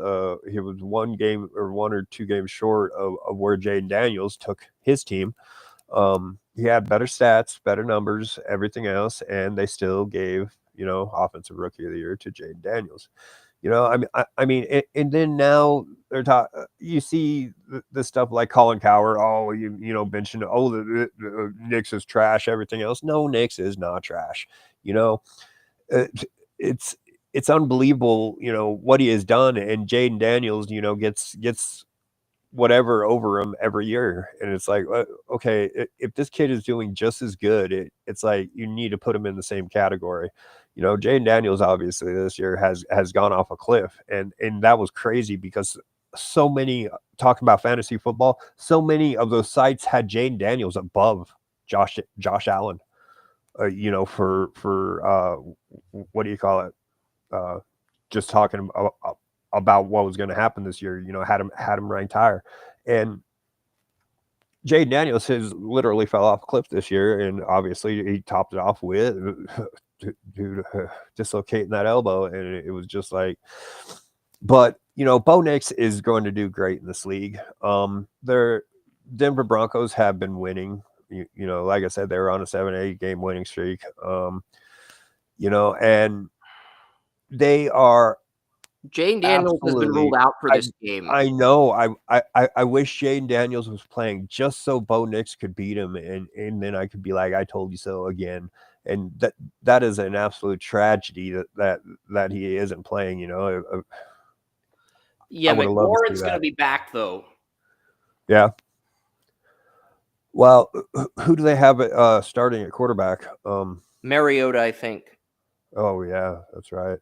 He was 1 or 2 games short of where Jaden Daniels took his team. He had better stats, better numbers, everything else, and they still gave offensive rookie of the year to Jaden Daniels. I mean, and then now they're talking. You see the stuff like Colin Cowherd. Oh, mentioned. Oh, the Knicks is trash. Everything else. No, Knicks is not trash. It's it's unbelievable, what he has done. And Jaden Daniels, gets whatever over him every year. And it's like, okay, if this kid is doing just as good, it's like you need to put him in the same category. Jaden Daniels obviously this year has gone off a cliff, and that was crazy because so many, talking about fantasy football, so many of those sites had Jaden Daniels above Josh Allen. For what do you call it? Just talking about what was going to happen this year, had him ranked higher. And Jaden Daniels has literally fell off a cliff this year, and obviously he topped it off with dude dislocating that elbow, and it was just like. But Bo Nix is going to do great in this league. Their Denver Broncos have been winning. Like I said, they were on a 7-8 game winning streak. And they are. Jaden Daniels has been ruled out for this game. I know. I wish Jaden Daniels was playing just so Bo Nix could beat him, and then I could be like, I told you so again. And that is an absolute tragedy that he isn't playing. Yeah, McLaurin's going to be back though. Yeah. Well, who do they have starting at quarterback? Mariota, I think. Oh yeah, that's right.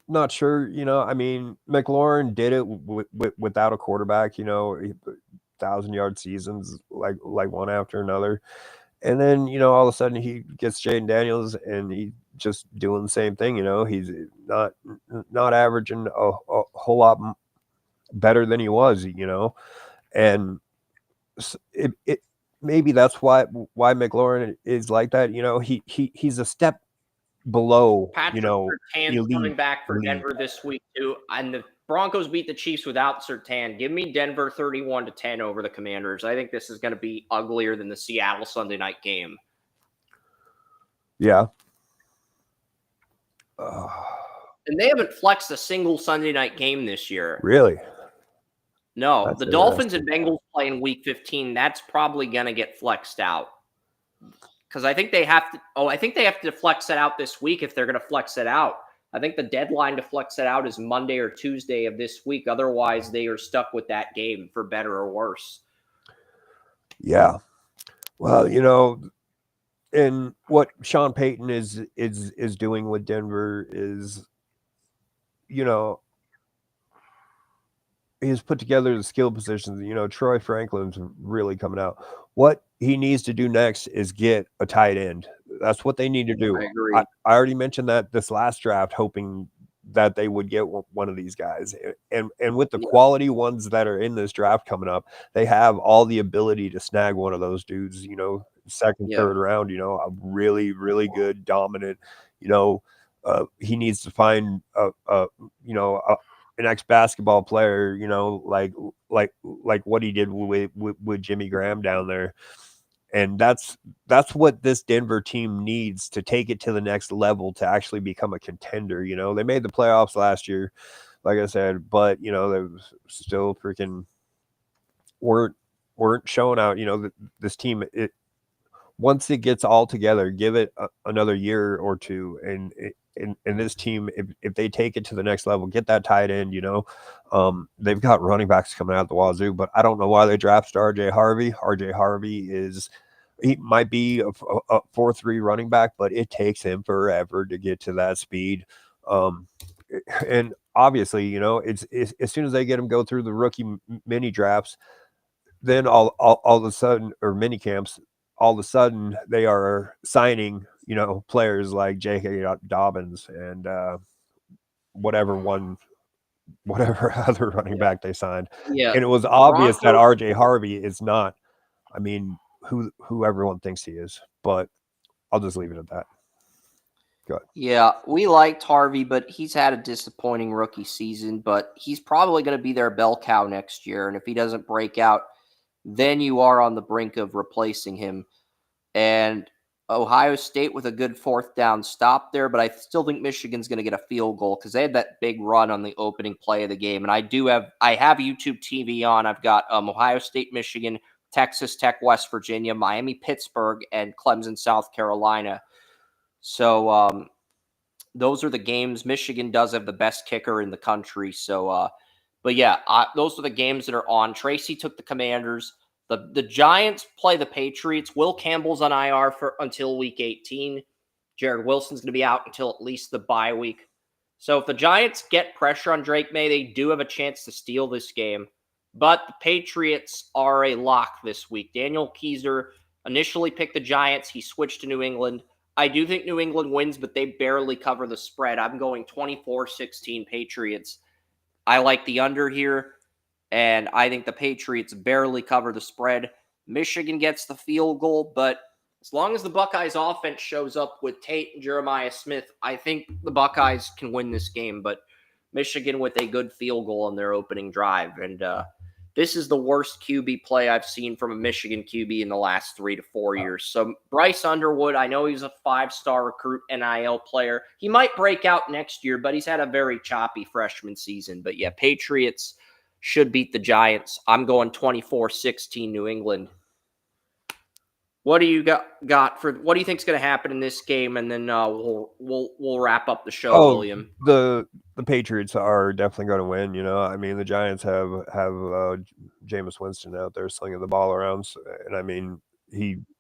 Not sure. I mean, McLaurin did it without a quarterback. 1,000-yard seasons like one after another, and then all of a sudden he gets Jaden Daniels and he just doing the same thing. He's not averaging a whole lot better than he was. And it maybe that's why McLaurin is like that. He's a step below. Patrick Surtain's coming back for Denver this week too, and the Broncos beat the Chiefs without Surtain. Give me Denver 31-10 over the Commanders. I think this is going to be uglier than the Seattle Sunday night game. Yeah. And they haven't flexed a single Sunday night game this year. Really? No, that's the Dolphins and Bengals play in Week 15. That's probably going to get flexed out. Because I think they have to. Oh, I think they have to flex it out this week if they're going to flex it out. I think the deadline to flex it out is Monday or Tuesday of this week. Otherwise, they are stuck with that game for better or worse. Yeah. Well, and what Sean Payton is doing with Denver is, he's put together the skill positions. Troy Franklin's really coming out. What he needs to do next is get a tight end. That's what they need to do. I agree. I already mentioned that this last draft, hoping that they would get one of these guys. And with the quality ones that are in this draft coming up, they have all the ability to snag one of those dudes, second, third round, a really, really good, dominant, he needs to find an ex-basketball player, like what he did with Jimmy Graham down there. And that's what this Denver team needs to take it to the next level to actually become a contender. They made the playoffs last year, like I said, but they still freaking weren't showing out. This team, once it gets all together, give it another year or two, and this team, if they take it to the next level, get that tight end, they've got running backs coming out the wazoo, but I don't know why they drafted RJ Harvey. RJ Harvey he might be a 4-3 running back, but it takes him forever to get to that speed. And obviously, it's as soon as they get him go through the rookie mini drafts, then all of a sudden, or mini camps, all of a sudden they are signing, players like J.K. Dobbins and whatever other running back they signed. Yeah. And it was obvious that RJ Harvey is not, who everyone thinks he is. But I'll just leave it at that. Go ahead. Yeah, we liked Harvey, but he's had a disappointing rookie season. But he's probably going to be their bell cow next year. And if he doesn't break out, then you are on the brink of replacing him. And Ohio State with a good fourth down stop there, but I still think Michigan's going to get a field goal because they had that big run on the opening play of the game. And I have YouTube TV on. I've got Ohio State, Michigan, Texas Tech, West Virginia, Miami, Pittsburgh, and Clemson, South Carolina. So those are the games. Michigan does have the best kicker in the country. So, but yeah, those are the games that are on. Tracy took the Commanders. The Giants play the Patriots. Will Campbell's on IR until week 18. Jared Wilson's going to be out until at least the bye week. So if the Giants get pressure on Drake May, they do have a chance to steal this game. But the Patriots are a lock this week. Daniel Keyser initially picked the Giants. He switched to New England. I do think New England wins, but they barely cover the spread. I'm going 24-16 Patriots. I like the under here, and I think the Patriots barely cover the spread. Michigan gets the field goal, but as long as the Buckeyes offense shows up with Tate and Jeremiah Smith, I think the Buckeyes can win this game. But Michigan with a good field goal on their opening drive. And this is the worst QB play I've seen from a Michigan QB in the last 3 to 4 years. So Bryce Underwood, I know he's a 5-star recruit NIL player. He might break out next year, but he's had a very choppy freshman season. But yeah, Patriots should beat the Giants. I'm going 24-16 New England. What do you got for what do you think is going to happen in this game? And then we'll wrap up the show, William. The Patriots are definitely going to win. I mean, the Giants have Jameis Winston out there slinging the ball around, and I mean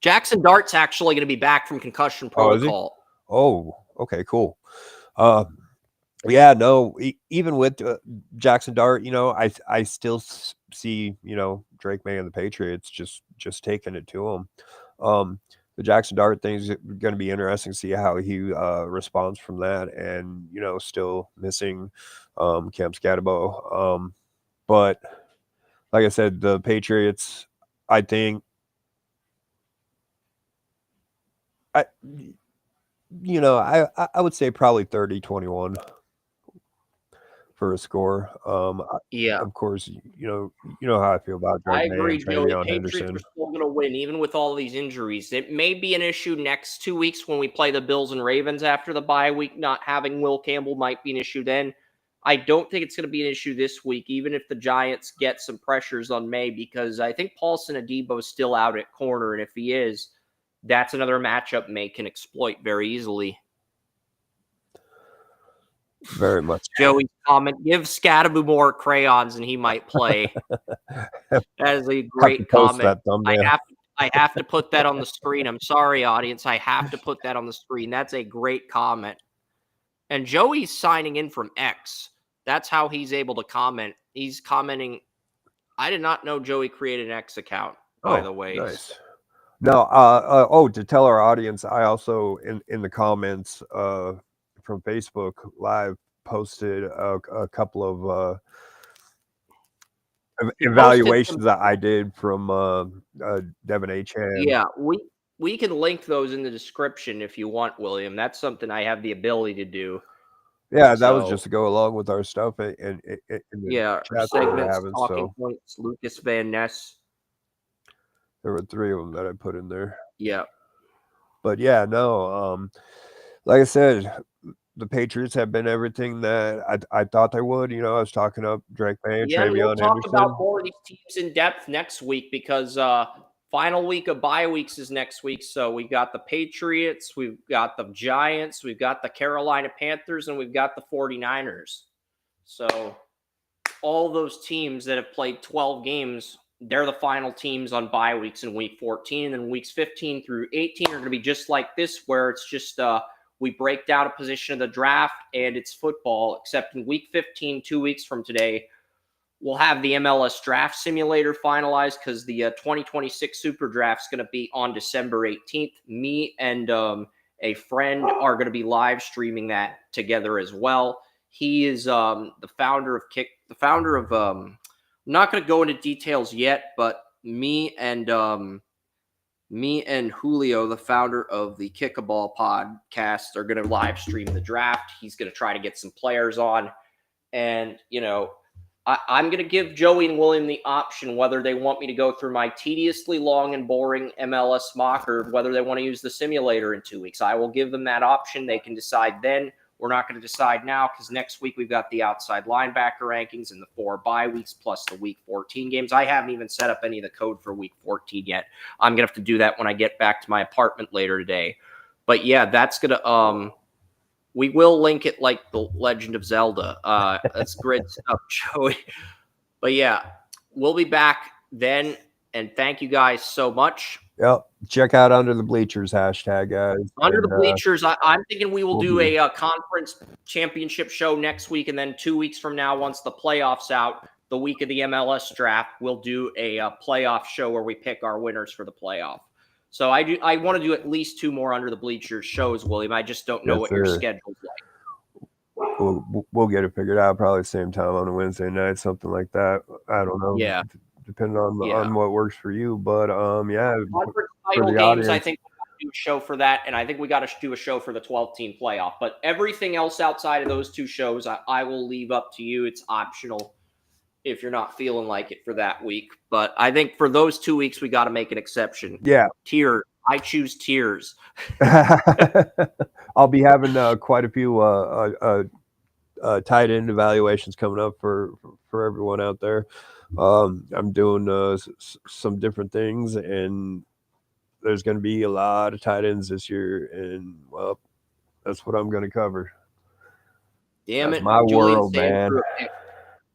Jackson Dart's actually going to be back from concussion protocol. Oh, okay, cool. Yeah, no, even with Jackson Dart, I still see Drake May and the Patriots just taking it to him. The Jackson Dart thing is going to be interesting to see how he responds from that, and still missing Cam Scatterbo. But like I said, the Patriots, I think, I would say probably 30-21 for a score. Yeah, of course, you know how I feel about Drake May and Travion Henderson. Patriots are still going to win, even with all these injuries. It may be an issue next 2 weeks when we play the Bills and Ravens after the bye week. Not having Will Campbell might be an issue then. I don't think it's going to be an issue this week, even if the Giants get some pressures on May, because I think Paulson Adebo is still out at corner, and if he is, that's another matchup May can exploit very easily. Very much. Joey's comment: give Scatterbo more crayons and he might play. That is a great comment. I have to put that on the screen. I'm sorry, audience. I have to put that on the screen. That's a great comment. And Joey's signing in from X. That's how he's able to comment. He's commenting. I did not know Joey created an X account, by the way. Nice. No, to tell our audience, I also in the comments from Facebook Live posted a couple of evaluations that I did from Devin H. Yeah, we can link those in the description if you want, William. That's something I have the ability to do. Yeah, that was just to go along with our stuff and our segments, talking points. Lucas Van Ness. There were 3 of them that I put in there. Yeah, but yeah, no. Like I said, the Patriots have been everything that I thought they would. I was talking up Drake May and Travion Henderson. We'll talk about more of these teams in depth next week because final week of bye weeks is next week. So we've got the Patriots, we've got the Giants, we've got the Carolina Panthers, and we've got the 49ers. So all those teams that have played 12 games, they're the final teams on bye weeks in week 14. And then weeks 15 through 18 are going to be just like this, where it's just we break down a position of the draft and it's football, except in week 15, 2 weeks from today, we'll have the MLS draft simulator finalized because the 2026 Super Draft is going to be on December 18th. Me and a friend are going to be live streaming that together as well. He is the founder of I'm not going to go into details yet, but me and Julio, the founder of the Kick a Ball podcast, are going to live stream the draft. He's going to try to get some players on. And, I'm going to give Joey and William the option whether they want me to go through my tediously long and boring MLS mock or whether they want to use the simulator in 2 weeks. I will give them that option. They can decide then. We're not going to decide now because next week we've got the outside linebacker rankings and the 4 bye weeks plus the week 14 games. I haven't even set up any of the code for week 14 yet. I'm going to have to do that when I get back to my apartment later today. But yeah, that's gonna we will link it like the Legend of Zelda. That's great stuff, Joey. But yeah, we'll be back then, and thank you guys so much. Yep. Check out Under the Bleachers hashtag, guys. Under the And, Bleachers, I'm thinking we will we'll do be- a conference championship show next week, and then 2 weeks from now, once the playoffs out, the week of the MLS draft, we'll do a playoff show where we pick our winners for the playoff. So I want to do at least 2 more Under the Bleachers shows, William. I just don't know Yes, what your sir. schedule's like. we'll get it figured out probably same time on a Wednesday night, something like that. I don't know. Yeah. Depending on what works for you. But yeah, Conference for title the games, I audience. think we got to do a show for that, and I think we got to do a show for the 12-team playoff. But everything else outside of those 2 shows, I will leave up to you. It's optional if you're not feeling like it for that week. But I think for those 2 weeks, we got to make an exception. Yeah. I choose tears. I'll be having quite a few tight end evaluations coming up for everyone out there. I'm doing some different things, and there's going to be a lot of tight ends this year, and well, that's what I'm going to cover. Damn That's it, my Julian world, Sand man. threw a pick.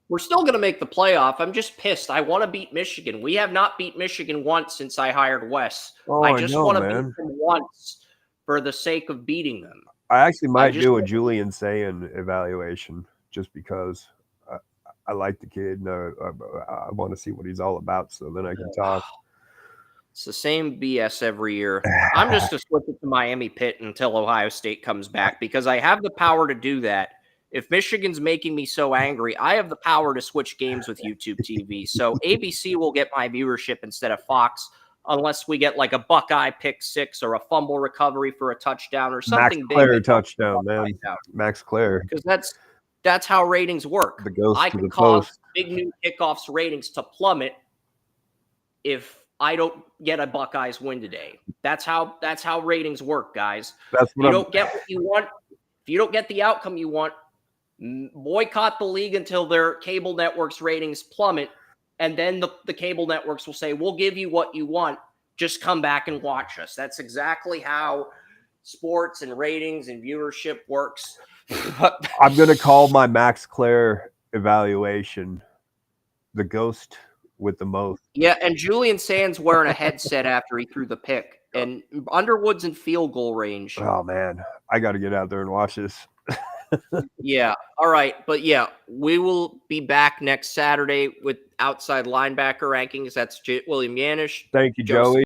We're still going to make the playoff. I'm just pissed. I want to beat Michigan. We have not beat Michigan once since I hired Wes. Oh, I just want to beat man. them once for the sake of beating them. I actually might just do a want- Julian Sayin evaluation just because I like the kid and I want to see what he's all about, so then I can talk. It's the same BS every year. I'm just going to switch it to Miami Pitt until Ohio State comes back because I have the power to do that. If Michigan's making me so angry, I have the power to switch games with YouTube TV. So ABC will get my viewership instead of Fox, unless we get like a Buckeye pick 6 or a fumble recovery for a touchdown or something Max big. Clare touchdown, man. Max Clare. Because that's how ratings work. The ghost I to can the cause post. big new kickoffs ratings to plummet if I don't get a Buckeyes win today. That's how ratings work, guys. That's If you don't get what you want, if you don't get the outcome you want, boycott the league until their cable networks ratings plummet, and then the cable networks will say, we'll give you what you want, just come back and watch us. That's exactly how sports and ratings and viewership works. I'm going to call my Max Clare evaluation the ghost with the most. Yeah, and Julian Sands wearing a headset after he threw the pick, and Underwood's in field goal range. Oh, man. I got to get out there and watch this. Yeah. All right. But yeah, we will be back next Saturday with outside linebacker rankings. That's William Yanish. Thank you, Joey.